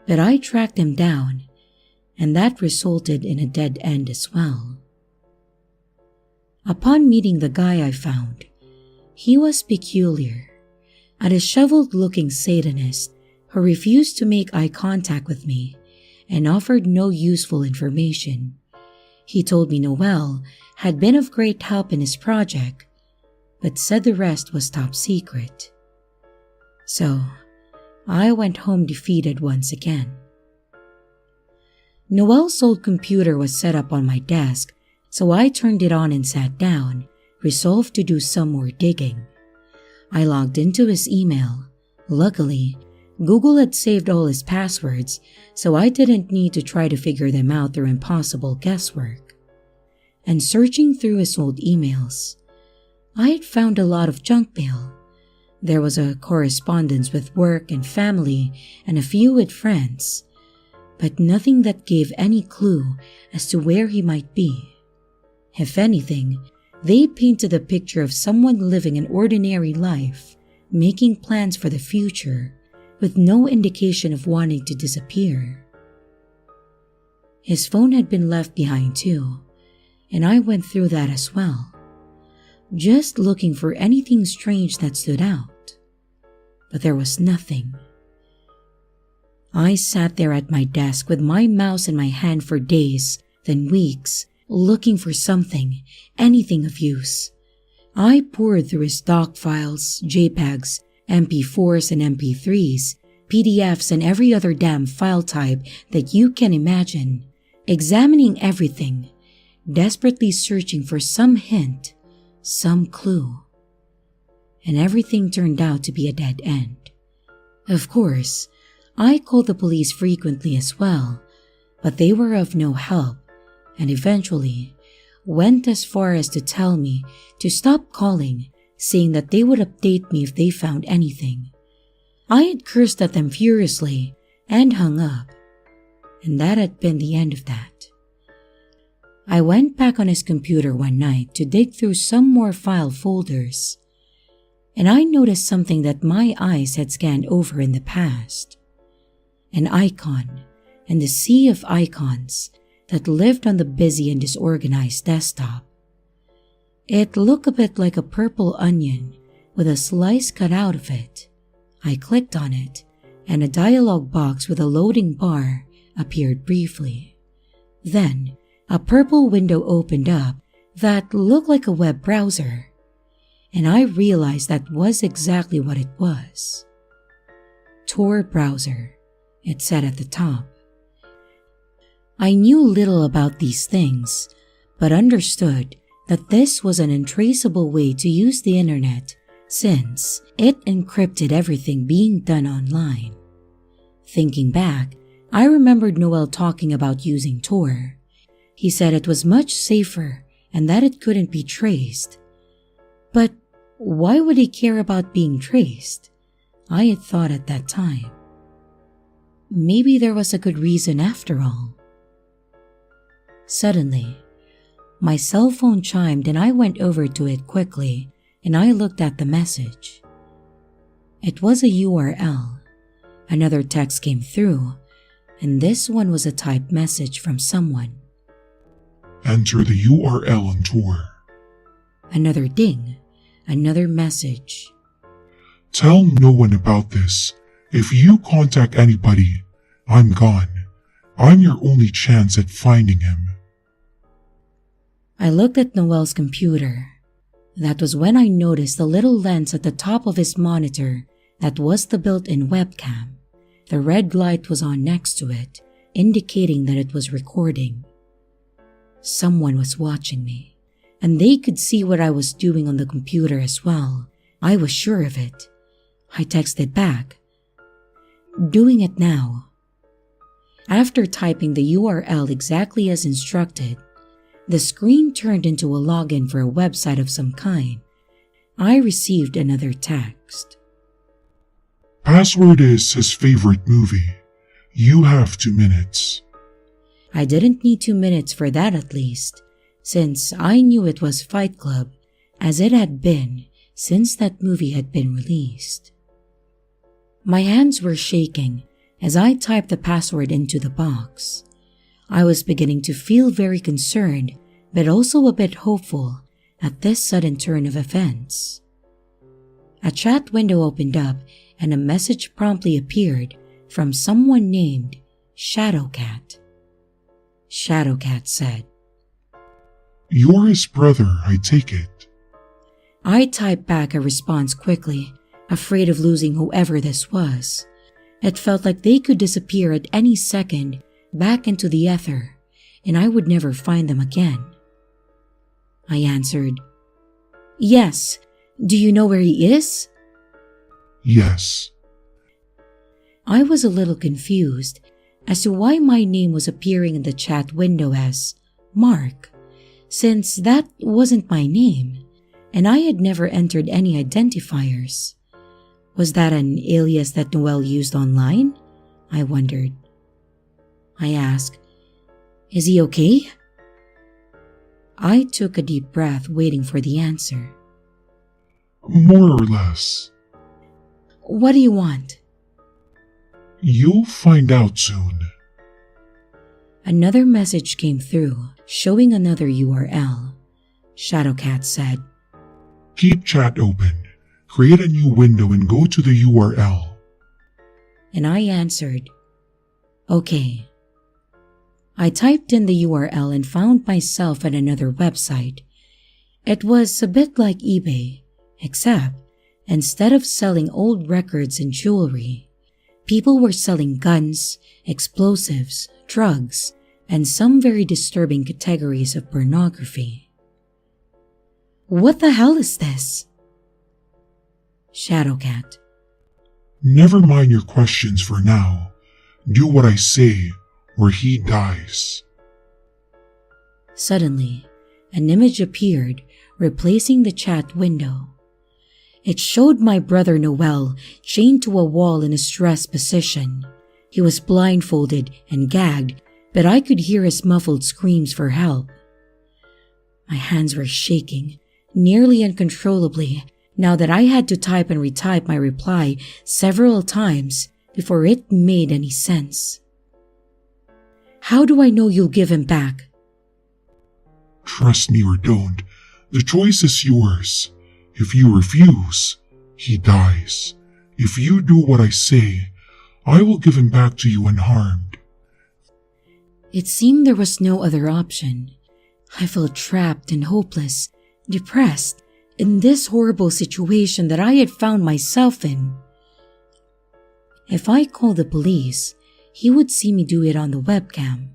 but I tracked him down, and that resulted in a dead end as well. Upon meeting the guy I found, he was peculiar, a disheveled-looking Satanist who refused to make eye contact with me and offered no useful information. He told me Noel had been of great help in his project, but said the rest was top secret. So, I went home defeated once again. Noel's old computer was set up on my desk, so I turned it on and sat down, resolved to do some more digging. I logged into his email. Luckily, Google had saved all his passwords, so I didn't need to try to figure them out through impossible guesswork. And searching through his old emails, I had found a lot of junk mail. There was a correspondence with work and family and a few with friends, but nothing that gave any clue as to where he might be. If anything, they painted a picture of someone living an ordinary life, making plans for the future, with no indication of wanting to disappear. His phone had been left behind too, and I went through that as well, just looking for anything strange that stood out. But there was nothing. I sat there at my desk with my mouse in my hand for days, then weeks, looking for something, anything of use. I poured through his doc files, JPEGs, MP4s and MP3s, PDFs and every other damn file type that you can imagine, examining everything, desperately searching for some hint, some clue. And everything turned out to be a dead end. Of course, I called the police frequently as well, but they were of no help, and eventually went as far as to tell me to stop calling, saying that they would update me if they found anything. I had cursed at them furiously and hung up, and that had been the end of that. I went back on his computer one night to dig through some more file folders, and I noticed something that my eyes had scanned over in the past. An icon and the sea of icons that lived on the busy and disorganized desktop. It looked a bit like a purple onion with a slice cut out of it. I clicked on it, and a dialog box with a loading bar appeared briefly. Then, a purple window opened up that looked like a web browser, and I realized that was exactly what it was. Tor browser, it said at the top. I knew little about these things, but understood that this was an untraceable way to use the internet since it encrypted everything being done online. Thinking back, I remembered Noel talking about using Tor. He said it was much safer and that it couldn't be traced. But why would he care about being traced? I had thought at that time. Maybe there was a good reason after all. Suddenly, my cell phone chimed and I went over to it quickly and I looked at the message. It was a URL. Another text came through, and this one was a typed message from someone.
Enter the URL on Tor.
Another ding, another message.
Tell no one about this. If you contact anybody, I'm gone. I'm your only chance at finding him.
I looked at Noel's computer. That was when I noticed the little lens at the top of his monitor that was the built-in webcam. The red light was on next to it, indicating that it was recording. Someone was watching me, and they could see what I was doing on the computer as well. I was sure of it. I texted back, "Doing it now." After typing the URL exactly as instructed, the screen turned into a login for a website of some kind. I received another text.
Password is his favorite movie. You have 2 minutes.
I didn't need 2 minutes for that at least, since I knew it was Fight Club, as it had been since that movie had been released. My hands were shaking as I typed the password into the box. I was beginning to feel very concerned, but also a bit hopeful at this sudden turn of events. A chat window opened up and a message promptly appeared from someone named Shadowcat. Shadowcat said,
You're his brother, I take it.
I typed back a response quickly, afraid of losing whoever this was. It felt like they could disappear at any second back into the ether, and I would never find them again. I answered, Yes. Do you know where he is?
Yes.
I was a little confused as to why my name was appearing in the chat window as Mark, since that wasn't my name and I had never entered any identifiers. Was that an alias that Noel used online? I wondered. I asked, "Is he okay?" I took a deep breath, waiting for the answer.
More or less.
"What do you want?"
You'll find out soon.
Another message came through, showing another URL. Shadowcat said,
Keep chat open. Create a new window and go to the URL.
and I answered, "Okay." I typed in the URL and found myself at another website. It was a bit like eBay, except instead of selling old records and jewelry, people were selling guns, explosives, drugs, and some very disturbing categories of pornography. "What the hell is this?" Shadowcat.
Never mind your questions for now. Do what I say, or he dies.
Suddenly, an image appeared, replacing the chat window. It showed my brother Noel chained to a wall in a stressed position. He was blindfolded and gagged, but I could hear his muffled screams for help. My hands were shaking, nearly uncontrollably, now that I had to type and retype my reply several times before it made any sense. "How do I know you'll give him back?"
Trust me or don't. The choice is yours. If you refuse, he dies. If you do what I say, I will give him back to you unharmed.
It seemed there was no other option. I felt trapped and hopeless, depressed, in this horrible situation that I had found myself in. If I called the police, he would see me do it on the webcam.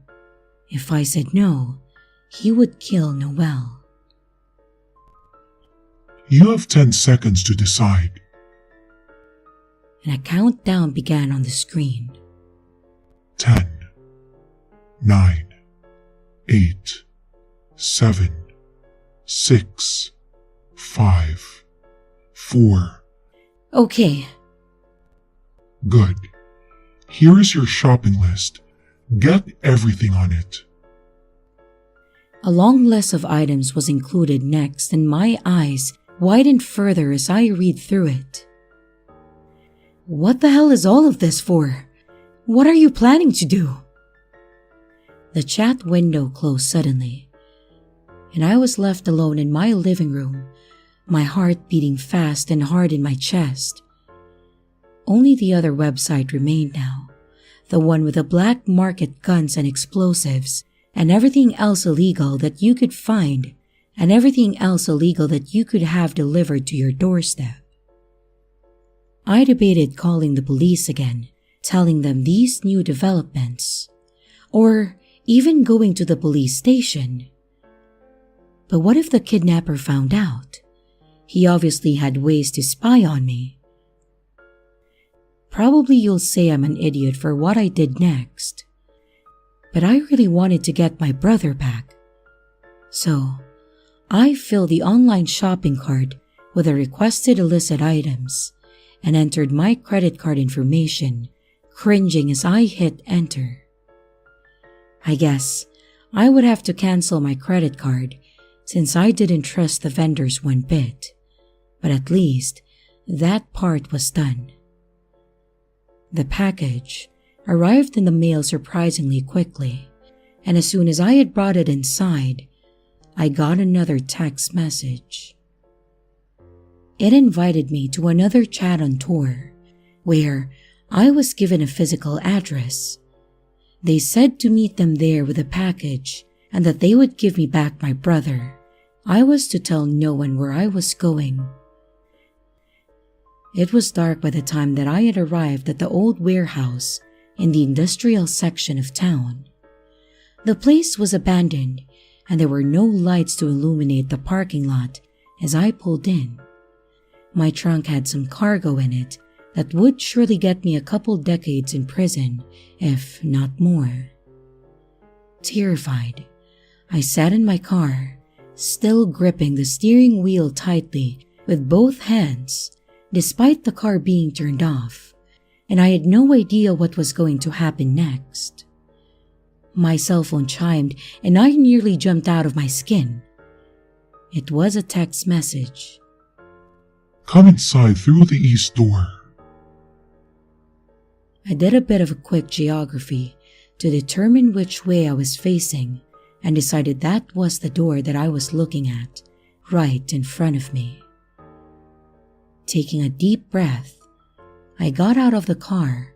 If I said no, he would kill Noel.
You have 10 seconds to decide.
And a countdown began on the screen.
10, 9, 8, 7, 6, 5, 4.
Okay,
Good. Here is your shopping list. Get everything on it.
a long list of items was included next, and my eyes widened further as I read through it. What the hell is all of this for? What are you planning to do? The chat window closed suddenly, and I was left alone in my living room, my heart beating fast and hard in my chest. Only the other website remained now, the one with the black market guns and explosives, and everything else illegal that you could find, and everything else illegal that you could have delivered to your doorstep. I debated calling the police again, telling them these new developments, or even going to the police station. But what if the kidnapper found out? He obviously had ways to spy on me. Probably you'll say I'm an idiot for what I did next, but I really wanted to get my brother back. So, I filled the online shopping cart with the requested illicit items and entered my credit card information, cringing as I hit enter. I guess I would have to cancel my credit card since I didn't trust the vendors one bit, but at least that part was done. The package arrived in the mail surprisingly quickly, and as soon as I had brought it inside, I got another text message. It invited me to another chat on tour, where I was given a physical address. They said to meet them there with a package and that they would give me back my brother. I was to tell no one where I was going. It was dark by the time that I had arrived at the old warehouse in the industrial section of town. The place was abandoned, and there were no lights to illuminate the parking lot as I pulled in. My trunk had some cargo in it, that would surely get me a couple decades in prison, if not more. Terrified, I sat in my car, still gripping the steering wheel tightly with both hands, despite the car being turned off, and I had no idea what was going to happen next. My cell phone chimed and I nearly jumped out of my skin. It was a text message.
Come inside through the east door.
I did a bit of a quick geography to determine which way I was facing and decided that was the door that I was looking at, right in front of me. Taking a deep breath, I got out of the car.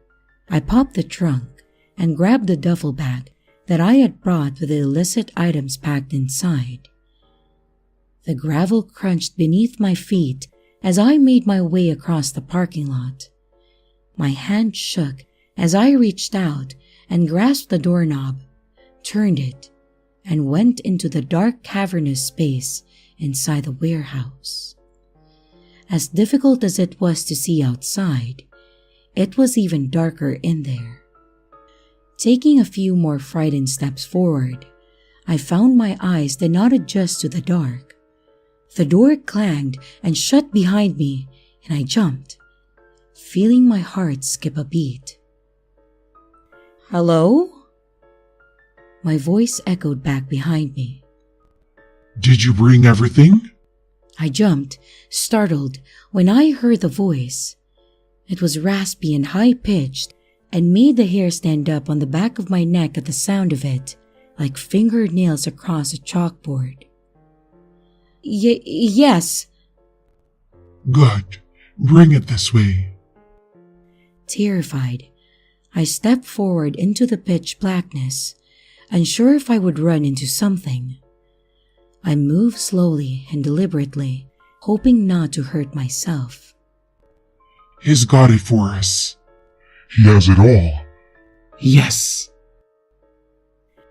I popped the trunk and grabbed the duffel bag that I had brought with the illicit items packed inside. The gravel crunched beneath my feet as I made my way across the parking lot. My hand shook as I reached out and grasped the doorknob, turned it, and went into the dark cavernous space inside the warehouse. As difficult as it was to see outside, it was even darker in there. Taking a few more frightened steps forward, I found my eyes did not adjust to the dark. The door clanged and shut behind me, and I jumped, feeling my heart skip a beat. "Hello?" My voice echoed back behind me.
Did you bring everything?
I jumped, startled, when I heard the voice. It was raspy and high-pitched and made the hair stand up on the back of my neck at the sound of it, like fingernails across a chalkboard. Yes.
Good. Bring it this way.
Terrified, I stepped forward into the pitch blackness, unsure if I would run into something. I moved slowly and deliberately, hoping not to hurt myself.
He's got it for us.
He has it all.
Yes.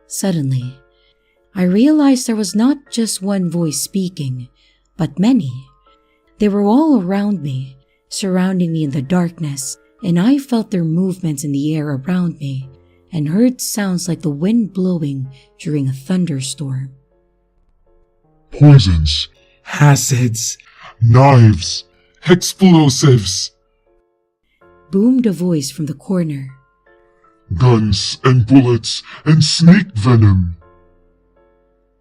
Suddenly, I realized there was not just one voice speaking, but many. They were all around me, surrounding me in the darkness, and I felt their movements in the air around me and heard sounds like the wind blowing during a thunderstorm.
Poisons.
Acids.
Knives.
Explosives.
Boomed a voice from the corner.
Guns and bullets and snake venom.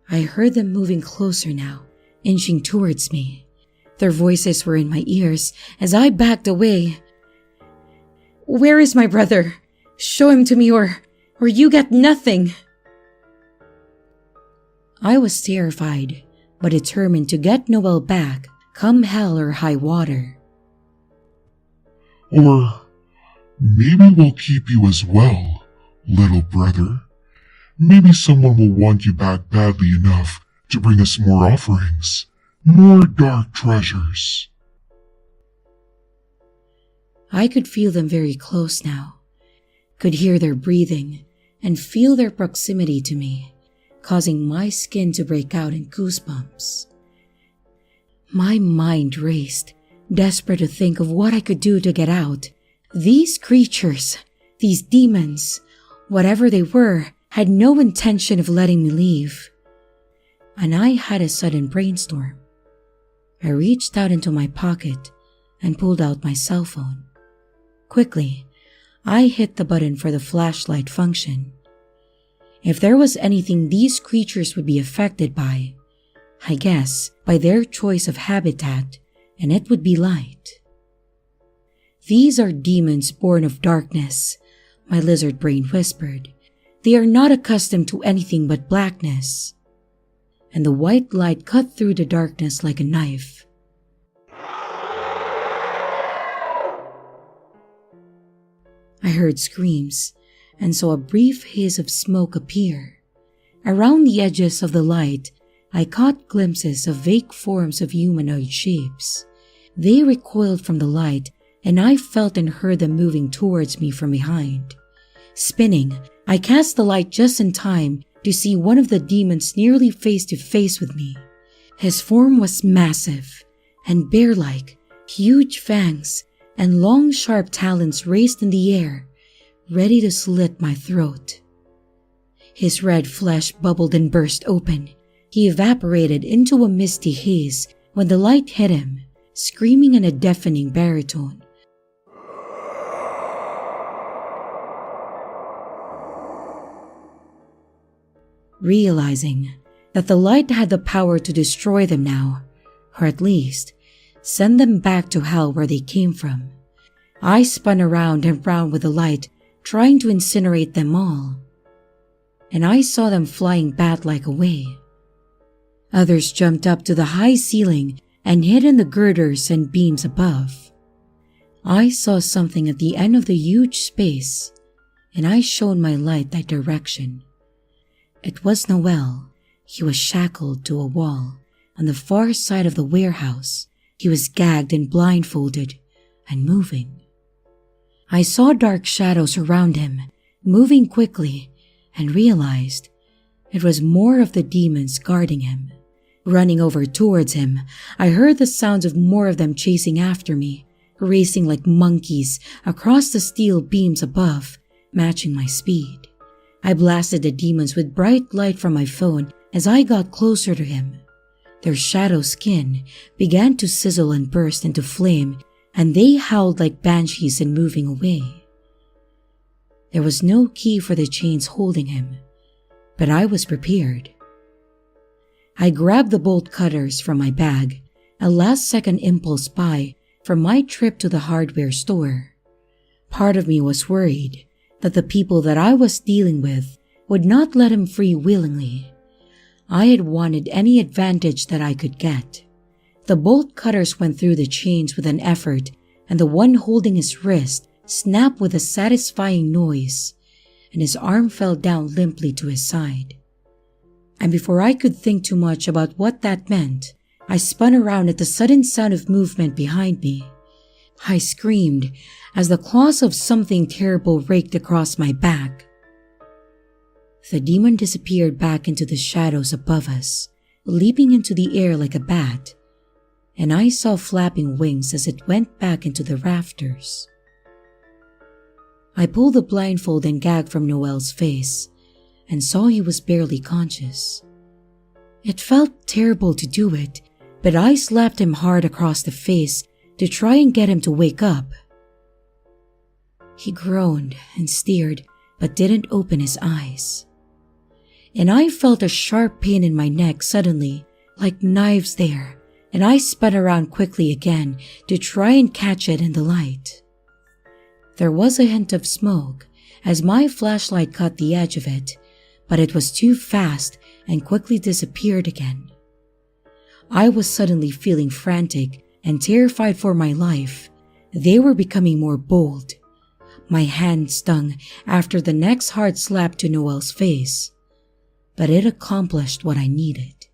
I heard them moving closer now, inching towards me. Their voices were in my ears as I backed away. "Where is my brother? Show him to me or you get nothing." I was terrified, but determined to get Noel back, come hell or high water.
Or maybe we'll keep you as well, little brother. Maybe someone will want you back badly enough to bring us more offerings, more dark treasures.
I could feel them very close now, could hear their breathing and feel their proximity to me, causing my skin to break out in goosebumps. My mind raced, desperate to think of what I could do to get out. These creatures, these demons, whatever they were, had no intention of letting me leave. And I had a sudden brainstorm. I reached out into my pocket and pulled out my cell phone. Quickly, I hit the button for the flashlight function. If there was anything these creatures would be affected by, I guess by their choice of habitat, and it would be light. "These are demons born of darkness," my lizard brain whispered. "They are not accustomed to anything but blackness." And the white light cut through the darkness like a knife. I heard screams and saw a brief haze of smoke appear. Around the edges of the light, I caught glimpses of vague forms of humanoid shapes. They recoiled from the light, and I felt and heard them moving towards me from behind. Spinning, I cast the light just in time to see one of the demons nearly face to face with me. His form was massive and bear-like, huge fangs and long sharp talons raised in the air, ready to slit my throat. His red flesh bubbled and burst open. He evaporated into a misty haze when the light hit him, screaming in a deafening baritone. Realizing that the light had the power to destroy them now, or at least send them back to hell where they came from, I spun around and round with the light, trying to incinerate them all. And I saw them flying bat-like away. Others jumped up to the high ceiling and hid in the girders and beams above. I saw something at the end of the huge space, and I shone my light that direction. It was Noel. He was shackled to a wall on the far side of the warehouse. He was gagged and blindfolded and moving. I saw dark shadows around him, moving quickly, and realized it was more of the demons guarding him. Running over towards him, I heard the sounds of more of them chasing after me, racing like monkeys across the steel beams above, matching my speed. I blasted the demons with bright light from my phone as I got closer to him. Their shadow skin began to sizzle and burst into flame, and they howled like banshees and moving away. There was no key for the chains holding him, but I was prepared. I grabbed the bolt cutters from my bag, a last-second impulse buy from my trip to the hardware store. Part of me was worried that the people that I was dealing with would not let him free willingly. I had wanted any advantage that I could get. The bolt cutters went through the chains with an effort, and the one holding his wrist snapped with a satisfying noise, and his arm fell down limply to his side. And before I could think too much about what that meant, I spun around at the sudden sound of movement behind me. I screamed as the claws of something terrible raked across my back. The demon disappeared back into the shadows above us, leaping into the air like a bat, and I saw flapping wings as it went back into the rafters. I pulled the blindfold and gag from Noel's face, and saw he was barely conscious. It felt terrible to do it, but I slapped him hard across the face to try and get him to wake up. He groaned and stared, but didn't open his eyes. And I felt a sharp pain in my neck suddenly, like knives there, and I spun around quickly again to try and catch it in the light. There was a hint of smoke as my flashlight caught the edge of it, but it was too fast and quickly disappeared again. I was suddenly feeling frantic and terrified for my life. They were becoming more bold. My hand stung after the next hard slap to Noel's face, but it accomplished what I needed.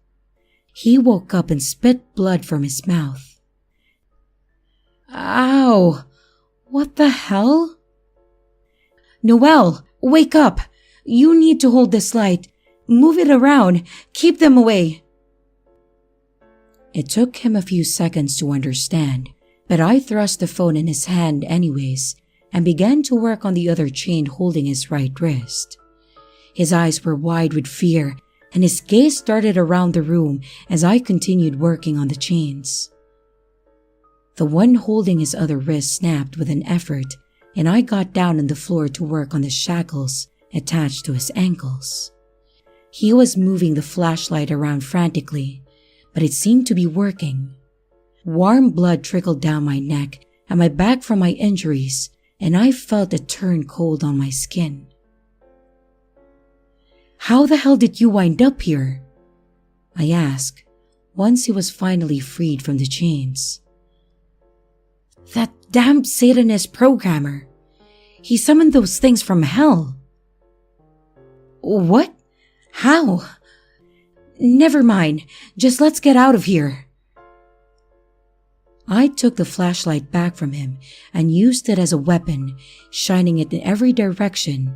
He woke up and spit blood from his mouth. Ow! What the hell? Noel, wake up! You need to hold this light. Move it around. Keep them away. It took him a few seconds to understand, but I thrust the phone in his hand anyways and began to work on the other chain holding his right wrist. His eyes were wide with fear, and his gaze darted around the room as I continued working on the chains. The one holding his other wrist snapped with an effort, and I got down on the floor to work on the shackles attached to his ankles. He was moving the flashlight around frantically, but it seemed to be working. Warm blood trickled down my neck and my back from my injuries, and I felt it turn cold on my skin. How the hell did you wind up here? I asked, once he was finally freed from the chains. That damned Satanist programmer. He summoned those things from hell. What? How? Never mind. Just let's get out of here. I took the flashlight back from him and used it as a weapon, shining it in every direction,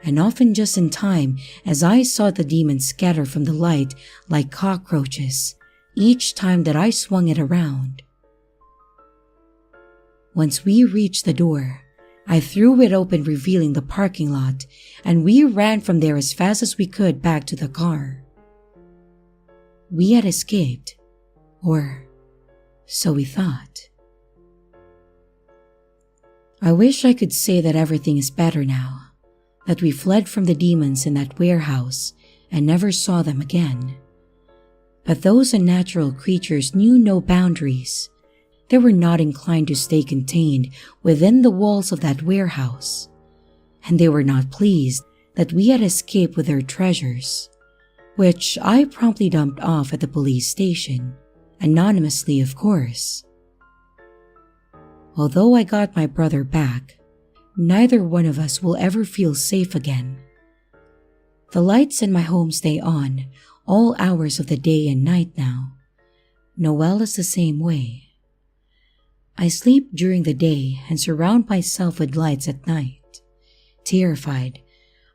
and often just in time as I saw the demons scatter from the light like cockroaches each time that I swung it around. Once we reached the door, I threw it open, revealing the parking lot, and we ran from there as fast as we could back to the car. We had escaped, or so we thought. I wish I could say that everything is better now, that we fled from the demons in that warehouse and never saw them again. But those unnatural creatures knew no boundaries. They were not inclined to stay contained within the walls of that warehouse, and they were not pleased that we had escaped with their treasures, which I promptly dumped off at the police station, anonymously of course. Although I got my brother back, neither one of us will ever feel safe again. The lights in my home stay on all hours of the day and night now. Noelle is the same way. I sleep during the day and surround myself with lights at night, terrified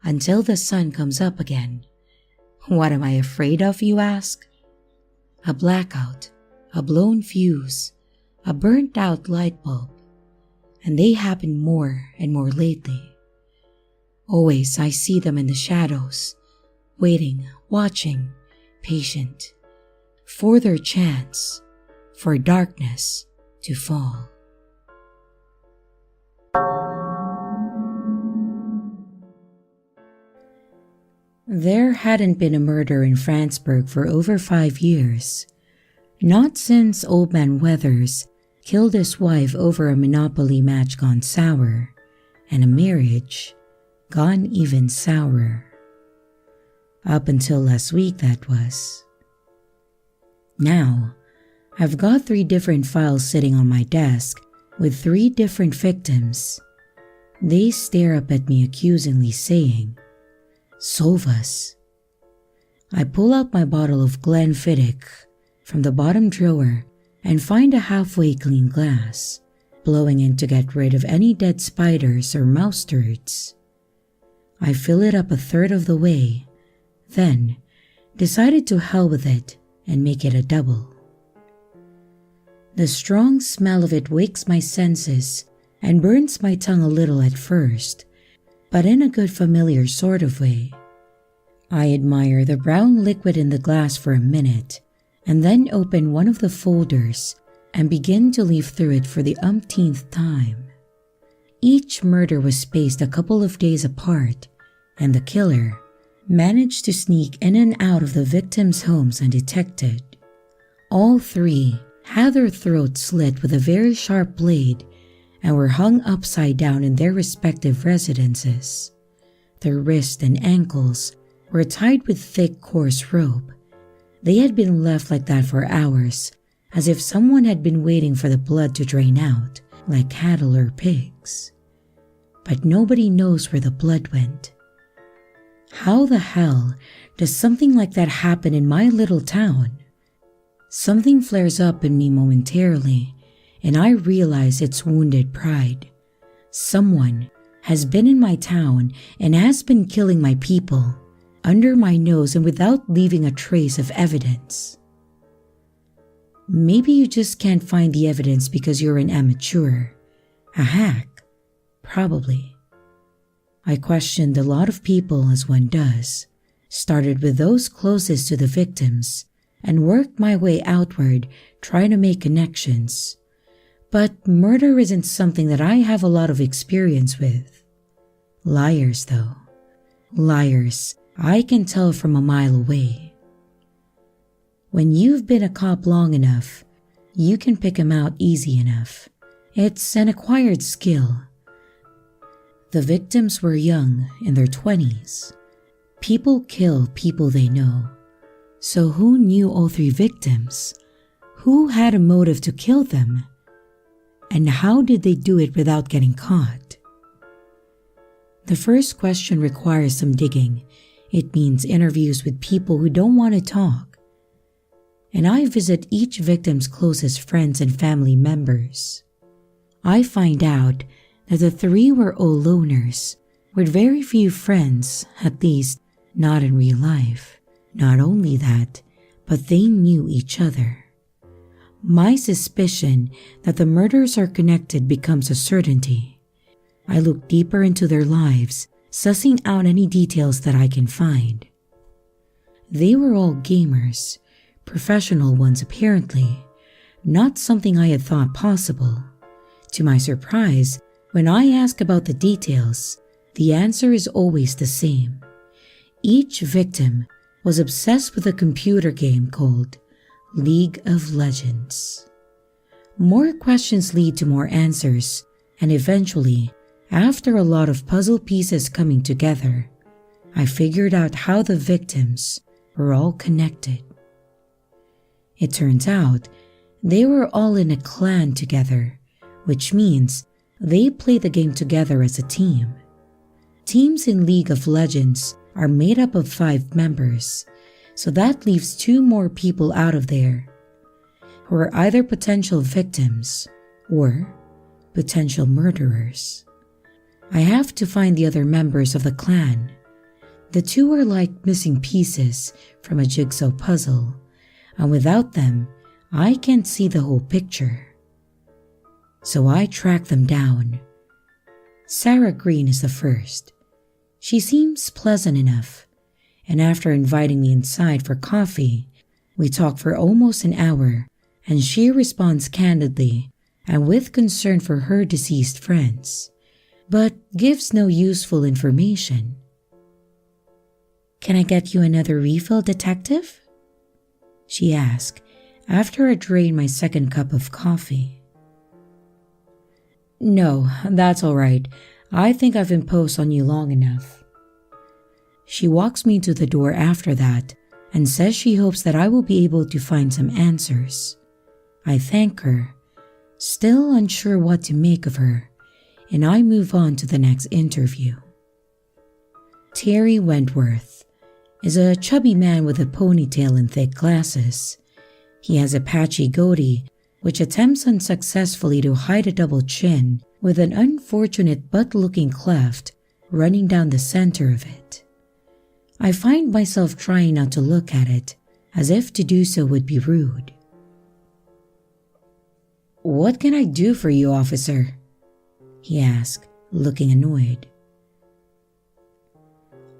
until the sun comes up again. What am I afraid of, you ask? A blackout, a blown fuse, a burnt out light bulb, and they happen more and more lately. Always I see them in the shadows, waiting, watching, patient, for their chance, for darkness to fall. There hadn't been a murder in Franzburg for over 5 years, not since Old Man Weathers killed his wife over a Monopoly match gone sour, and a marriage gone even sourer. Up until last week, that was. Now, I've got 3 different files sitting on my desk with 3 different victims. They stare up at me accusingly, saying, "Solve us." I pull out my bottle of Glenfiddich from the bottom drawer and find a halfway clean glass, blowing in to get rid of any dead spiders or mouse turds. I fill it up a third of the way, then decided to hell with it and make it a double. The strong smell of it wakes my senses and burns my tongue a little at first, but in a good familiar sort of way. I admire the brown liquid in the glass for a minute, and then open one of the folders and begin to leaf through it for the umpteenth time. Each murder was spaced a couple of days apart, and the killer managed to sneak in and out of the victims' homes undetected. All 3 had their throats slit with a very sharp blade and were hung upside down in their respective residences. Their wrists and ankles were tied with thick, coarse rope. They had been left like that for hours, as if someone had been waiting for the blood to drain out, like cattle or pigs. But nobody knows where the blood went. How the hell does something like that happen in my little town? Something flares up in me momentarily, and I realize it's wounded pride. Someone has been in my town and has been killing my people, under my nose and without leaving a trace of evidence. Maybe you just can't find the evidence because you're an amateur, a hack, probably. I questioned a lot of people as one does, started with those closest to the victims, and worked my way outward trying to make connections. But murder isn't something that I have a lot of experience with. Liars, though. Liars, I can tell from a mile away. When you've been a cop long enough, you can pick 'em out easy enough. It's an acquired skill. The victims were young, in their 20s. People kill people they know. So who knew all 3 victims? Who had a motive to kill them? And how did they do it without getting caught? The first question requires some digging. It means interviews with people who don't want to talk. And I visit each victim's closest friends and family members. I find out that the 3 were all loners, with very few friends, at least not in real life. Not only that, but they knew each other. My suspicion that the murders are connected becomes a certainty. I look deeper into their lives, sussing out any details that I can find. They were all gamers, professional ones apparently, not something I had thought possible. To my surprise, when I ask about the details, the answer is always the same. Each victim was obsessed with a computer game called League of Legends. More questions lead to more answers, and eventually, after a lot of puzzle pieces coming together, I figured out how the victims were all connected. It turns out they were all in a clan together, which means they play the game together as a team. Teams in League of Legends are made up of 5 members, so that leaves 2 more people out of there, who are either potential victims or potential murderers. I have to find the other members of the clan. The 2 are like missing pieces from a jigsaw puzzle, and without them, I can't see the whole picture. So I track them down. Sarah Green is the first. She seems pleasant enough, and after inviting me inside for coffee, we talk for almost an hour, and she responds candidly and with concern for her deceased friends, but gives no useful information. "Can I get you another refill, detective?" she asked after I drained my second cup of coffee. "No, that's all right. I think I've imposed on you long enough." She walks me to the door after that and says she hopes that I will be able to find some answers. I thank her, still unsure what to make of her, and I move on to the next interview. Terry Wentworth is a chubby man with a ponytail and thick glasses. He has a patchy goatee which attempts unsuccessfully to hide a double chin with an unfortunate butt-looking cleft running down the center of it. I find myself trying not to look at it, as if to do so would be rude. "What can I do for you, officer?" he asked, looking annoyed.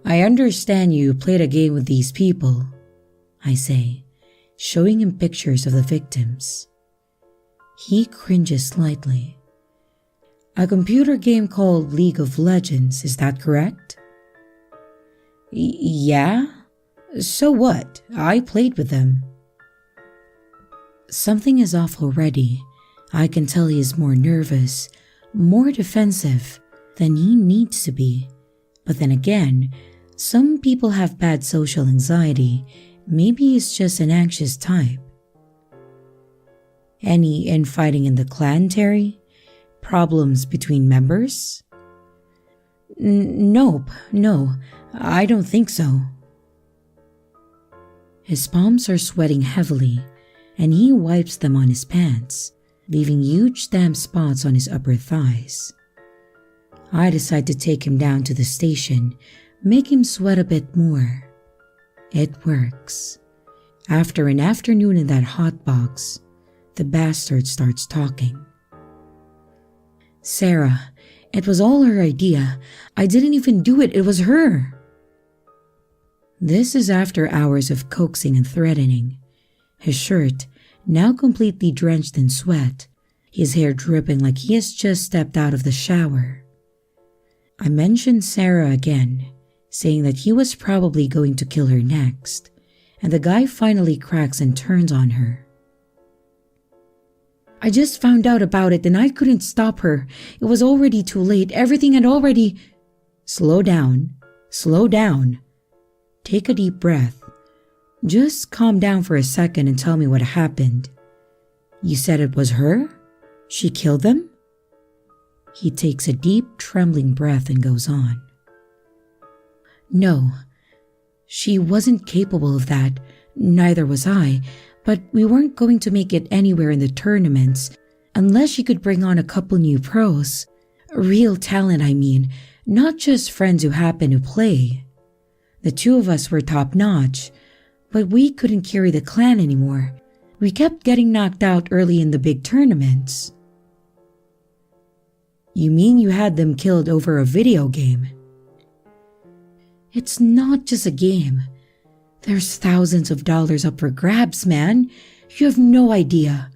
"I understand you played a game with these people," I say, showing him pictures of the victims. He cringes slightly. "A computer game called League of Legends, is that correct?" Yeah? So what? I played with them." Something is off already. I can tell he is more nervous, more defensive than he needs to be. But then again, some people have bad social anxiety. Maybe he's just an anxious type. "Any infighting in the clan, Terry? Problems between members?" Nope, no, I don't think so." His palms are sweating heavily, and he wipes them on his pants, leaving huge damp spots on his upper thighs. I decide to take him down to the station, make him sweat a bit more. It works. After an afternoon in that hot box, the bastard starts talking. "Sarah, it was all her idea. I didn't even do it. It was her." This is after hours of coaxing and threatening. His shirt, now completely drenched in sweat, his hair dripping like he has just stepped out of the shower. I mentioned Sarah again, saying that he was probably going to kill her next, and the guy finally cracks and turns on her. "I just found out about it and I couldn't stop her. It was already too late. Everything had already—" Slow down. Slow down. Take a deep breath. Just calm down for a second and tell me what happened. You said it was her? She killed them? He takes a deep, trembling breath and goes on. "No, she wasn't capable of that. Neither was I. But we weren't going to make it anywhere in the tournaments unless she could bring on a couple new pros. Real talent, I mean, not just friends who happen to play. The 2 of us were top-notch, but we couldn't carry the clan anymore. We kept getting knocked out early in the big tournaments. You mean you had them killed over a video game? It's not just a game. There's thousands of dollars up for grabs, man. You have no idea.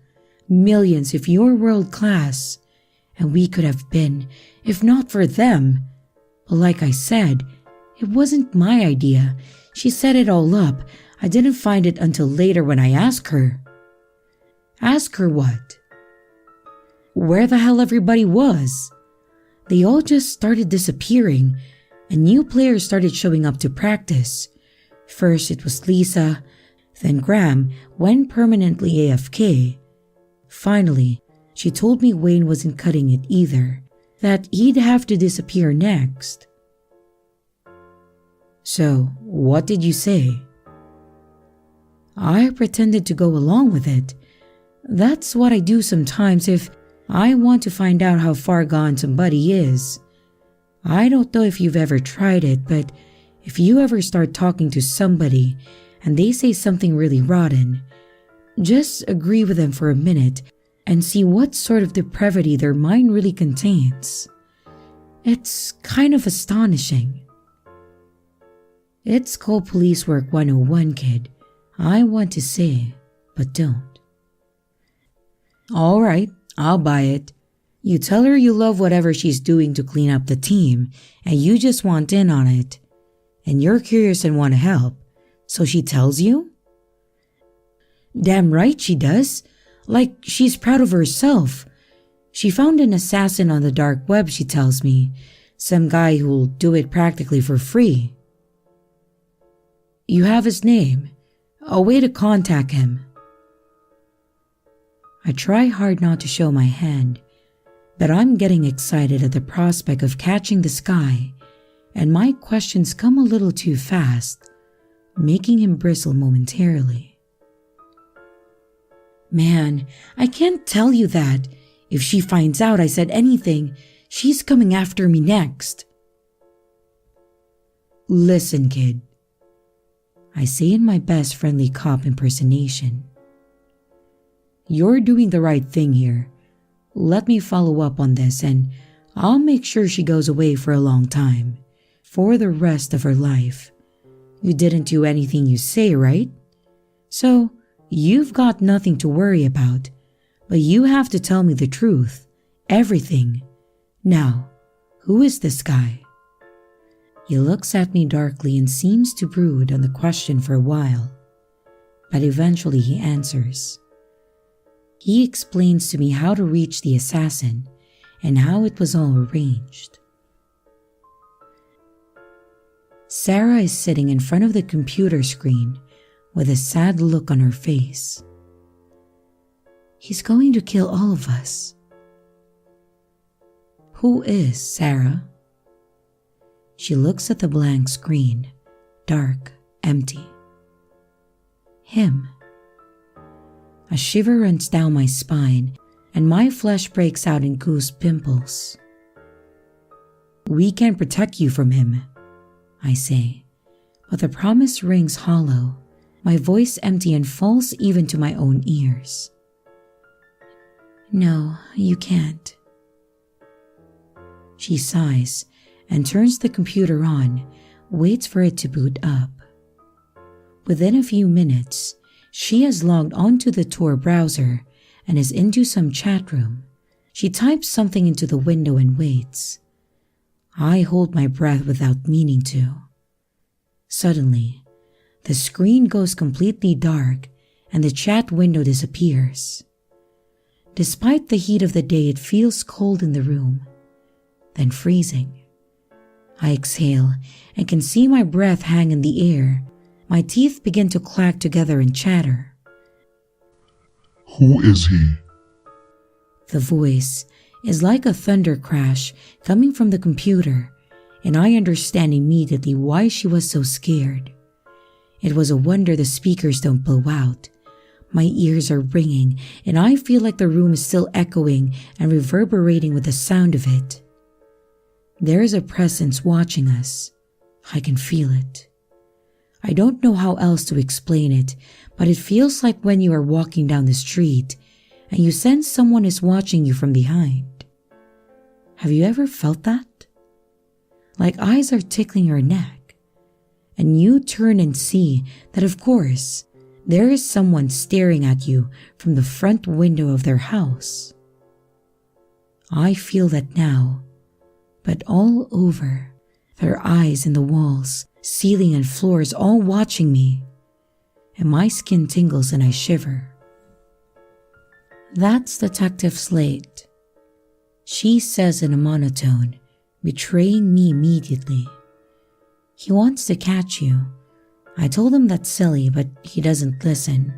Millions if you're world class. And we could have been, if not for them. But like I said, it wasn't my idea. She set it all up. I didn't find it until later when I asked her. Ask her what? Where the hell everybody was. They all just started disappearing, and new players started showing up to practice. First it was Lisa, then Graham went permanently AFK. Finally, she told me Wayne wasn't cutting it either, that he'd have to disappear next. So, what did you say? I pretended to go along with it. That's what I do sometimes if I want to find out how far gone somebody is. I don't know if you've ever tried it, but if you ever start talking to somebody and they say something really rotten, just agree with them for a minute and see what sort of depravity their mind really contains. It's kind of astonishing. It's called Police Work 101, kid. I want to say, but don't. All right, I'll buy it. You tell her you love whatever she's doing to clean up the team, and you just want in on it. And you're curious and want to help, so she tells you? Damn right she does. Like, she's proud of herself. She found an assassin on the dark web, she tells me. Some guy who'll do it practically for free. You have his name. A way to contact him. I try hard not to show my hand, but I'm getting excited at the prospect of catching this guy, and my questions come a little too fast, making him bristle momentarily. Man, I can't tell you that. If she finds out I said anything, she's coming after me next. Listen, kid. I say in my best friendly cop impersonation. You're doing the right thing here. Let me follow up on this and I'll make sure she goes away for a long time, for the rest of her life. You didn't do anything you say, right? So, you've got nothing to worry about, but you have to tell me the truth, everything. Now, who is this guy? He looks at me darkly and seems to brood on the question for a while, but eventually he answers. He explains to me how to reach the assassin and how it was all arranged. Sarah is sitting in front of the computer screen with a sad look on her face. He's going to kill all of us. Who is Sarah? She looks at the blank screen, dark, empty. Him. A shiver runs down my spine and my flesh breaks out in goose pimples. We can protect you from him, I say, but the promise rings hollow, my voice empty and false even to my own ears. No, you can't. She sighs and turns the computer on, waits for it to boot up. Within a few minutes, she has logged onto the Tor browser and is into some chat room. She types something into the window and waits. I hold my breath without meaning to. Suddenly, the screen goes completely dark and the chat window disappears. Despite the heat of the day, it feels cold in the room, then freezing. I exhale and can see my breath hang in the air. My teeth begin to clack together and chatter.
Who is he?
The voice is like a thunder crash coming from the computer, and I understand immediately why she was so scared. It was a wonder the speakers don't blow out. My ears are ringing, and I feel like the room is still echoing and reverberating with the sound of it. There is a presence watching us. I can feel it. I don't know how else to explain it, but it feels like when you are walking down the street and you sense someone is watching you from behind. Have you ever felt that? Like eyes are tickling your neck, and you turn and see that, of course, there is someone staring at you from the front window of their house. I feel that now, but all over, their eyes in the walls, ceiling and floors all watching me, and my skin tingles and I shiver. That's Detective Slate, she says in a monotone, betraying me immediately. He wants to catch you. I told him that's silly, but he doesn't listen.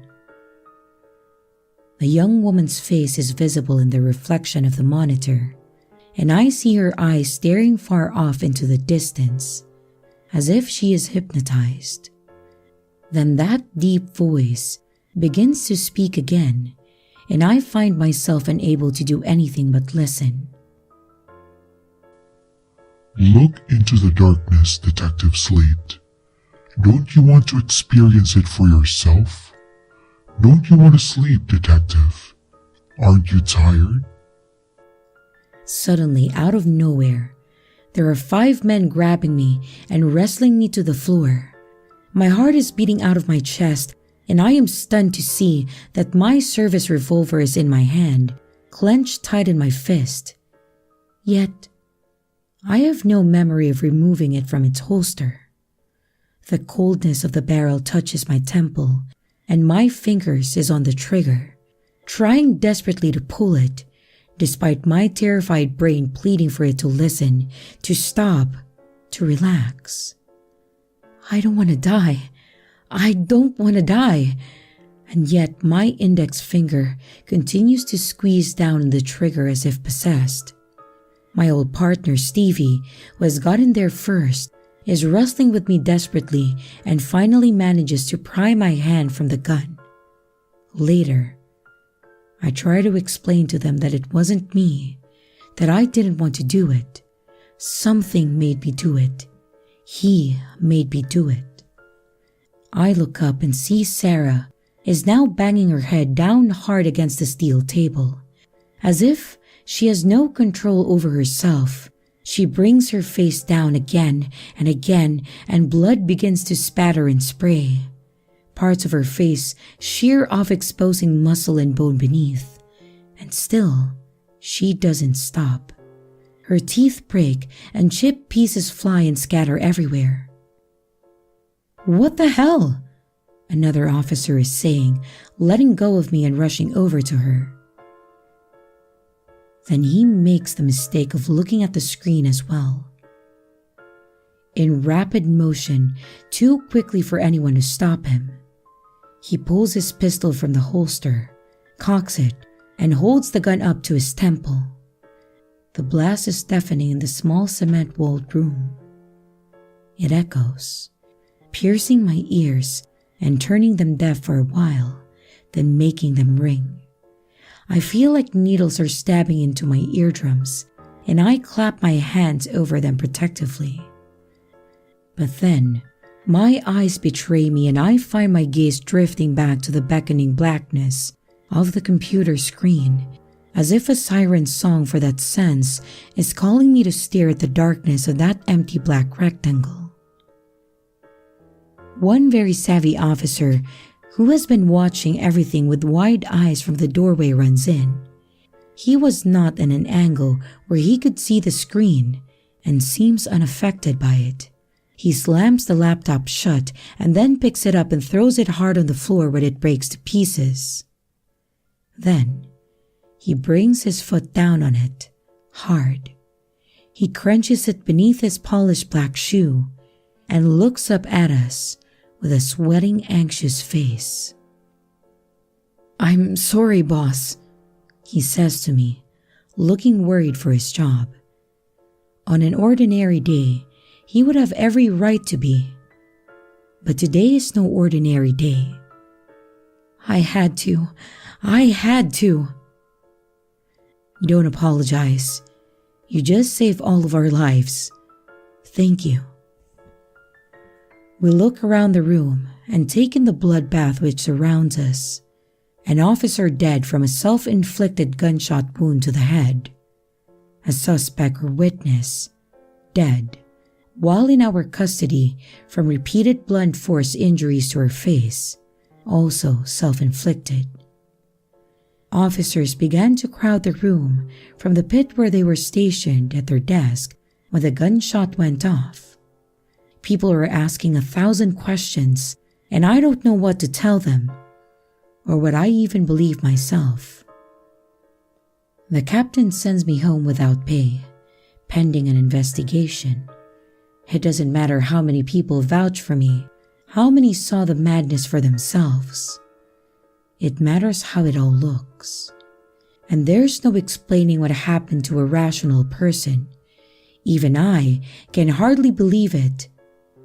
The young woman's face is visible in the reflection of the monitor, and I see her eyes staring far off into the distance, as if she is hypnotized. Then that deep voice begins to speak again, and I find myself unable to do anything but listen.
Look into the darkness, Detective Slate. Don't you want to experience it for yourself? Don't you want to sleep, Detective? Aren't you tired?
Suddenly, out of nowhere, there are 5 men grabbing me and wrestling me to the floor. My heart is beating out of my chest, and I am stunned to see that my service revolver is in my hand, clenched tight in my fist. Yet, I have no memory of removing it from its holster. The coldness of the barrel touches my temple, and my fingers is on the trigger, trying desperately to pull it, despite my terrified brain pleading for it to listen, to stop, to relax. I don't want to die. I don't want to die. And yet my index finger continues to squeeze down on the trigger as if possessed. My old partner, Stevie, who has gotten there first, is wrestling with me desperately and finally manages to pry my hand from the gun. Later, I try to explain to them that it wasn't me, that I didn't want to do it. Something made me do it. He made me do it. I look up and see Sarah is now banging her head down hard against the steel table, as if she has no control over herself. She brings her face down again, and blood begins to spatter and spray. Parts of her face shear off, exposing muscle and bone beneath. And still, she doesn't stop. Her teeth break and chip pieces fly and scatter everywhere. "What the hell?" another officer is saying, letting go of me and rushing over to her. Then he makes the mistake of looking at the screen as well. In rapid motion, too quickly for anyone to stop him, he pulls his pistol from the holster, cocks it, and holds the gun up to his temple. The blast is deafening in the small cement-walled room. It echoes, piercing my ears and turning them deaf for a while, then making them ring. I feel like needles are stabbing into my eardrums, and I clap my hands over them protectively. But then, my eyes betray me and I find my gaze drifting back to the beckoning blackness of the computer screen, as if a siren song for that sense is calling me to stare at the darkness of that empty black rectangle. One very savvy officer who has been watching everything with wide eyes from the doorway runs in. He was not in an angle where he could see the screen and seems unaffected by it. He slams the laptop shut and then picks it up and throws it hard on the floor where it breaks to pieces. Then, he brings his foot down on it, hard. He crunches it beneath his polished black shoe and looks up at us with a sweating, anxious face. "I'm sorry, boss," he says to me, looking worried for his job. On an ordinary day, he would have every right to be. But today is no ordinary day. I had to. Don't apologize. You just saved all of our lives. Thank you. We look around the room and take in the bloodbath which surrounds us. An officer dead from a self-inflicted gunshot wound to the head. A suspect or witness dead while in our custody from repeated blunt force injuries to her face, also self-inflicted. Officers began to crowd the room from the pit where they were stationed at their desk when the gunshot went off. People are asking 1,000 questions, and I don't know what to tell them, or what I even believe myself. The captain sends me home without pay, pending an investigation. It doesn't matter how many people vouch for me, how many saw the madness for themselves. It matters how it all looks. And there's no explaining what happened to a rational person. Even I can hardly believe it,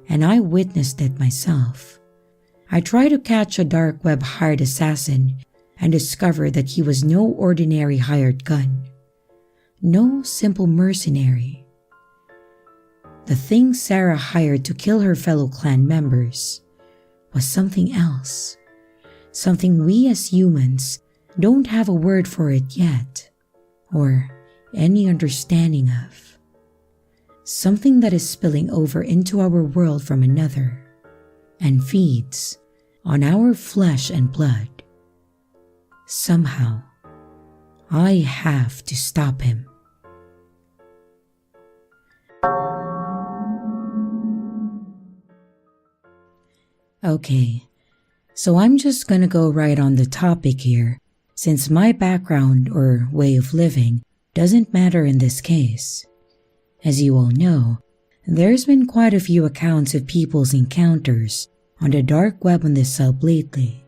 and I witnessed it myself. I tried to catch a dark web hired assassin and discovered that he was no ordinary hired gun. No simple mercenary. The thing Sarah hired to kill her fellow clan members was something else. Something we as humans don't have a word for it yet, or any understanding of. Something that is spilling over into our world from another, and feeds on our flesh and blood. Somehow, I have to stop him. Okay, so I'm just gonna go right on the topic here, since my background or way of living doesn't matter in this case. As you all know, there's been quite a few accounts of people's encounters on the dark web on this sub lately.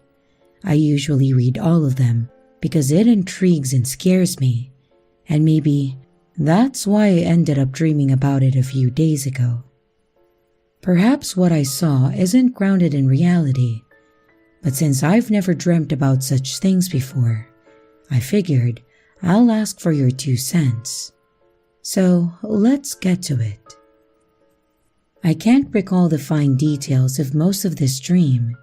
I usually read all of them because it intrigues and scares me, and maybe that's why I ended up dreaming about it a few days ago. Perhaps what I saw isn't grounded in reality, but since I've never dreamt about such things before, I figured I'll ask for your 2 cents. So let's get to it. I can't recall the fine details of most of this dream,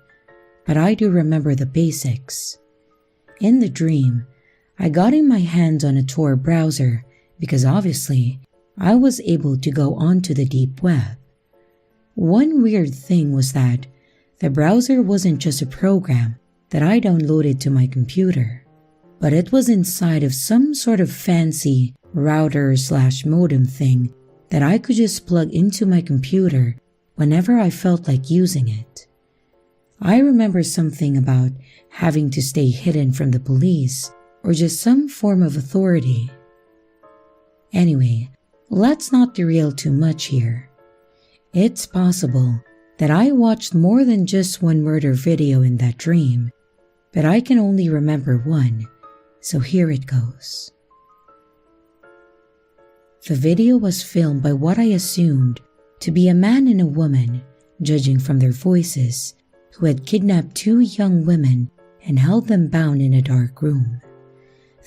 but I do remember the basics. In the dream, I got in my hands on a Tor browser because obviously I was able to go onto the deep web. One weird thing was that the browser wasn't just a program that I downloaded to my computer, but it was inside of some sort of fancy router/modem thing that I could just plug into my computer whenever I felt like using it. I remember something about having to stay hidden from the police or just some form of authority. Anyway, let's not derail too much here. It's possible that I watched more than just one murder video in that dream, but I can only remember one, so here it goes. The video was filmed by what I assumed to be a man and a woman, judging from their voices, who had kidnapped 2 young women and held them bound in a dark room.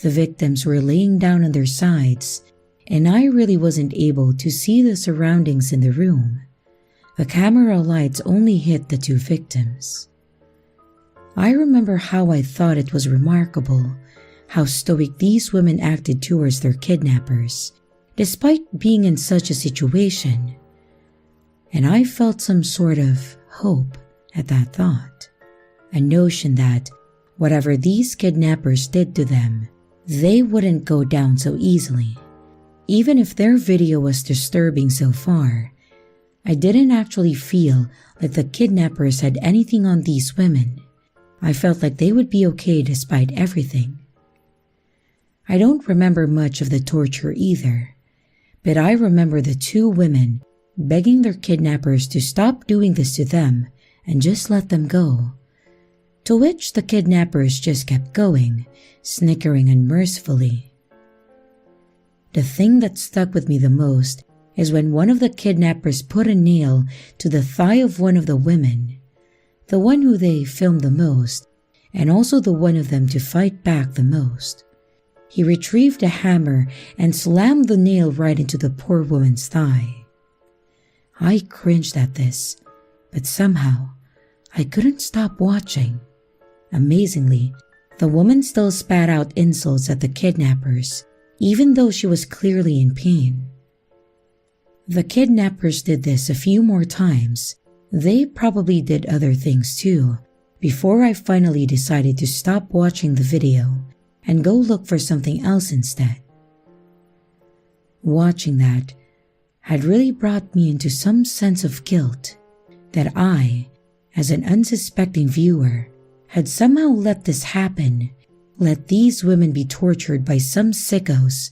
The victims were laying down on their sides, and I really wasn't able to see the surroundings in the room. The camera lights only hit the 2 victims. I remember how I thought it was remarkable how stoic these women acted towards their kidnappers, despite being in such a situation. And I felt some sort of hope at that thought, a notion that whatever these kidnappers did to them, they wouldn't go down so easily. Even if their video was disturbing so far, I didn't actually feel like the kidnappers had anything on these women. I felt like they would be okay despite everything. I don't remember much of the torture either, but I remember the 2 women begging their kidnappers to stop doing this to them and just let them go, to which the kidnappers just kept going, snickering unmercifully. The thing that stuck with me the most is when one of the kidnappers put a nail to the thigh of one of the women, the one who they filmed the most, and also the one of them to fight back the most. He retrieved a hammer and slammed the nail right into the poor woman's thigh. I cringed at this, but somehow I couldn't stop watching. Amazingly, the woman still spat out insults at the kidnappers, even though she was clearly in pain. The kidnappers did this a few more times. They probably did other things too, before I finally decided to stop watching the video and go look for something else instead. Watching that had really brought me into some sense of guilt that I, as an unsuspecting viewer, had somehow let this happen, let these women be tortured by some sickos,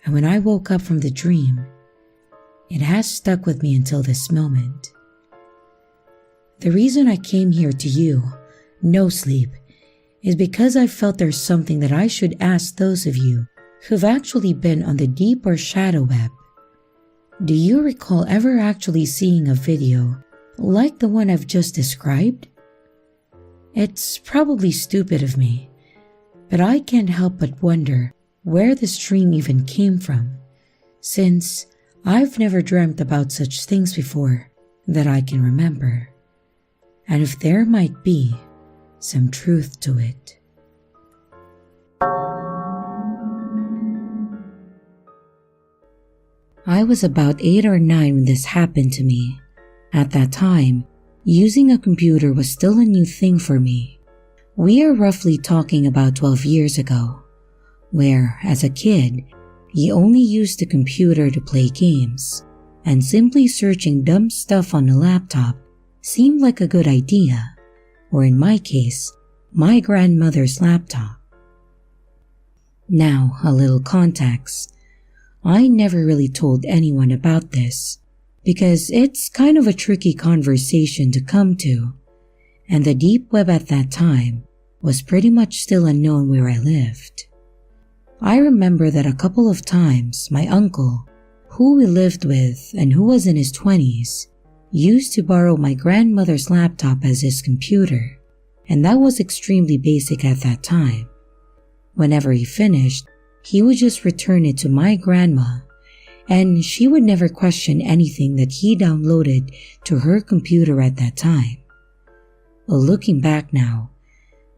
and when I woke up from the dream, it has stuck with me until this moment. The reason I came here to you, No Sleep, is because I felt there's something that I should ask those of you who've actually been on the deep or shadow web. Do you recall ever actually seeing a video like the one I've just described? It's probably stupid of me, but I can't help but wonder where this dream even came from, since I've never dreamt about such things before that I can remember, and if there might be some truth to it. I was about 8 or 9 when this happened to me. At that time, using a computer was still a new thing for me. We are roughly talking about 12 years ago, where, as a kid, you only used the computer to play games, and simply searching dumb stuff on a laptop seemed like a good idea, or in my case, my grandmother's laptop. Now, a little context. I never really told anyone about this, because it's kind of a tricky conversation to come to, and the deep web at that time was pretty much still unknown where I lived. I remember that a couple of times my uncle, who we lived with and who was in his 20s, used to borrow my grandmother's laptop as his computer, and that was extremely basic at that time. Whenever he finished, he would just return it to my grandma, and she would never question anything that he downloaded to her computer at that time. Well, looking back now,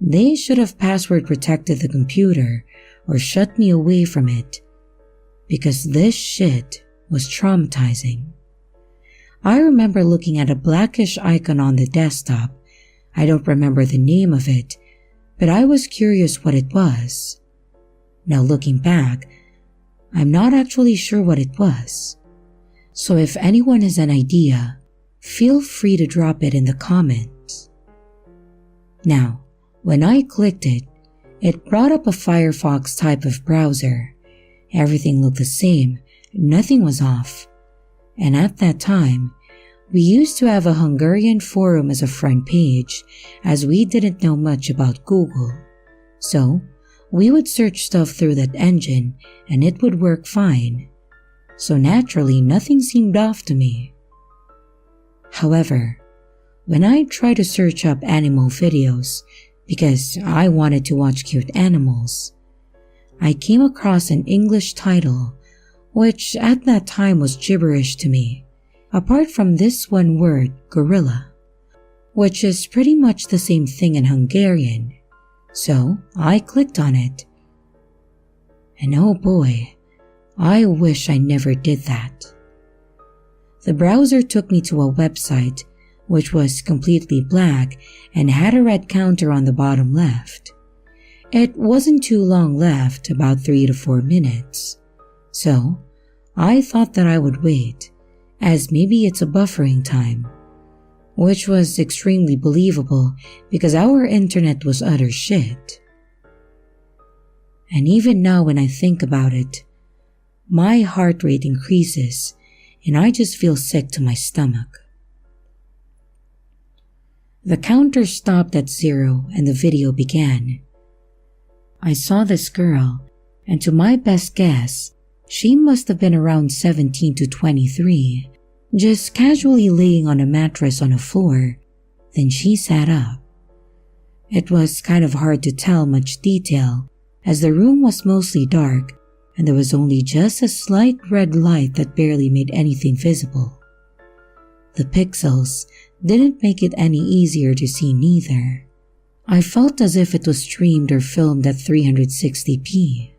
they should have password protected the computer or shut me away from it, because this shit was traumatizing. I remember looking at a blackish icon on the desktop. I don't remember the name of it, but I was curious what it was. Now looking back, I'm not actually sure what it was. So if anyone has an idea, feel free to drop it in the comments. Now, when I clicked it, it brought up a Firefox type of browser. Everything looked the same, nothing was off. And at that time, we used to have a Hungarian forum as a front page, as we didn't know much about Google. So, we would search stuff through that engine and it would work fine. So naturally, nothing seemed off to me. However, when I tried to search up animal videos, because I wanted to watch cute animals, I came across an English title, which at that time was gibberish to me, apart from this one word, gorilla, which is pretty much the same thing in Hungarian. So I clicked on it. And oh boy, I wish I never did that. The browser took me to a website which was completely black and had a red counter on the bottom left. It wasn't too long left, about 3 to 4 minutes. So I thought that I would wait, as maybe it's a buffering time, which was extremely believable because our internet was utter shit. And even now when I think about it, my heart rate increases and I just feel sick to my stomach. The counter stopped at 0 and the video began. I saw this girl, and to my best guess, she must have been around 17 to 23, just casually laying on a mattress on a floor. Then she sat up. It was kind of hard to tell much detail, as the room was mostly dark and there was only just a slight red light that barely made anything visible. The pixels didn't make it any easier to see neither. I felt as if it was streamed or filmed at 360p.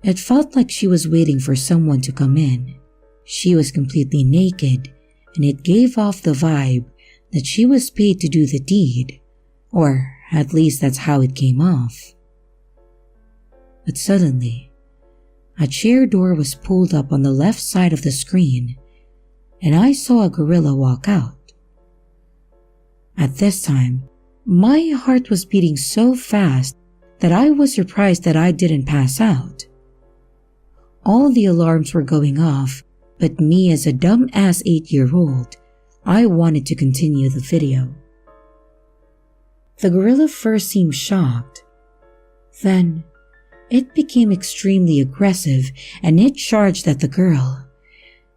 It felt like she was waiting for someone to come in. She was completely naked, and it gave off the vibe that she was paid to do the deed, or at least that's how it came off. But suddenly, a chair door was pulled up on the left side of the screen, and I saw a gorilla walk out. At this time, my heart was beating so fast that I was surprised that I didn't pass out. All the alarms were going off, but me as a dumb-ass 8-year-old, I wanted to continue the video. The gorilla first seemed shocked. Then, it became extremely aggressive and it charged at the girl.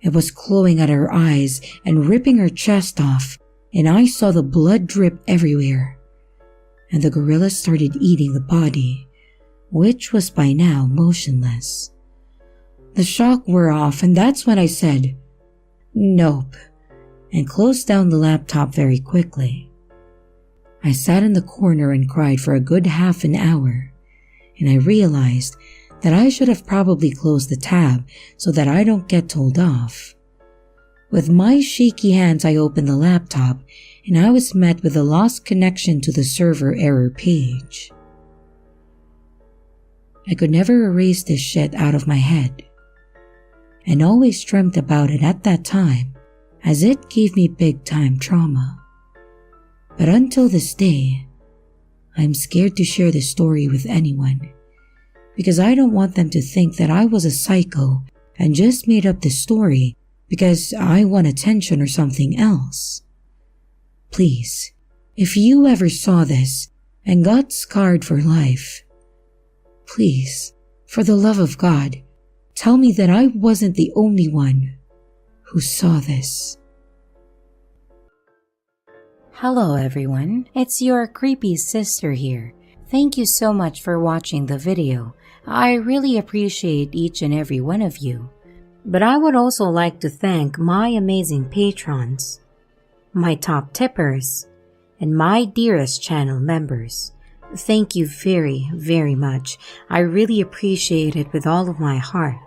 It was clawing at her eyes and ripping her chest off, and I saw the blood drip everywhere. And the gorilla started eating the body, which was by now motionless. The shock wore off, and that's when I said, "Nope," and closed down the laptop very quickly. I sat in the corner and cried for a good half an hour, and I realized that I should have probably closed the tab so that I don't get told off. With my shaky hands, I opened the laptop, and I was met with a lost connection to the server error page. I could never erase this shit out of my head, and always dreamt about it at that time, as it gave me big-time trauma. But until this day, I'm scared to share this story with anyone, because I don't want them to think that I was a psycho and just made up this story because I want attention or something else. Please, if you ever saw this and got scarred for life, please, for the love of God, tell me that I wasn't the only one who saw this.
Hello everyone, it's your creepy sister here. Thank you so much for watching the video. I really appreciate each and every one of you. But I would also like to thank my amazing patrons, my top tippers, and my dearest channel members. Thank you very, very much. I really appreciate it with all of my heart.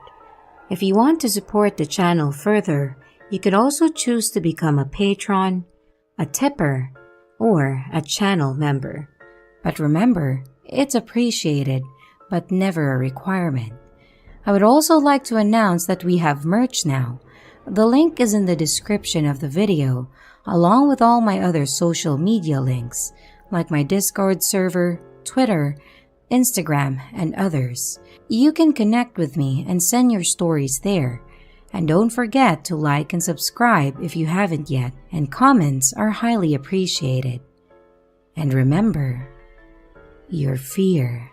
If you want to support the channel further, you could also choose to become a patron, a tipper, or a channel member. But remember, it's appreciated, but never a requirement. I would also like to announce that we have merch now. The link is in the description of the video, along with all my other social media links, like my Discord server, Twitter, Instagram, and others. You can connect with me and send your stories there. And don't forget to like and subscribe if you haven't yet, and comments are highly appreciated. And remember, your fear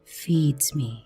feeds me.